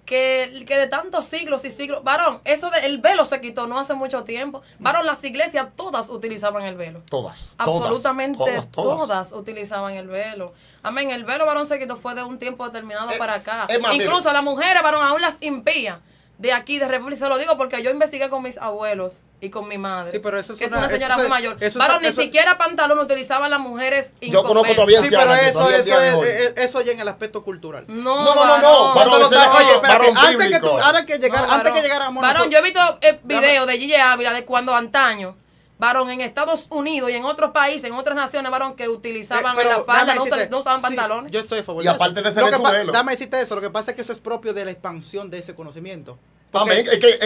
que de tantos siglos y siglos, varón, eso del velo se quitó no hace mucho tiempo. Varón, las iglesias todas utilizaban el velo. Todas. Absolutamente todas. todas utilizaban el velo. Amén. El velo, varón, se quitó fue de un tiempo determinado para acá. es más, Incluso mire. las mujeres, varón, aún las impías de aquí, de República, se lo digo porque yo investigué con mis abuelos y con mi madre. Sí, pero eso es que es una- una señora eso muy es- mayor. eso es- Varón, ni eso- siquiera pantalón utilizaban las mujeres Yo conozco inconversas. todavía Sí, pero ancianas que eso, todavía el día de hoy. eso ya en el aspecto cultural. No, No, varón. varón, ese era- Oye, espérate, varón antes que bíblico. tú, ahora que llegar, No, antes que varón. llegáramos Varón, nosotros- yo he visto videos de Gigi Ávila de cuando antaño, varón, en Estados Unidos y en otros países, en otras naciones, varón, que utilizaban pero la falda, déjame no, decirte, no usaban sí, pantalones. Yo estoy a favor Y de aparte eso. de tener Lo que su velo. Dame decirte eso, lo que pasa es que eso es propio de la expansión de ese conocimiento. Amén. Porque Es que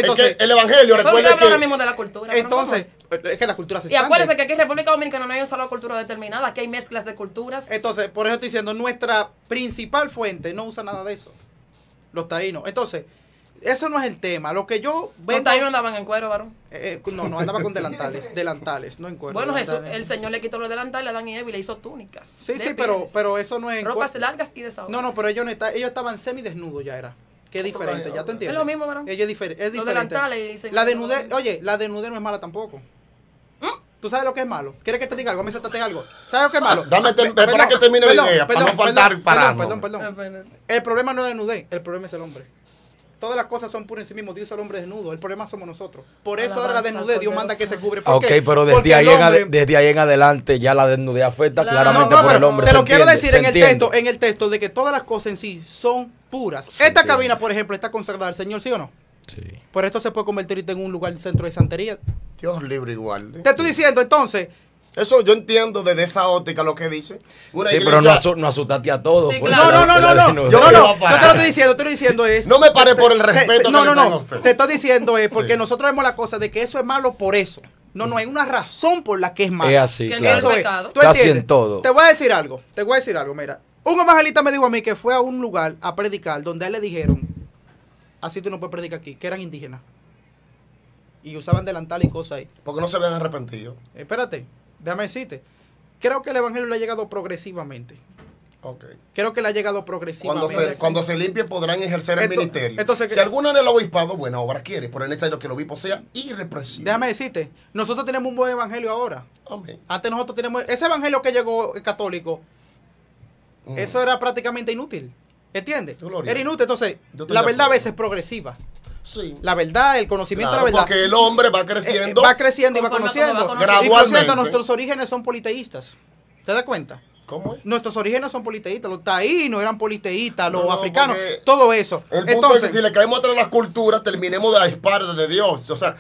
entonces, el Evangelio, Pero usted recuerde habla ahora que mismo de la cultura. varón, entonces, ¿cómo? es que la cultura se Y expande. acuérdense que aquí en República Dominicana no hay una sola cultura determinada, aquí hay mezclas de culturas. Entonces, por eso estoy diciendo, nuestra principal fuente no usa nada de eso. Los taínos. Entonces, eso no es el tema. Lo que yo Los vengo... taínos andaban en cuero, varón. no andaba con delantales, no en cuero. Bueno, Jesús, delantales. el Señor le quitó los delantales a Adán y Eva y le hizo túnicas. Sí, de sí, pieles, pero eso no es... en ropas cuero. largas y desahogadas. No, pero ellos estaban semidesnudos ya era. Que es diferente, ya te entiendes. Es lo mismo, varón. Ella es diferente. Los delantales y se- La desnudez, oye, la desnudez no es mala tampoco. ¿Tú sabes lo que es malo? ¿Quieres que te diga algo? Me saltate algo. ¿Sabes lo que es malo? espera que termine la idea, para no faltar para perdón. El problema no es desnudez, el problema es el hombre. Todas las cosas son puras en sí mismo. Dios es el hombre desnudo. El problema somos nosotros. Por eso ahora la Alabanza desnudez, Dios al manda que se poderoso. cubre. ¿Por Ok, qué? pero Porque desde ahí, el hombre- desde ahí en adelante ya la desnudez afecta Claro. claramente No, por el pero hombre. te se lo quiero entiende, decir se en entiende. el texto de que todas las cosas en sí son puras. Se Esta entiende. cabina, por ejemplo, está consagrada al Señor, ¿sí o no? Sí. Por esto se puede convertir en un lugar centro de santería. Dios libre igual. Te estoy diciendo, entonces, Eso yo entiendo desde esa óptica lo que dice. Una Sí, iglesia, pero no asustaste a todos. Sí, pues, claro. de la Yo desnudez. Yo no iba a te lo parar. estoy diciendo es... No me pare por el respeto No, que le no, tengo a no. usted. Te estoy diciendo es porque Sí. nosotros vemos la cosa de que eso es malo por eso. No, hay una razón por la que es mala. Es así, Que no claro. es Eso es. pecado. ¿Tú Casi entiendes? en todo. Te voy a decir algo, mira. Un evangelista me dijo a mí que fue a un lugar a predicar donde a él le dijeron, así tú no puedes predicar aquí, que eran indígenas. Y usaban delantal y cosas ahí. Porque no se habían arrepentido. Espérate, déjame decirte. Creo que el evangelio le ha llegado progresivamente. Ok. Creo que le ha llegado progresivamente. Cuando se limpie podrán ejercer el ministerio. entonces, si alguno en el obispado, buena obra quiere, pero es necesario que el obispo sea irrepresible. Déjame decirte, nosotros tenemos un buen evangelio ahora. Amén. Antes nosotros tenemos ese evangelio que llegó católico. Eso era prácticamente inútil. ¿Entiendes? Gloria. Era inútil. Entonces, Yo estoy la de verdad a acuerdo. veces es progresiva. Sí. La verdad, el conocimiento Claro, de la verdad. porque el hombre va creciendo. Va creciendo y va Conforme conociendo. va conociendo. Y por Gradualmente. cierto, nuestros orígenes son politeístas. ¿Te das cuenta? ¿Cómo es? Nuestros orígenes son politeístas. Los taínos eran politeístas, los No, africanos, porque todo eso. El punto Entonces, es que si le caemos atrás las culturas, terminemos de la espalda de Dios. O sea,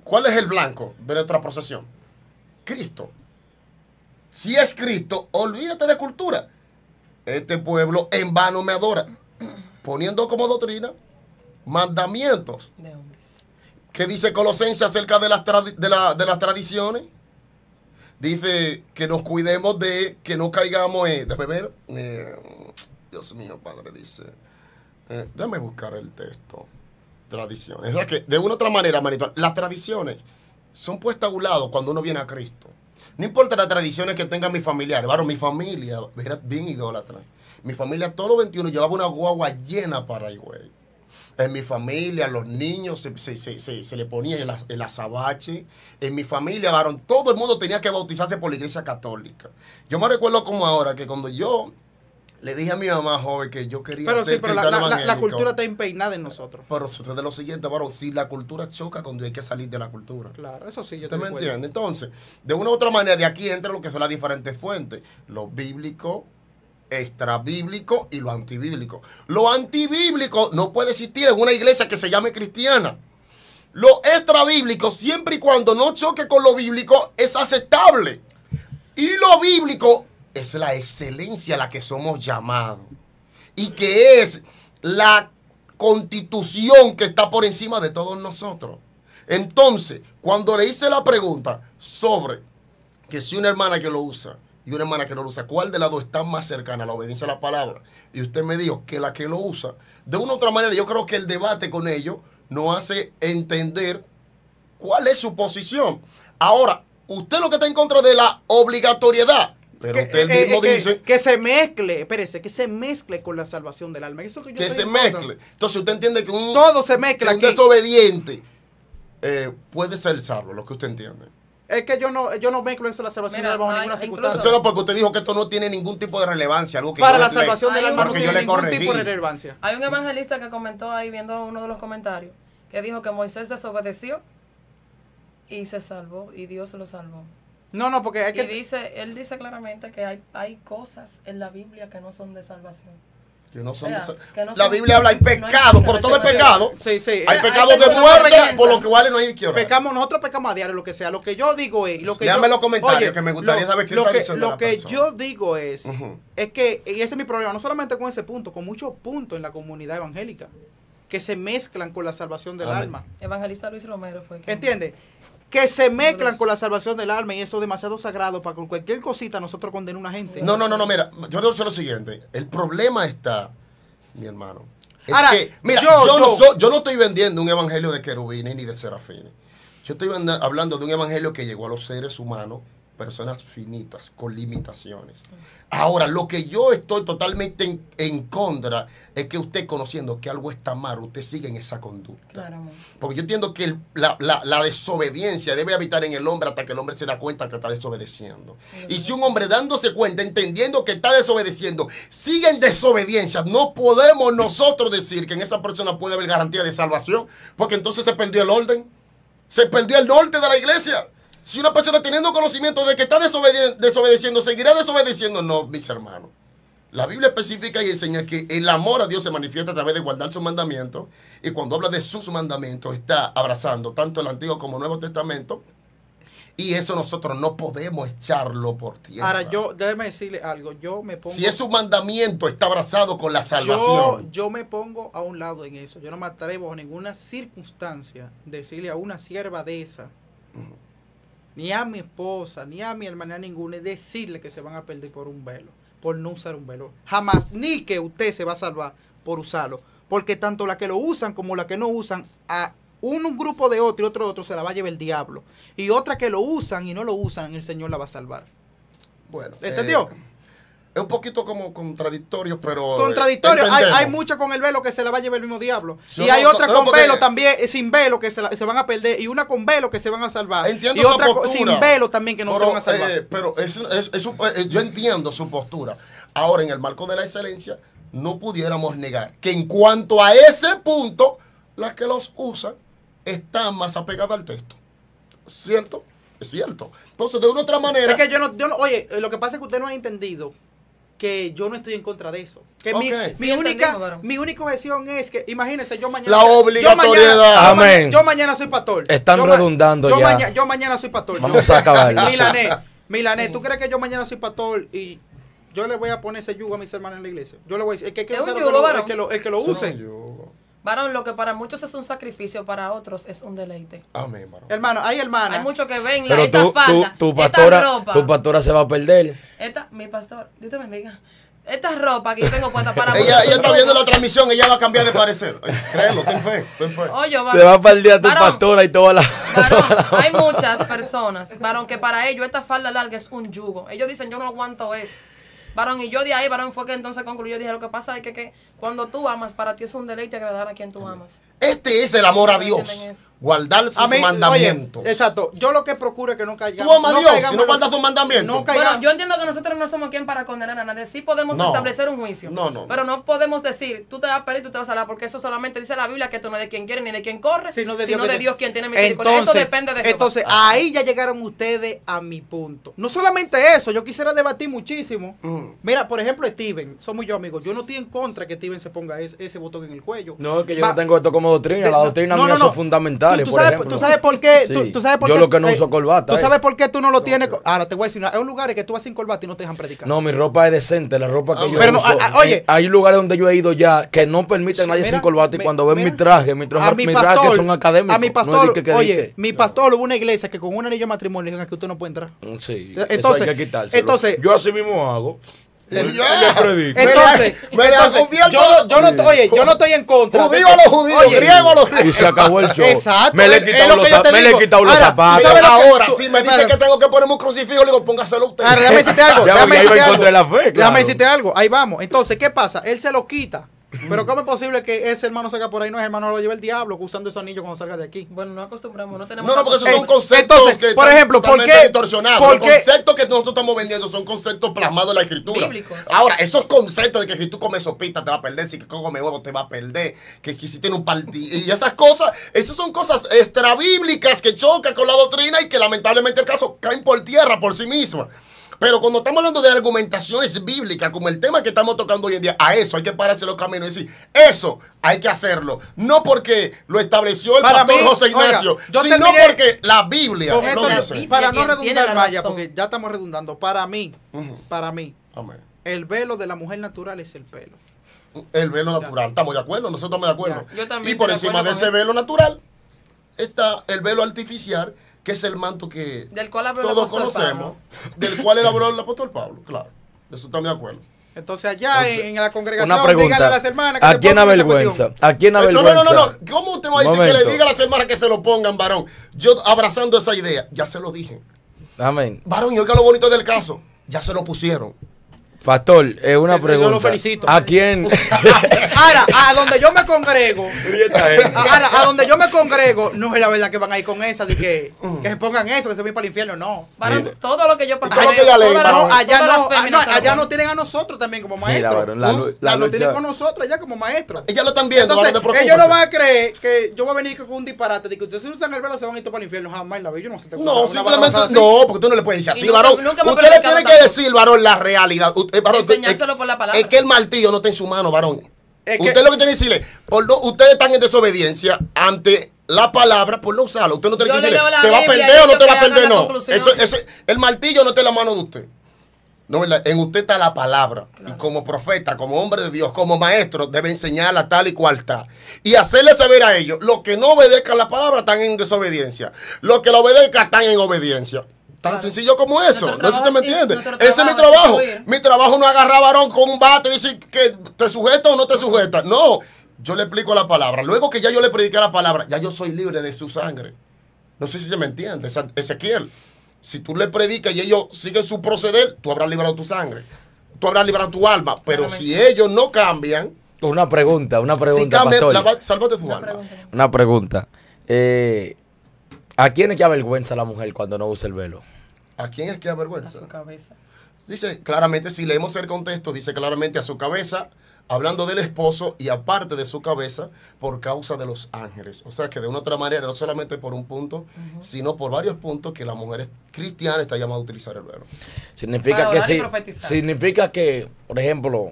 ¿cuál es el blanco de nuestra procesión? Cristo. Si es Cristo, olvídate de cultura. Este pueblo en vano me adora, poniendo como doctrina mandamientos. De hombres. ¿Qué dice Colosenses acerca de de las tradiciones? Dice que nos cuidemos de que no caigamos en... Déjame ver. Dios mío, Padre, dice... déjame buscar el texto. Tradiciones. O sea que, de una u otra manera, manito, las tradiciones son puestas a un lado cuando uno viene a Cristo. No importa las tradiciones que tengan mis familiares. Claro, mi familia era bien idólatra. Mi familia todos los 21 llevaba una guagua llena para Higüey. En mi familia, los niños se le ponía el azabache. En mi familia, varón, todo el mundo tenía que bautizarse por la iglesia católica. Yo me recuerdo como ahora que cuando yo le dije a mi mamá joven que yo quería pero ser sí, pero cristiano la evangélico. cultura está impeinada en nosotros. Pero sucede lo siguiente, varón, si la cultura choca cuando hay que salir de la cultura. Claro, eso sí, yo ¿Usted te me recuerdo. entiende? Entonces, de una u otra manera, de aquí entra lo que son las diferentes fuentes. Lo bíblico, extrabíblico y lo antibíblico. Lo antibíblico no puede existir en una iglesia que se llame cristiana. Lo extrabíblico, siempre y cuando no choque con lo bíblico, es aceptable. Y lo bíblico es la excelencia a la que somos llamados. Y que es la constitución que está por encima de todos nosotros. Entonces, cuando le hice la pregunta sobre que si una hermana que lo usa y una hermana que no lo usa, ¿cuál de las dos está más cercana a la obediencia a la palabra? Y usted me dijo que la que lo usa. De una u otra manera, yo creo que el debate con ellos nos hace entender cuál es su posición. Ahora, usted lo que está en contra de la obligatoriedad, pero usted mismo dice que se mezcle, espérese, que se mezcle con la salvación del alma. Eso que yo que estoy se en contra. mezcle. Entonces usted entiende que Todo se mezcla que un aquí. desobediente puede ser salvo, lo que usted entiende. Es que yo no mezclo eso la salvación Mira, del alma bajo hay- ninguna incluso- circunstancia. Eso no, porque usted dijo que esto no tiene ningún tipo de relevancia. Algo que Para yo la le- salvación del Hay alma no porque yo tiene le ningún corregí. tipo de relevancia. Hay un evangelista que comentó ahí viendo uno de los comentarios que dijo que Moisés desobedeció y se salvó y Dios se lo salvó. No, porque hay Y que... él dice claramente que hay cosas en la Biblia que no son de salvación. Que no son O sea, de- que no la son- Biblia habla, hay no hay pecado, por todo es salvación. pecado. Sí, sí. Hay hay pecado de personas muerte, que piensan- por lo que vale no hay que orar. Nosotros pecamos a diario, lo que sea. Lo que yo digo es... Lo que Léame yo, los comentarios, que me gustaría saber qué lo está que, diciendo lo la que persona. yo digo es... Ujú. Es que, y ese es mi problema, no solamente con ese punto, con muchos puntos en la comunidad evangélica, que se mezclan con la salvación del Amén. alma. Evangelista Luis Romero fue que... ¿Entiendes? Que se mezclan con la salvación del alma y eso es demasiado sagrado para con cualquier cosita nosotros condenar a una gente. No, mira, yo te voy a decir lo siguiente. El problema está, mi hermano, es Ahora, que, mira, yo no estoy vendiendo un evangelio de querubines ni de serafines. Yo estoy hablando de un evangelio que llegó a los seres humanos, personas finitas, con limitaciones. Ahora, lo que yo estoy totalmente en contra es que usted, conociendo que algo está mal, usted sigue en esa conducta. Claramente. Porque yo entiendo que la desobediencia debe habitar en el hombre hasta que el hombre se da cuenta que está desobedeciendo. Y si un hombre dándose cuenta, entendiendo que está desobedeciendo, sigue en desobediencia, no podemos nosotros decir que en esa persona puede haber garantía de salvación, porque entonces se perdió el orden, se perdió el norte de la iglesia. Si una persona teniendo conocimiento de que está desobedeciendo, seguirá desobedeciendo, no, mis hermanos. La Biblia especifica y enseña que el amor a Dios se manifiesta a través de guardar sus mandamientos. Y cuando habla de sus mandamientos, está abrazando tanto el Antiguo como el Nuevo Testamento. Y eso nosotros no podemos echarlo por tierra. Ahora, déjeme decirle algo. Yo me pongo. Si es un mandamiento, está abrazado con la salvación. Yo me pongo a un lado en eso. Yo no me atrevo a ninguna circunstancia decirle a una sierva de esa, ni a mi esposa, ni a mi hermana, ni a ninguna, decirle que se van a perder por un velo, por no usar un velo. Jamás, ni que usted se va a salvar por usarlo. Porque tanto la que lo usan como la que no usan, a un grupo de otro y otro de otro se la va a llevar el diablo. Y otra que lo usan y no lo usan, el Señor la va a salvar. Bueno, ¿entendió? Es un poquito como contradictorio, pero... Contradictorio. entendemos. Hay mucha con el velo que se la va a llevar el mismo diablo. Yo Y hay no- otra no, con porque- velo también, sin velo, que se van a perder. Y una con velo que se van a salvar. Entiendo y su otra postura. sin velo también que no se Pero, van a salvar. pero yo entiendo su postura. Ahora, en el marco de la excelencia, no pudiéramos negar que en cuanto a ese punto, las que los usan están más apegadas al texto. ¿Cierto? Es cierto. Entonces, de una u otra manera... Es que yo no, oye, lo que pasa es que usted no ha entendido que yo no estoy en contra de eso. Que Ok. Sí, entendimos, varón. mi única objeción es que, imagínense, yo mañana... La obligatoriedad. Amén. Yo mañana soy pastor. Están redundando ya. Yo mañana soy pastor. Vamos a acabarlo. Milané, Sí. ¿tú crees que yo mañana soy pastor y yo le voy a poner ese yugo a mis hermanos en la iglesia? Yo le voy a decir, el que Es un use yugo, varón. el que lo Eso no use. es yugo. Varón, lo que para muchos es un sacrificio, para otros es un deleite. Amén, varón. Hermano, hay hermanas. Hay muchos que ven Pero esta falda, tu esta ropa. pastora se va a perder. Mi pastor, Dios te bendiga. Esta ropa que yo tengo puesta para Ella muchos está son viendo la rubos. transmisión, ella va a cambiar de parecer. Créelo, ten fe, ten fe. Oye, Se varón, va a perder a tu varón, pastora y toda la... varón, hay muchas personas, varón, que para ellos esta falda larga es un yugo. Ellos dicen, yo no aguanto eso. Varón, y yo de ahí, varón, fue que entonces concluyó. Yo dije, lo que pasa es que cuando tú amas, para ti es un deleite agradar a quien tú amas. Este es el amor a No Dios. entienden eso. Guardar sus A mí, mandamientos. oye, exacto. Yo lo que procuro es que no caigamos. Tú amas a Dios, caigamos si no en guardas los- sus mandamientos. No caigamos. Bueno, yo entiendo que nosotros no somos quien para condenar a nadie. Sí podemos No. establecer un juicio. No. Pero no podemos decir, tú te vas a perder, tú te vas a salvar, porque eso solamente dice la Biblia que tú no es de quien quiere ni de quien corre, sino de Dios quien tiene misericordia. Esto depende de Jehová. Entonces, ahí ya llegaron ustedes a mi punto. No solamente eso, yo quisiera debatir muchísimo. Mira, por ejemplo, Steven, somos yo amigos. Yo no estoy en contra que Steven se ponga ese botón en el cuello. No, es que yo Va- no tengo esto como doctrina. La doctrina no, mía no, no. son fundamentales, ¿Tú por sabes, ejemplo. ¿Tú sabes por qué? Sí. ¿Tú sabes por Yo qué? lo que no uso corbata. ¿Tú sabes por qué tú no lo tienes? Ahora te voy a decir, hay lugares que tú vas sin corbata y no te dejan predicar. No, mi ropa es decente, la ropa que yo pero no, uso. oye. Hay lugares donde yo he ido ya que no permiten a nadie Mira, sin corbata y cuando ven mira, mi traje, a mi mis trajes pastor, son académicos. a mi no es pastor, de que oye, dije. mi pastor hubo una iglesia que con un anillo de matrimonio le dijeron que usted no puede entrar. Sí, Entonces- eso hay que quitárselo. entonces- yo así mismo hago. Ya. Le predico. Entonces, Me la convierto- yo no estoy en contra. Judío a los judíos, Oye, griego a los Y griegos. se acabó el show. Exacto, Me le he es quitado lo los que yo te digo. Ahora, zapatos. ¿tú sabes lo que- Ahora, tú- si me dice espera. que tengo que ponerme un crucifijo, le digo, póngaselo usted. Ahora, déjame decirte algo. Ya, Déjame porque ahí va decirte en algo. contra de la fe, claro. Déjame decirte algo. Ahí vamos. Entonces, ¿qué pasa? Él se lo quita. Pero ¿cómo es posible que ese hermano salga por ahí? No, ese hermano lo lleva el diablo usando esos anillos cuando salga de aquí. Bueno, no acostumbramos, no tenemos... No, porque esos son tanto- conceptos Entonces, que por están ejemplo, ¿por totalmente qué- distorsionados. por Los qué- conceptos que nosotros estamos vendiendo son conceptos plasmados en la escritura. Bíblicos. Ahora, esos conceptos de que si tú comes sopita te va a perder, si comes huevo te va a perder, que si tienes un partido y esas cosas, esas son cosas extrabíblicas que chocan con la doctrina y que lamentablemente el caso caen por tierra por sí mismas. Pero cuando estamos hablando de argumentaciones bíblicas, como el tema que estamos tocando hoy en día, a eso hay que pararse los caminos y decir, eso hay que hacerlo. No porque lo estableció el Para pastor mí, José Ignacio, oiga, yo sino terminé porque la Biblia con lo esto, la dice. Biblia para no quien tiene redundar la vaya, razón. porque ya estamos redundando. Para mí, Amén. el velo de la mujer natural es el pelo. El velo natural, estamos de acuerdo, nosotros estamos de acuerdo. Ya, yo también Y por estoy de encima de acuerdo ese con eso. velo natural está el velo artificial, que es el manto que Del cual habló el todos apóstol conocemos, del cual elaboró el apóstol Pablo, claro. De eso estamos de acuerdo. Entonces allá Entonces, en la congregación, Una pregunta. dígale a las hermanas que ¿A se quién pongan esa avergüenza? cuestión. ¿A quién No, avergüenza? no. ¿Cómo usted va a decir que Momento. le diga a las hermanas que se lo pongan, varón? Yo abrazando esa idea, ya se lo dije. Amén. Varón, y oiga lo bonito del caso, ya se lo pusieron. Pastor, una Yo pregunta. lo felicito. ¿A quién? Ahora, a donde yo me congrego, ahora, a donde yo me congrego, no es la verdad que van a ir con esa, de que se pongan eso, que se vayan para el infierno, no. Varón, Mire. todo lo que yo pasé, todo lo que ella lee, todas varón. las- Allá todas las no, féminas allá trabajan. no tienen a nosotros también como maestros. varón, la lu- la Lo lucha- tienen con nosotros allá como maestros. Ellas lo están viendo, Entonces, varón, no te ellos no preocupes. van a creer que yo voy a venir con un disparate de que ustedes si usan el velo se van a ir todos para el infierno. Jamás en la vida yo no sé. No, simplemente no, porque tú no le puedes decir así, Y nunca- varón. nunca me Usted le predicado tiene que tanto. decir, varón, la realidad. Varón, Enseñárselo por la palabra. Es que el martillo no está en su mano, varón. Es que- Usted lo que tiene que decirle, ustedes están en desobediencia ante la palabra por no usarla. Usted no tiene Yo que le decirle, leo la ¿te va a Biblia perder y o no yo te va que a haga perder? la No. conclusión. El martillo no está en la mano de usted. No, ¿verdad? En usted está la palabra. Claro. Y como profeta, como hombre de Dios, como maestro, debe enseñarla tal y cual está. Y hacerle saber a ellos, los que no obedezcan la palabra están en desobediencia. Los que la obedezcan están en obediencia. Tan Claro. sencillo como eso. Nuestro No sé si usted me trabajo es- entiende. nuestro Ese es mi trabajo es trabajo. instruir. Mi trabajo no es agarrar varón con un bate y decir que te sujeta o no te sujeta. No. Yo le explico la palabra. Luego que ya yo le prediqué la palabra, ya yo soy libre de su sangre. No sé si se me entiende, Ezequiel. Si tú le predicas y ellos siguen su proceder, tú habrás librado tu sangre. Tú habrás librado tu alma. Pero Claramente. si ellos no cambian, Una pregunta, si cambian, pastor. sálvate tu Una alma. pregunta. Una pregunta. ¿A quién es que avergüenza la mujer cuando no usa el velo? ¿A quién es que A avergüenza? su cabeza. Dice claramente, si leemos el contexto, dice claramente a su cabeza, hablando del esposo y aparte de su cabeza, por causa de los ángeles. O sea que de una otra manera, no solamente por un punto, sino por varios puntos que la mujer cristiana está llamada a utilizar el velo. Significa Para que orar y sí. profetizar. Significa que, por ejemplo,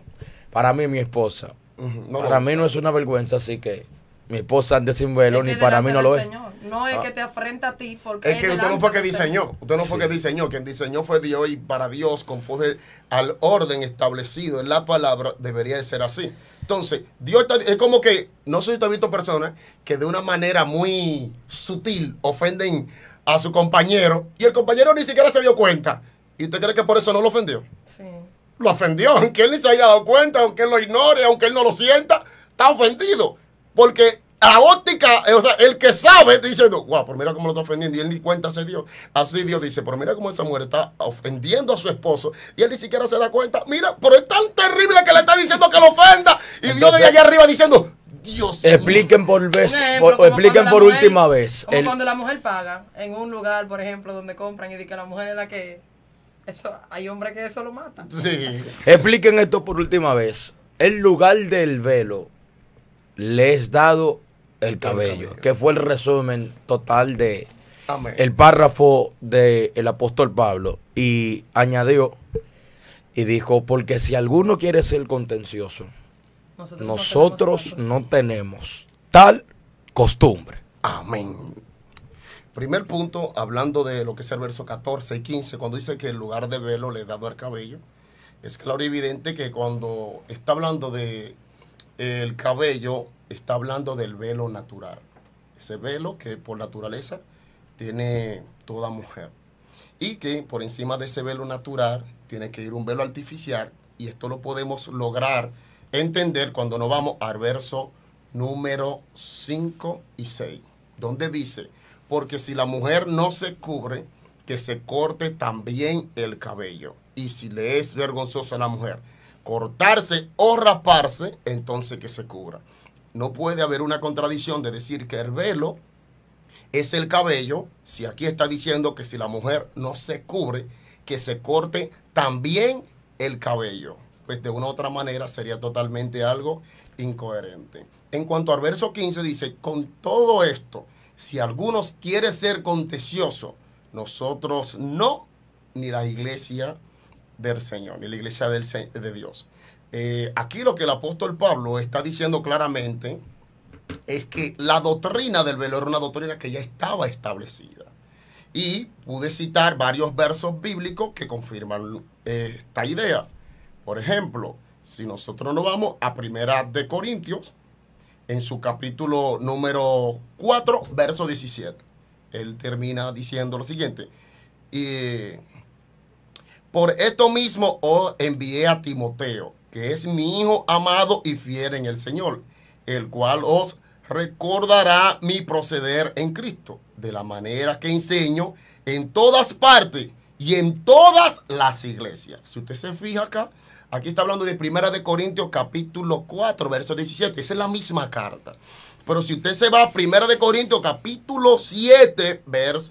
para mí mi esposa, No para lo mí usa. no es una vergüenza, así que mi esposa ande sin velo, Es que ni para mí delante no lo del es. Señor. No es Ah. que te afrenta a ti porque Es que usted no fue que delante del diseñó, Señor. usted no fue Sí. que diseñó, quien diseñó fue Dios y para Dios, conforme al orden establecido en la palabra, debería de ser así. Entonces, Dios es como que, no sé si usted ha visto personas que de una manera muy sutil ofenden a su compañero y el compañero ni siquiera se dio cuenta. ¿Y usted cree que por eso no lo ofendió? Sí. Lo ofendió, aunque él ni se haya dado cuenta, aunque él lo ignore, aunque él no lo sienta, está ofendido. Porque a la óptica, o sea, el que sabe, dice, wow, pero mira cómo lo está ofendiendo, y él ni cuenta se dio. Así Dios dice, pero mira cómo esa mujer está ofendiendo a su esposo, y él ni siquiera se da cuenta. Mira, pero es tan terrible que le está diciendo que lo ofenda, y Dios Entonces, desde allá arriba diciendo, Dios mío. Expliquen por vez, Un ejemplo, o expliquen cuando por la mujer- última vez. Como cuando la mujer paga en un lugar, por ejemplo, donde compran y dice que la mujer es la que... Eso, hay hombres que eso lo matan. Sí. Expliquen esto por última vez. El lugar del velo le es dado el cabello, cabello. que fue el resumen total de Amén. el párrafo del apóstol Pablo, y añadió y dijo, porque si alguno quiere ser contencioso, nosotros no tenemos tal costumbre. Amén. Primer punto, hablando de lo que es el verso 14 y 15, cuando dice que el lugar de velo le he dado al cabello, es claro y evidente que cuando está hablando de el cabello, está hablando del velo natural. Ese velo que por naturaleza tiene toda mujer. Y que por encima de ese velo natural tiene que ir un velo artificial, y esto lo podemos lograr entender cuando nos vamos al verso número 5 y 6, donde dice, porque si la mujer no se cubre, que se corte también el cabello. Y si le es vergonzoso a la mujer cortarse o raparse, entonces que se cubra. No puede haber una contradicción de decir que el velo es el cabello, si aquí está diciendo que si la mujer no se cubre, que se corte también el cabello. Pues de una u otra manera sería totalmente algo incoherente. En cuanto al verso 15 dice, con todo esto, si algunos quiere ser contencioso, nosotros no, ni la iglesia del Señor, ni la iglesia de Dios. Aquí lo que el apóstol Pablo está diciendo claramente es que la doctrina del velo era una doctrina que ya estaba establecida. Y pude citar varios versos bíblicos que confirman esta idea. Por ejemplo, si nosotros nos vamos a Primera de Corintios, en su capítulo número 4, verso 17. Él termina diciendo lo siguiente. Por esto mismo os envié a Timoteo, que es mi hijo amado y fiel en el Señor, el cual os recordará mi proceder en Cristo, de la manera que enseño en todas partes y en todas las iglesias. Si usted se fija acá, aquí está hablando de Primera de Corintios capítulo 4, verso 17. Esa es la misma carta. Pero si usted se va a Primera de Corintios capítulo 7, verso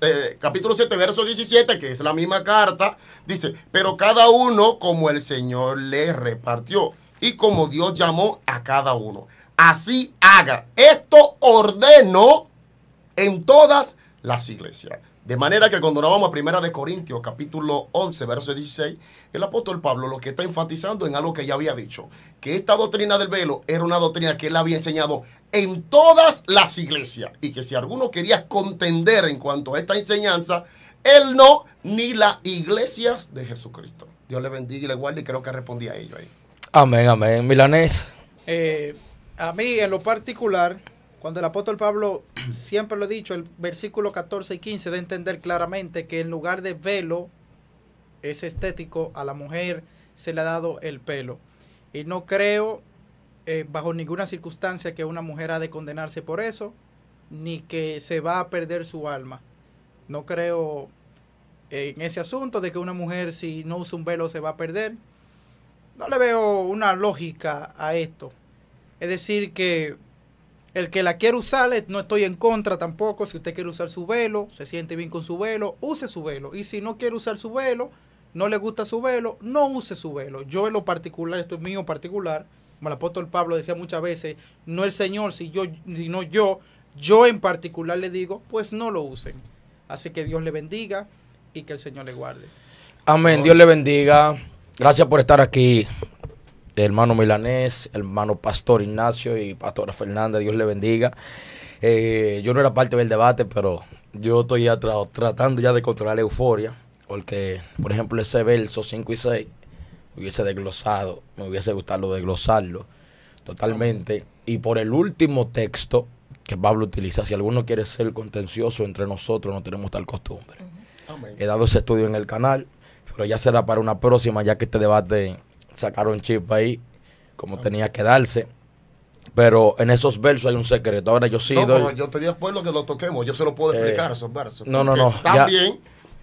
17, que es la misma carta, dice, pero cada uno como el Señor le repartió y como Dios llamó a cada uno. Así haga. Esto ordeno en todas las iglesias. De manera que cuando nos vamos a 1 Corintios, capítulo 11, verso 16, el apóstol Pablo lo que está enfatizando en algo que ya había dicho, que esta doctrina del velo era una doctrina que él había enseñado en todas las iglesias, y que si alguno quería contender en cuanto a esta enseñanza, él no, ni las iglesias de Jesucristo. Dios le bendiga y le guarde, y creo que respondí a ello ahí. Amén, amén. Milanés. A mí, en lo particular, cuando el apóstol Pablo, siempre lo he dicho, el versículo 14 y 15 de entender claramente que en lugar de velo, es estético, a la mujer se le ha dado el pelo. Y no creo, bajo ninguna circunstancia, que una mujer ha de condenarse por eso, ni que se va a perder su alma. No creo en ese asunto de que una mujer, si no usa un velo, se va a perder. No le veo una lógica a esto. Es decir, que el que la quiere usar, no estoy en contra tampoco. Si usted quiere usar su velo, se siente bien con su velo, use su velo. Y si no quiere usar su velo, no le gusta su velo, no use su velo. Yo en lo particular, esto es mío particular, como el apóstol Pablo decía muchas veces, no el Señor, sino yo en particular le digo, pues no lo usen. Así que Dios le bendiga y que el Señor le guarde. Amén, Dios le bendiga. Gracias por estar aquí, hermano Milanés, hermano Pastor Ignacio y Pastora Fernanda. Dios le bendiga. Yo no era parte del debate, pero yo estoy ya tratando ya de controlar la euforia, porque, por ejemplo, ese verso 5 y 6 me hubiese gustado desglosarlo totalmente. Y por el último texto que Pablo utiliza, si alguno quiere ser contencioso entre nosotros, no tenemos tal costumbre. Amén. He dado ese estudio en el canal, pero ya será para una próxima, ya que este debate sacaron chip ahí, como tenía que darse. Pero en esos versos hay un secreto. Ahora yo sí No, yo te di después lo que lo toquemos. Yo se lo puedo explicar esos versos. No.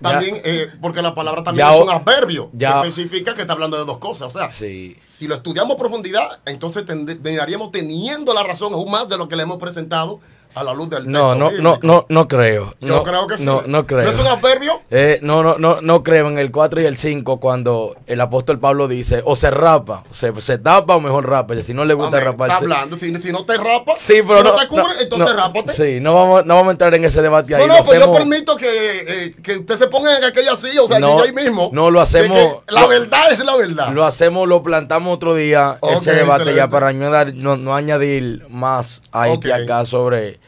También, porque la palabra también es un adverbio que especifica que está hablando de dos cosas. O sea, sí, si lo estudiamos a profundidad, entonces terminaríamos teniendo la razón aún más de lo que le hemos presentado a la luz del texto bíblico. No creo. Yo creo que sí. No creo. ¿No es un adverbio? No creo en el 4 y el 5 cuando el apóstol Pablo dice o se rapa, se tapa o mejor rapa. Si no le gusta raparse. Está hablando, si no te rapas, sí, pero si no te cubre, entonces rápate. Sí, no vamos a entrar en ese debate ahí. Pues yo permito que usted se ponga en aquella silla, o sea, que ahí mismo. No, lo hacemos. La verdad es la verdad. Lo hacemos, lo plantamos otro día, ese debate excelente. ya para no añadir más ahí que acá sobre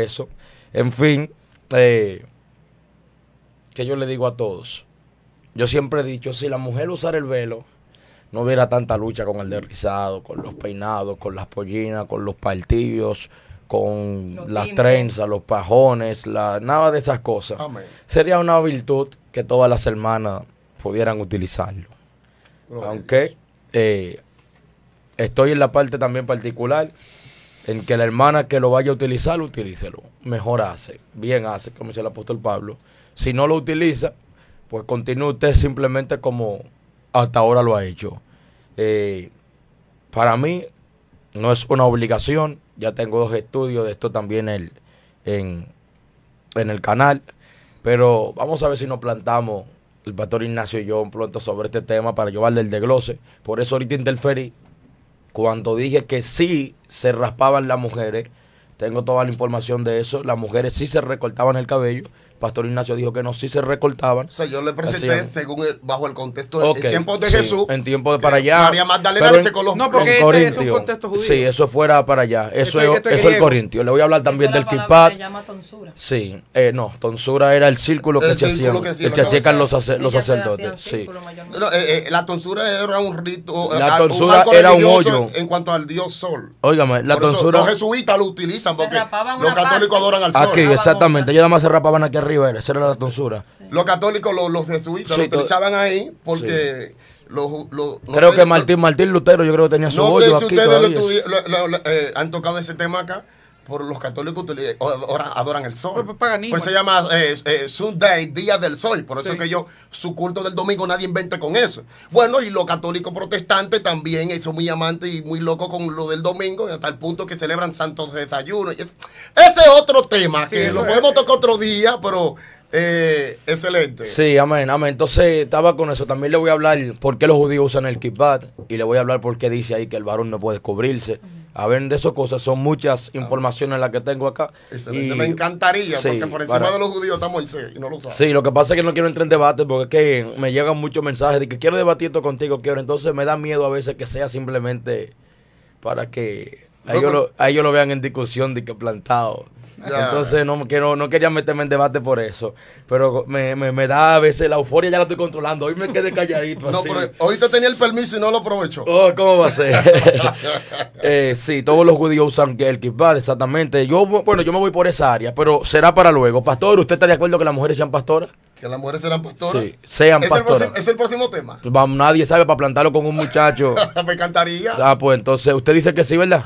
eso. En fin, que yo le digo a todos, yo siempre he dicho, si la mujer usara el velo, no hubiera tanta lucha con el derrizado, con los peinados, con las pollinas, con los partillos, con las trenzas, los pajones, nada de esas cosas. Amén. Sería una virtud que todas las hermanas pudieran utilizarlo. Aunque estoy en la parte también particular en que la hermana que lo vaya a utilizar, utilícelo. Mejor hace, bien hace, como dice el apóstol Pablo. Si no lo utiliza, pues continúe usted simplemente como hasta ahora lo ha hecho. Para mí, no es una obligación. Ya tengo 2 estudios de esto también en el canal. Pero vamos a ver si nos plantamos, el pastor Ignacio y yo, pronto sobre este tema para llevarle el desglose. Por eso ahorita interferí. Cuando dije que sí se raspaban las mujeres, tengo toda la información de eso. Las mujeres sí se recortaban el cabello. Pastor Ignacio dijo que no, sí se recortaban. O sea, yo le presenté bajo el contexto en tiempos de Jesús. En tiempos de para allá. María Magdalena se con los no, porque ese es un contexto judío. Sí, eso fuera para allá. Eso es el corintio. Le voy a hablar también del kippah. Se llama tonsura. Sí, no, tonsura era el círculo que se hacían los sacerdotes. Sí. La tonsura era un rito. La tonsura era un hoyo. En cuanto al dios sol. Óigame, la tonsura. Los jesuitas lo utilizan porque los católicos adoran al sol. Aquí, exactamente. Ellos nada más se rapaban aquí arriba, esa era la tonsura. Sí. Los católicos, los jesuitas lo utilizaban ahí porque creo que Martín Lutero, yo creo que tenía su hoyo aquí. No sé si ustedes han tocado ese tema acá. Por los católicos adoran el sol. Por eso se llama Sunday, Día del Sol. Por eso que su culto del domingo nadie inventa con eso. Bueno, y los católicos protestantes también son muy amantes y muy locos con lo del domingo, hasta el punto que celebran santos desayunos. Ese es otro tema, que lo podemos tocar otro día, pero excelente. Sí, amén. Entonces, estaba con eso. También le voy a hablar por qué los judíos usan el kippah y le voy a hablar por qué dice ahí que el varón no puede cubrirse. Hablen de esas cosas. Son muchas informaciones las que tengo acá. Excelente. Me encantaría, sí, porque por encima de los judíos está Moisés y no lo sabe. Sí, lo que pasa es que no quiero entrar en debate porque es que me llegan muchos mensajes de que quiero debatir esto contigo, quiero. Entonces me da miedo a veces que sea simplemente para que a ellos lo vean en discusión de que plantado. Ya. Entonces no quería meterme en debate por eso. Pero me da a veces la euforia, ya la estoy controlando. Hoy me quedé calladito No, así. pero hoy te tenía el permiso y no lo aprovechó. Oh, ¿cómo va a ser? Sí, todos los judíos usan el kippah, exactamente. Yo me voy por esa área, pero será para luego. Pastor, ¿usted está de acuerdo que las mujeres sean pastoras? Que las mujeres serán pastoras. Sí, sean pastoras. Es el próximo tema. Vamos, nadie sabe para plantarlo con un muchacho. Me encantaría. Ah, pues entonces, usted dice que sí, ¿verdad?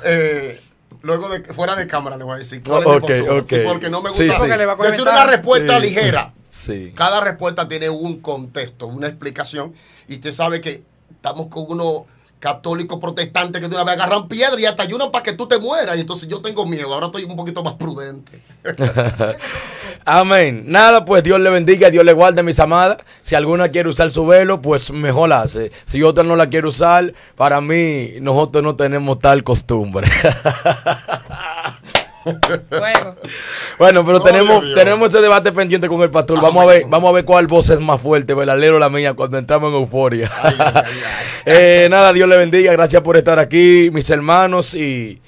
Luego fuera de cámara le voy a decir Oh, cuál es mi ok, postura. ok. Sí, porque no me Sí, gusta sí. Que le va a decir comentar. una respuesta Sí. ligera. Sí. Cada respuesta tiene un contexto, una explicación. Y usted sabe que estamos con unos católicos protestantes que de una vez agarran piedra y hasta ayunan para que tú te mueras. Y entonces yo tengo miedo. Ahora estoy un poquito más prudente. Amén. Nada, pues Dios le bendiga, Dios le guarde, mis amadas. Si alguna quiere usar su velo, pues mejor hace. Si otra no la quiere usar, para mí, nosotros no tenemos tal costumbre. Luego. Bueno, pero Gloria a Dios. tenemos ese debate pendiente con el pastor. Vamos a ver cuál voz es más fuerte, verdadero la mía, cuando entramos en euforia. Ay, ay, ay. Nada, Dios le bendiga. Gracias por estar aquí, mis hermanos, y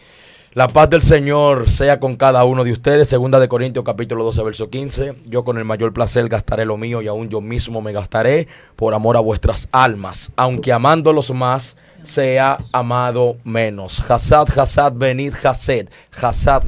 la paz del Señor sea con cada uno de ustedes. Segunda de Corintios capítulo 12, verso 15. Yo con el mayor placer gastaré lo mío y aún yo mismo me gastaré por amor a vuestras almas. Aunque amándolos más, sea amado menos. Hasad, venid, hased. Hasad.